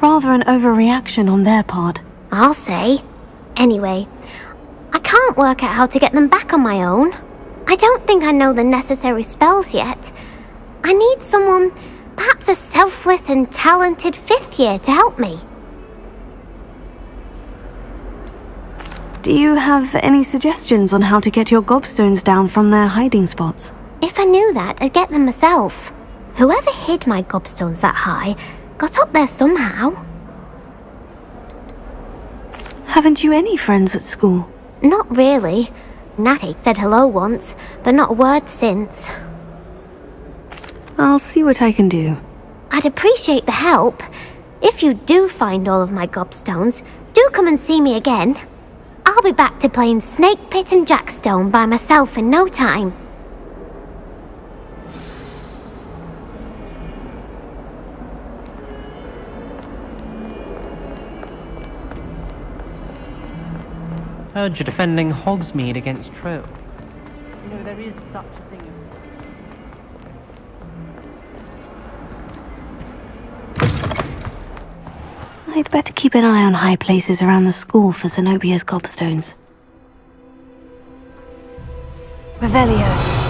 Rather an overreaction on their part. I'll say. Anyway, I can't work out how to get them back on my own. I don't think I know the necessary spells yet. I need someone, perhaps a selfless and talented 5th year to help me. Do you have any suggestions on how to get your gobstones down from their hiding spots? If I knew that, I'd get them myself. Whoever hid my gobstones that high got up there somehow. Haven't you any friends at school? Not really. Natty said hello once, but not a word since. I'll see what I can do. I'd appreciate the help. If you do find all of my gobstones, do come and see me again. I'll be back to playing Snake Pit and Jackstone by myself in no time. Heard you're defending Hogsmeade against trolls. You know, there is such a thing as... I'd better keep an eye on high places around the school for Zenobia's gobstones. Revelio.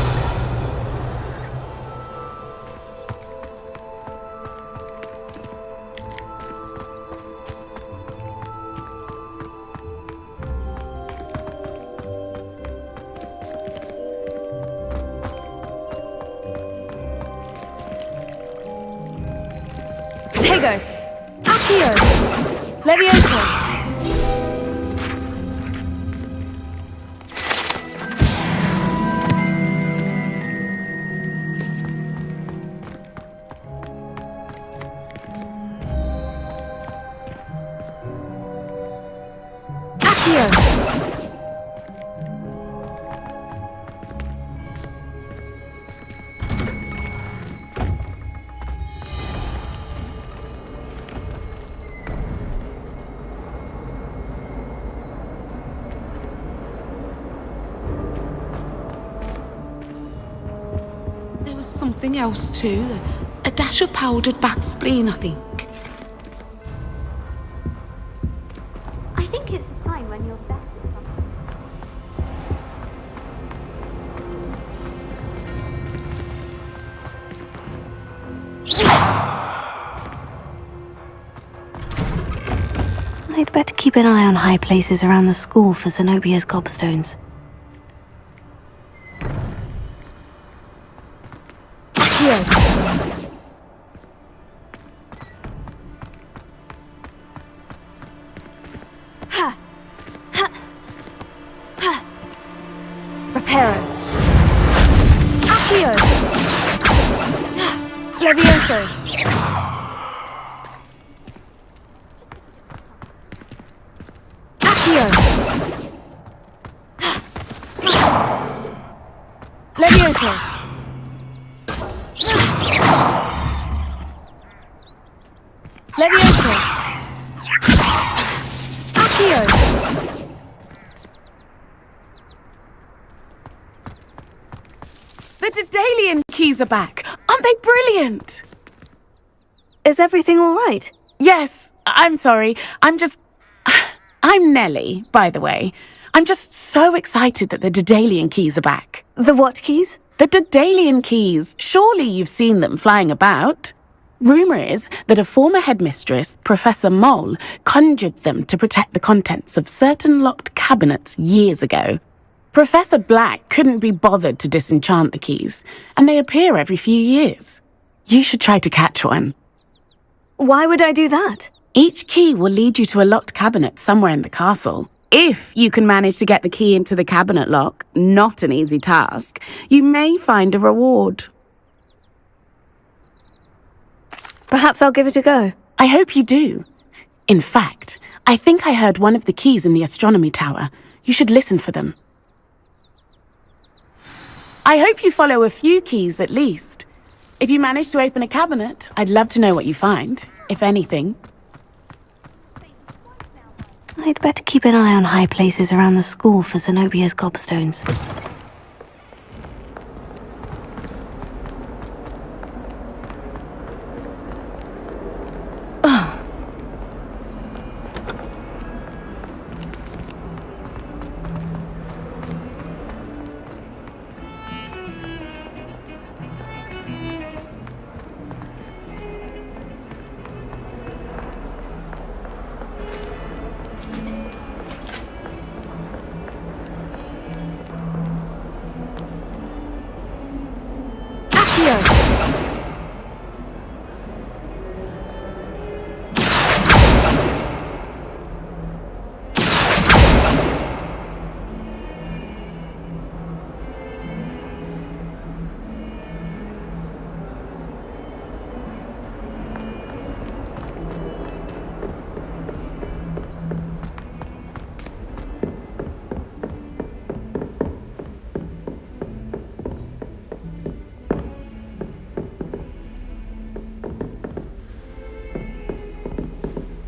Protego. Accio. Levioso. There was something else too. A dash of powdered bat spleen, I think. I think it's a sign when you're better. I'd better keep an eye on high places around the school for Zenobia's gobstones. Reparo. Accio. Levioso. Accio. Levioso. Levioso. Accio. The Daedalian keys are back. Aren't they brilliant? Is everything all right? Yes, I'm sorry. I'm Nellie, by the way. I'm just so excited that the Daedalian keys are back. The what keys? The Daedalian keys. Surely you've seen them flying about. Rumour is that a former headmistress, Professor Mole, conjured them to protect the contents of certain locked cabinets years ago. Professor Black couldn't be bothered to disenchant the keys, and they appear every few years. You should try to catch one. Why would I do that? Each key will lead you to a locked cabinet somewhere in the castle. If you can manage to get the key into the cabinet lock, not an easy task, you may find a reward. Perhaps I'll give it a go. I hope you do. In fact, I think I heard one of the keys in the astronomy tower. You should listen for them. I hope you follow a few keys at least. If you manage to open a cabinet, I'd love to know what you find, if anything. I'd better keep an eye on high places around the school for Zenobia's gobstones.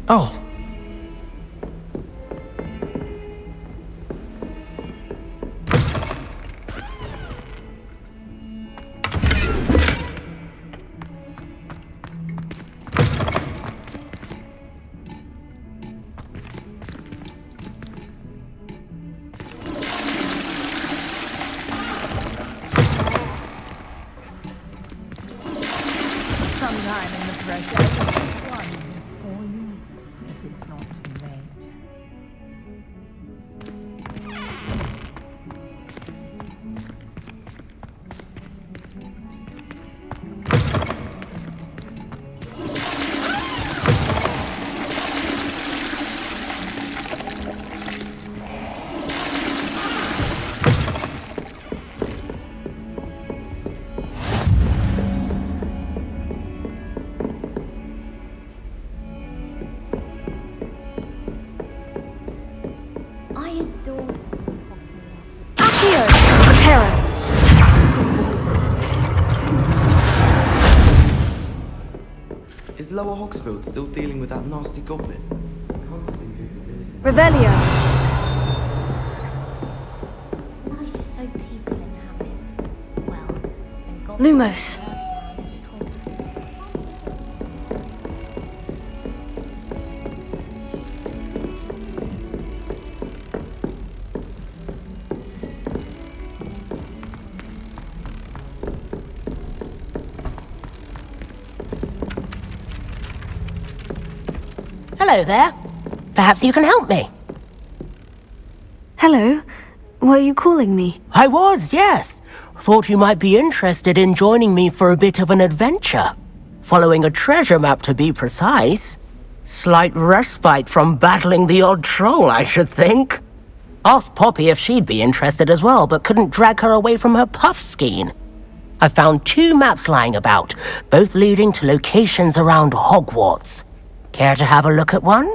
Oh. Sometime in the pressure, one for you, if it's not too late. I adore... Accio! Reparo! Is Lower Hogsfield still dealing with that nasty goblin? Revelio! Life is so peaceful in habits. Well, and God... Lumos! Hello there. Perhaps you can help me. Hello? Were you calling me? I was, yes. Thought you might be interested in joining me for a bit of an adventure. Following a treasure map, to be precise. Slight respite from battling the odd troll, I should think. Asked Poppy if she'd be interested as well, but couldn't drag her away from her puff skein. I found 2 maps lying about, both leading to locations around Hogwartz. Care to have a look at one?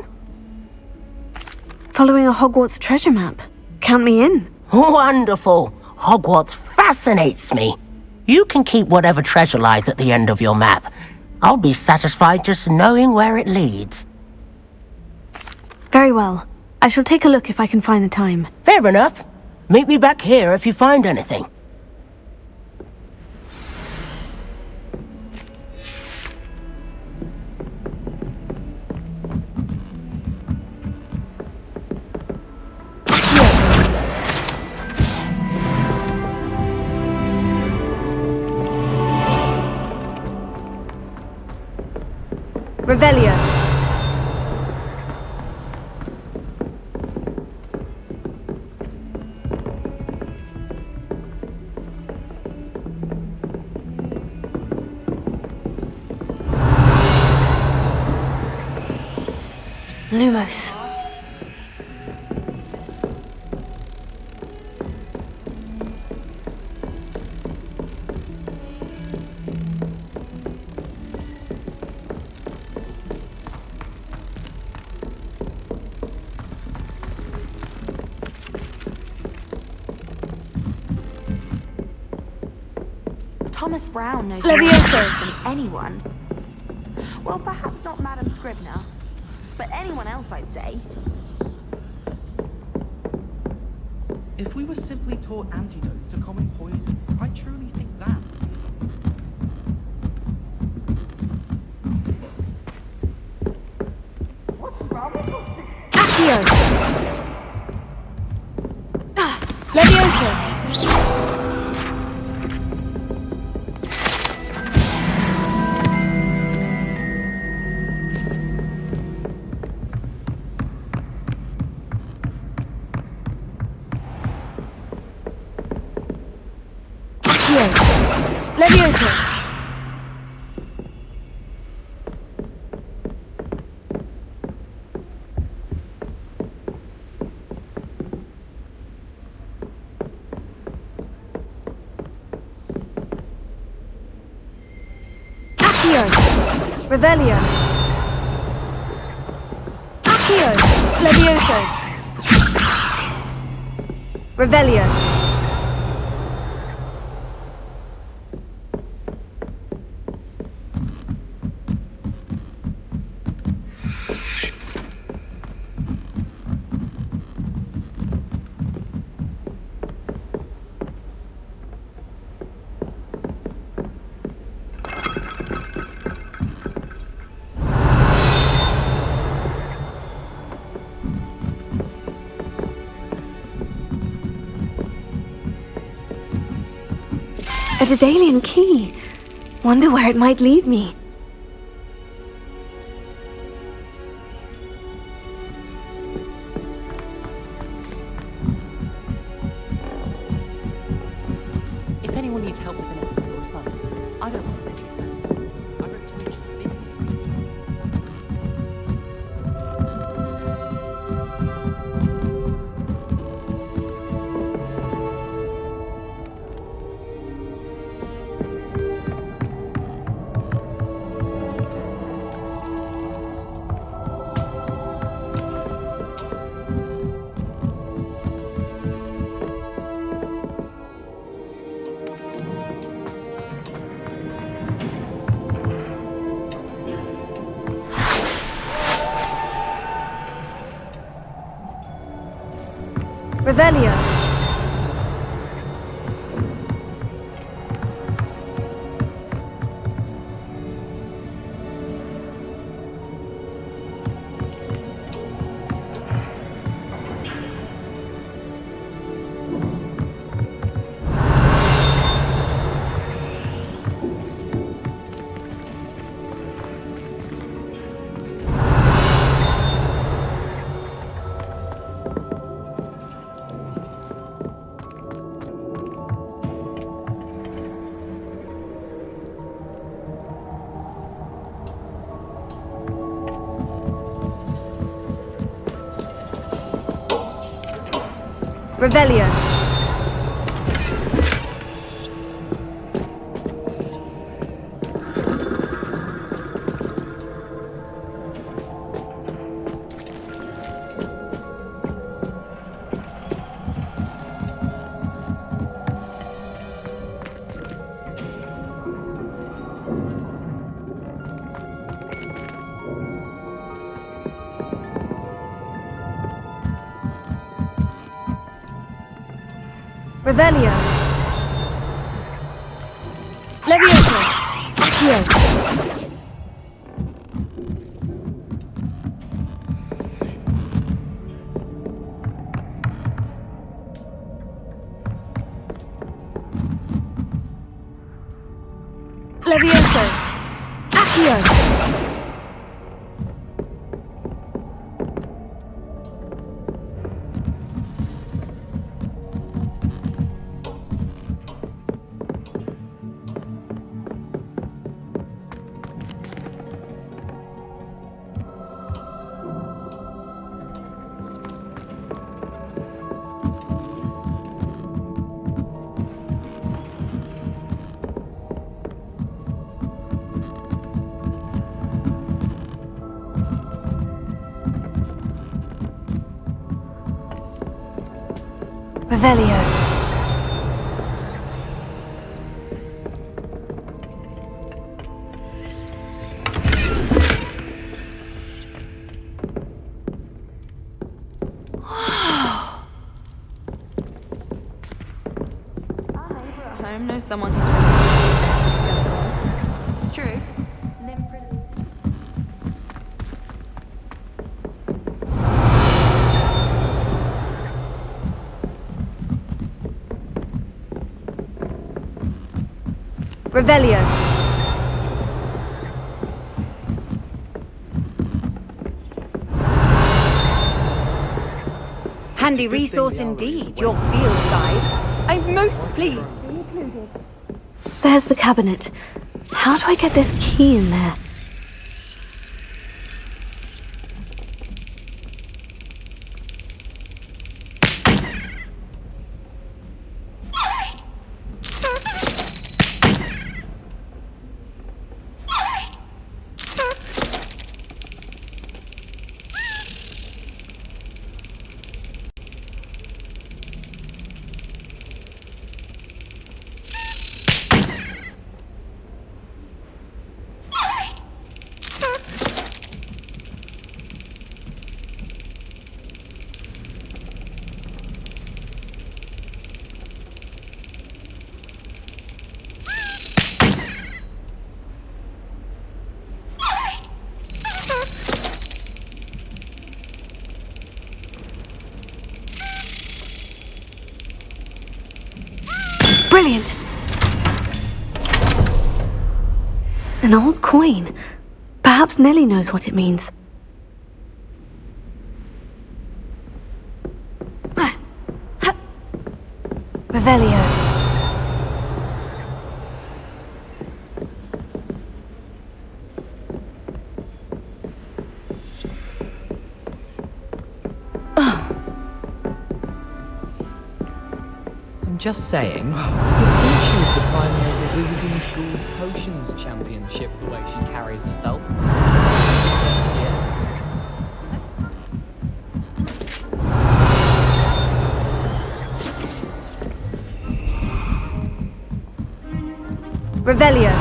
Following a Hogwarts treasure map. Count me in. Wonderful. Hogwarts fascinates me. You can keep whatever treasure lies at the end of your map. I'll be satisfied just knowing where it leads. Very well. I shall take a look if I can find the time. Fair enough. Meet me back here if you find anything. Revelio. Lumos. Thomas Brown knows Levioso. more than anyone. Well, perhaps not Madam Scribner, but anyone else, I'd say. If we were simply taught antidotes to common poisons, I truly think that. Accio. Levioso. Levioso. Accio. Revelio. Accio. Levioso. Revelio. Daedalian key. Wonder where it might lead me. If anyone needs help with anything or fun, I don't mind any of that. I reckon we just leave. Revelio. Revelio. Revelio. Levioso. Accio. Levioso. Accio. Revelio. At home knows someone who's really good. It's true. Revelio. Handy resource indeed, your field guide. I'm most pleased. There's the cabinet. How do I get this key in there? Brilliant! An old coin. Perhaps Nellie knows what it means. Revelio. I'm just saying, you think she was the pioneer of the Wizarding School Potions Championship the way she carries herself? Revelio.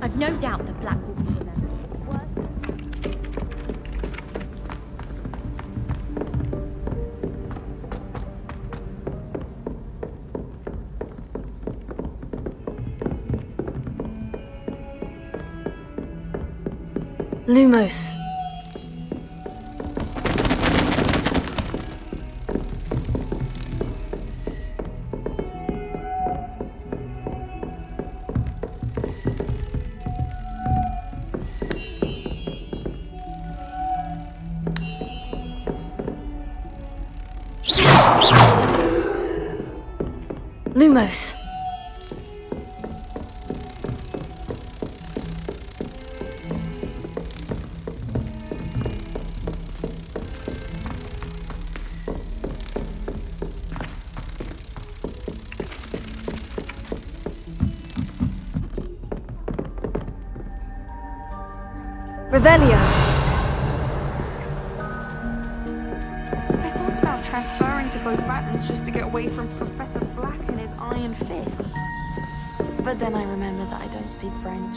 I've no doubt that Black will be remembered. Lumos. Lumos. Revelio. I thought about transferring to both Battens just to get away from Professor Black and his iron fist. But then I remembered that I don't speak French.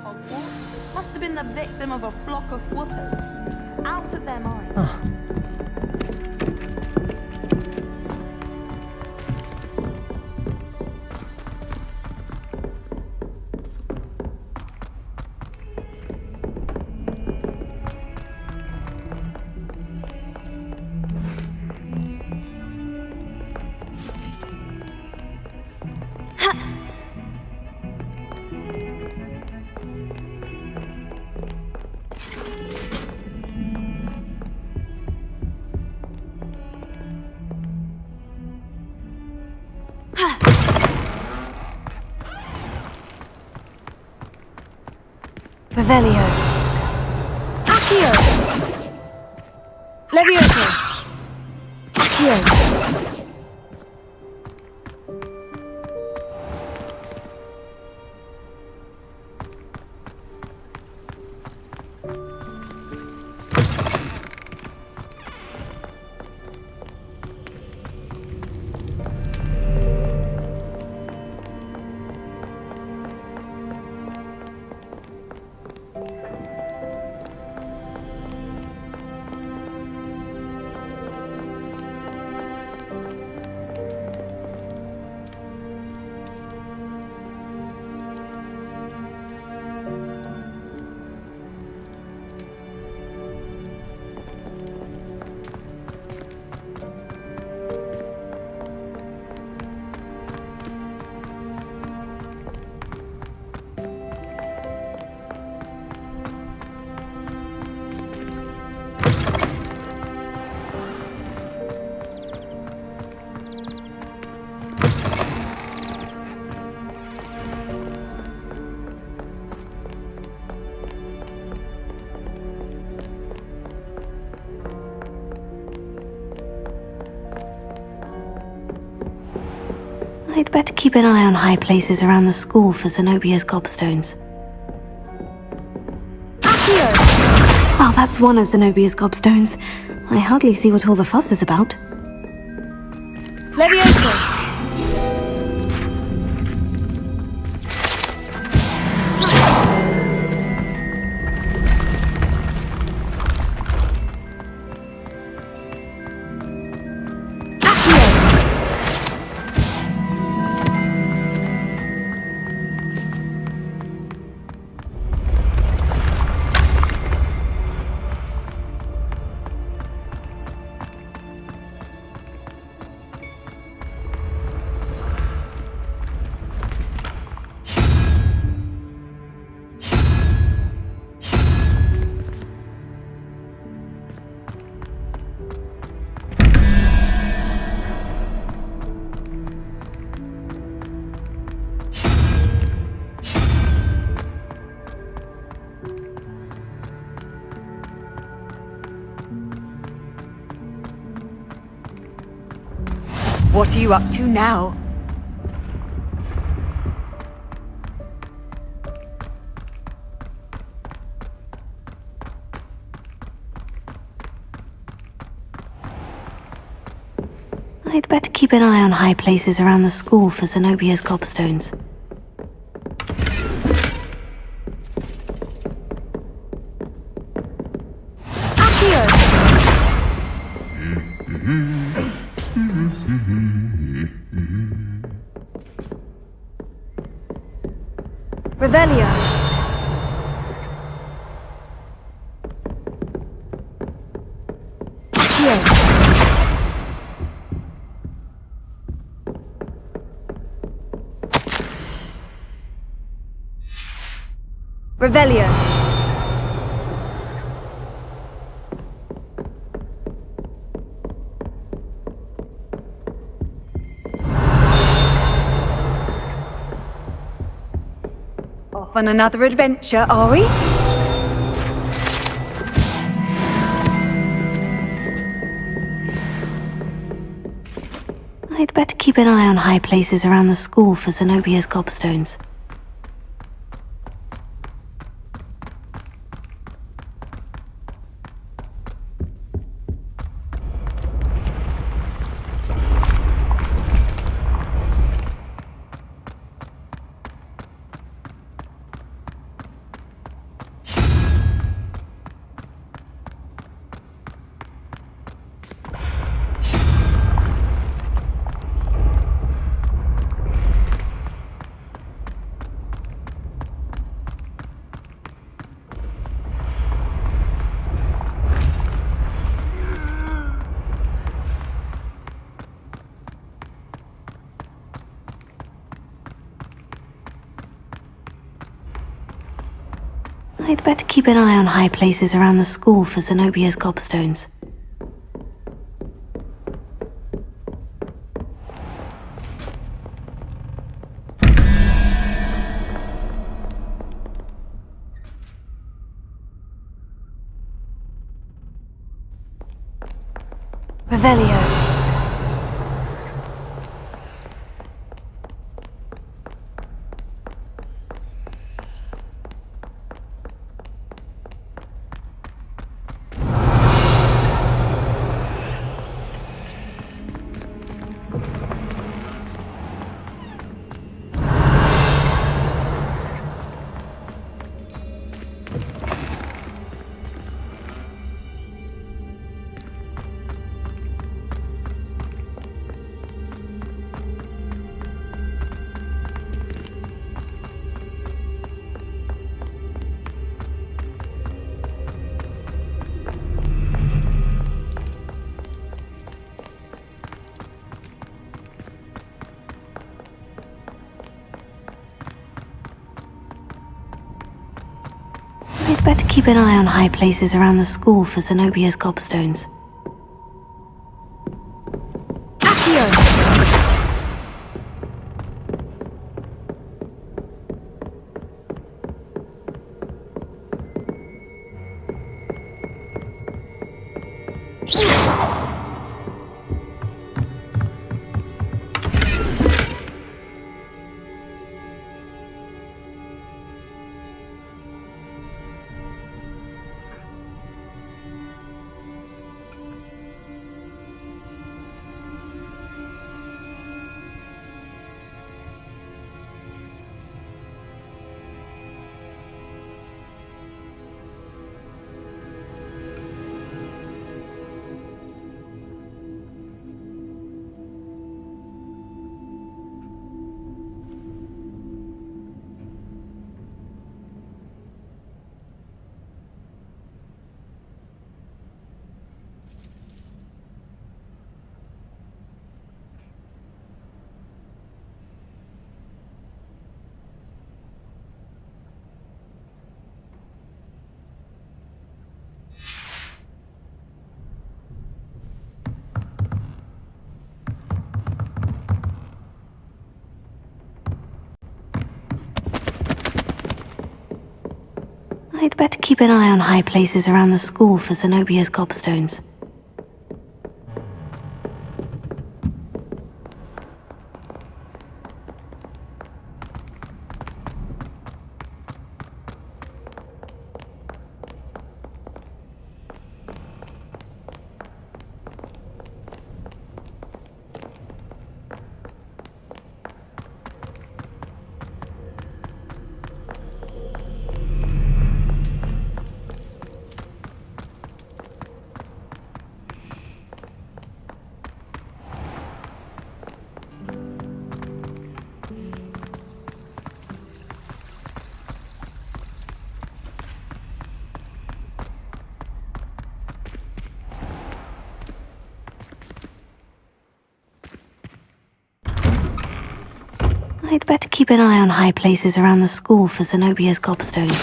Hogwarts must have been the victim of a flock of whoopers. Out of their minds. Revelio. Accio. Levioso. Accio. I'd better keep an eye on high places around the school for Zenobia's gobstones. Well, that's one of Zenobia's gobstones. I hardly see what all the fuss is about. Leviosa! What are you up to now? I'd better keep an eye on high places around the school for Zenobia's gobstones. Revelio! Revelio! Off on another adventure, are we? I'd better keep an eye on high places around the school for Zenobia's gobstones. I'd better keep an eye on high places around the school for Zenobia's gobstones. Revelio! I'd better keep an eye on high places around the school for Zenobia's gobstones. better keep an eye on high places around the school for Zenobia's gobstones. I'd better keep an eye on high places around the school for Zenobia's gobstones.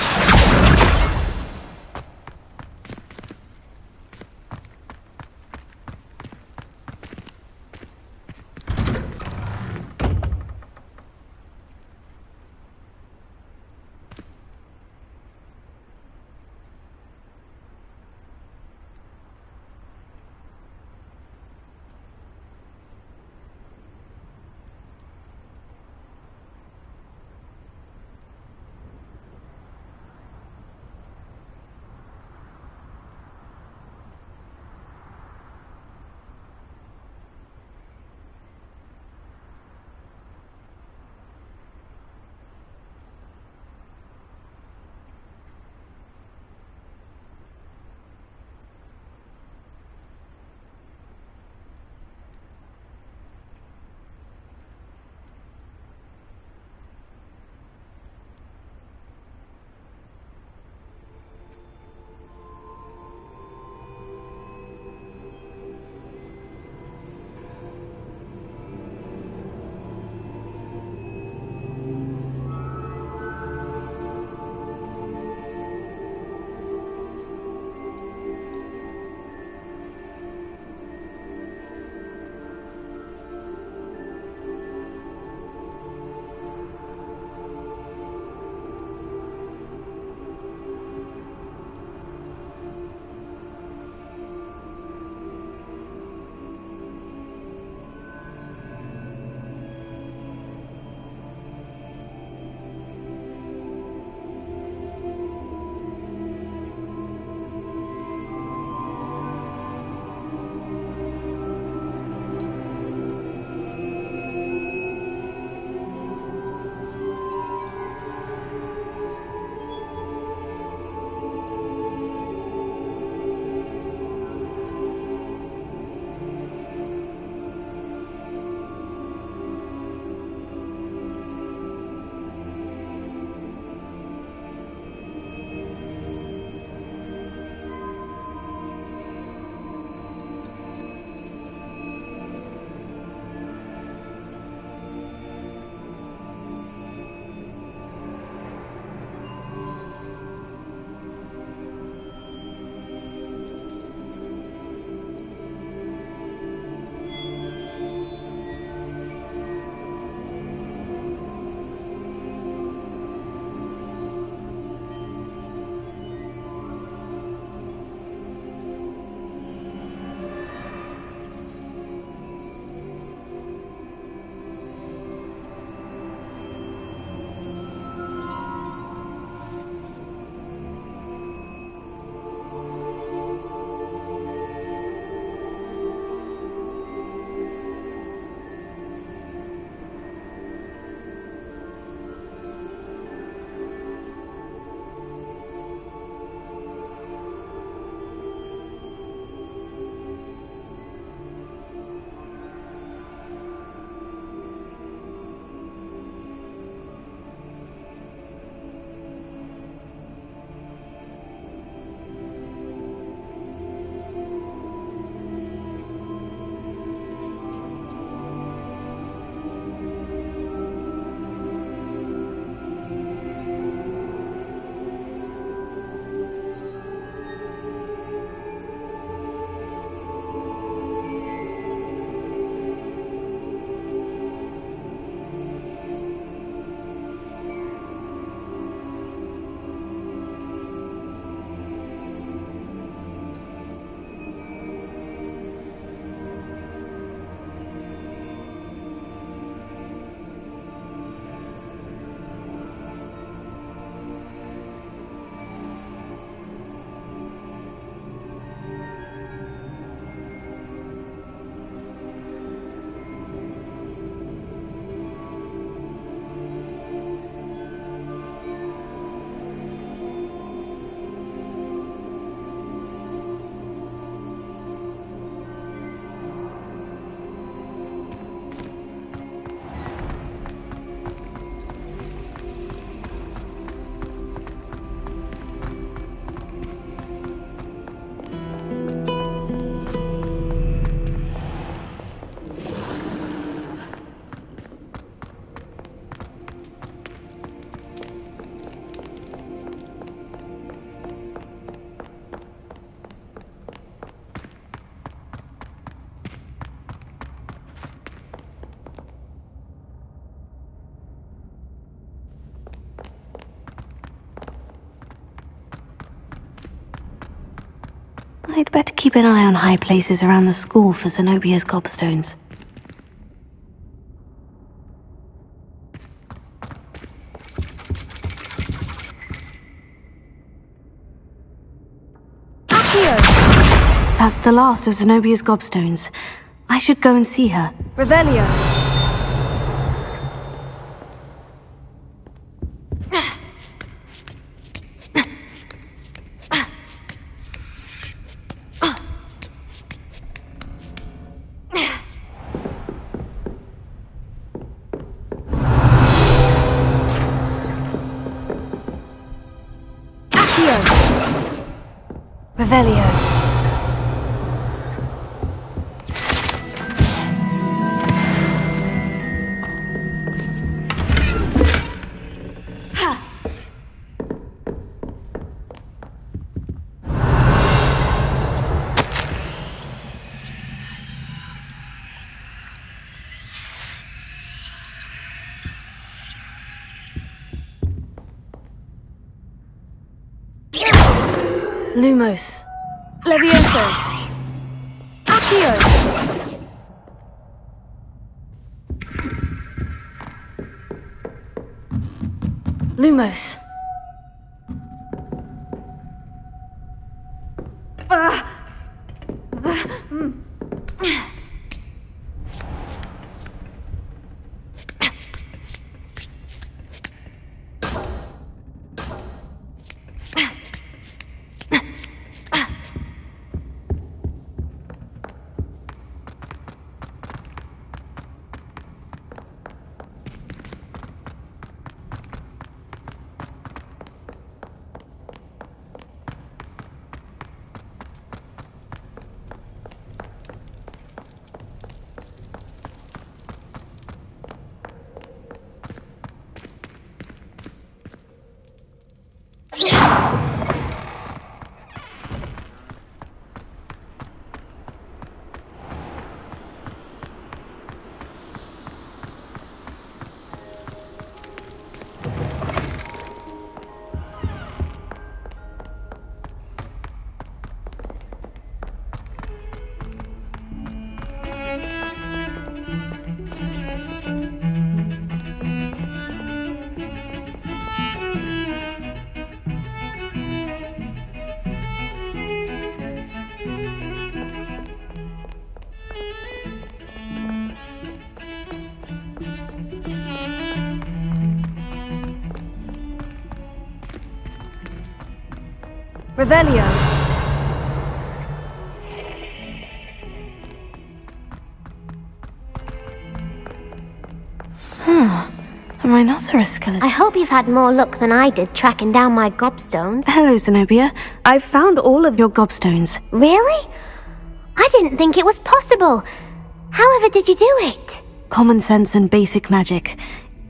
I'd better keep an eye on high places around the school for Zenobia's gobstones. That's the last of Zenobia's gobstones. I should go and see her. Revelio! Revelio. Lumos. Levioso. Accio. Lumos. Revelio. A rhinoceros skeleton. I hope you've had more luck than I did tracking down my gobstones. Hello, Zenobia. I've found all of your gobstones. Really? I didn't think it was possible. However did you do it? Common sense and basic magic.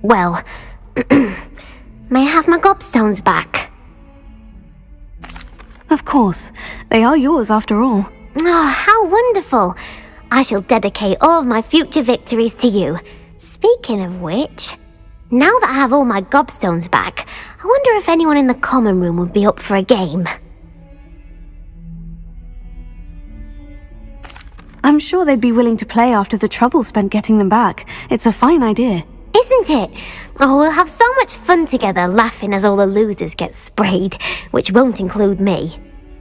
Well, may I have my gobstones back? Of course. They are yours after all. Oh, how wonderful. I shall dedicate all of my future victories to you. Speaking of which, now that I have all my gobstones back, I wonder if anyone in the common room would be up for a game. I'm sure they'd be willing to play after the trouble spent getting them back. It's a fine idea. Isn't it? Oh, we'll have so much fun together laughing as all the losers get sprayed, which won't include me.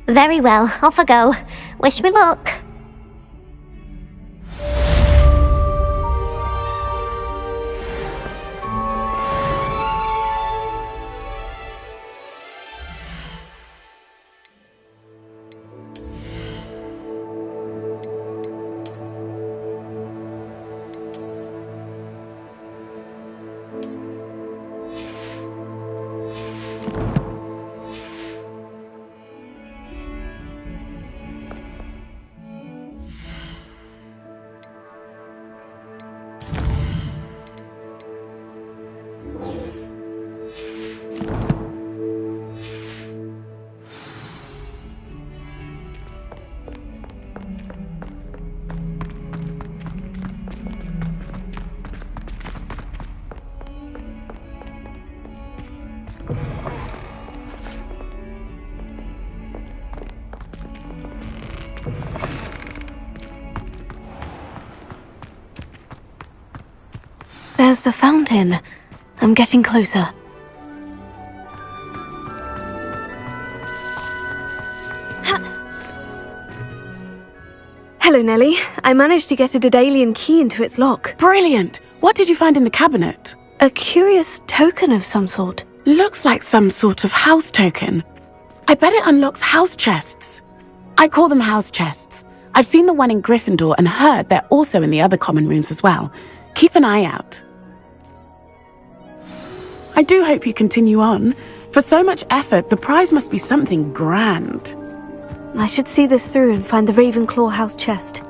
Very well, off I go. Wish me luck. There's the fountain. I'm getting closer. Hello, Nellie. I managed to get a Daedalian key into its lock. Brilliant! What did you find in the cabinet? A curious token of some sort. Looks like some sort of house token. I bet it unlocks house chests. I call them house chests. I've seen the one in Gryffindor and heard they're also in the other common rooms as well. Keep an eye out. I do hope you continue on. For so much effort, the prize must be something grand. I should see this through and find the Ravenclaw house chest.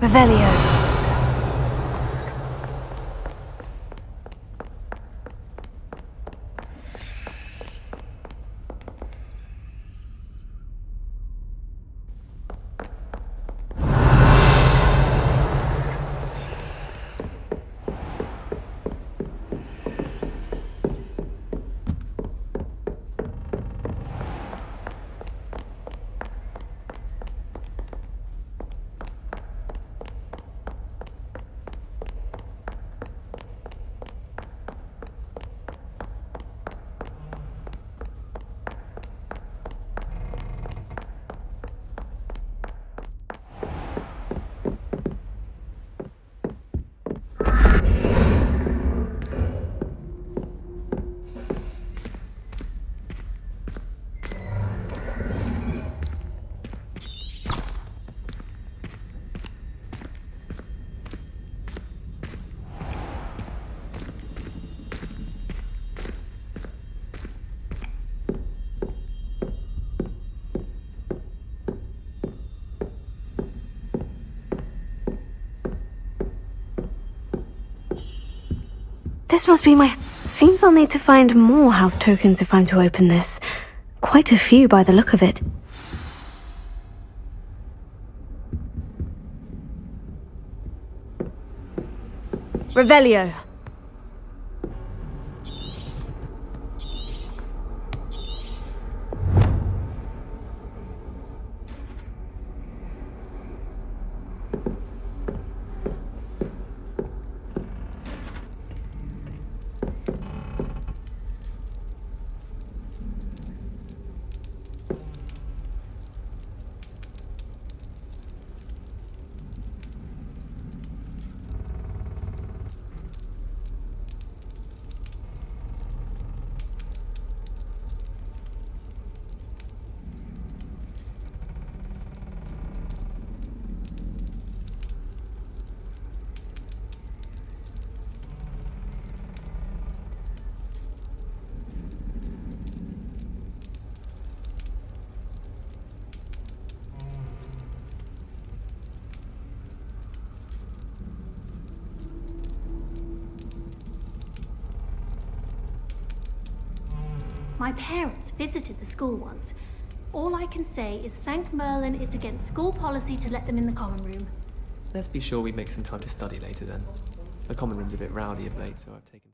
Revelio. This must be my... Seems I'll need to find more house tokens if I'm to open this. Quite a few by the look of it. Revelio. My parents visited the school once. All I can say is thank Merlin it's against school policy to let them in the common room. Let's be sure we make some time to study later then. The common room's a bit rowdy of late, so I've taken...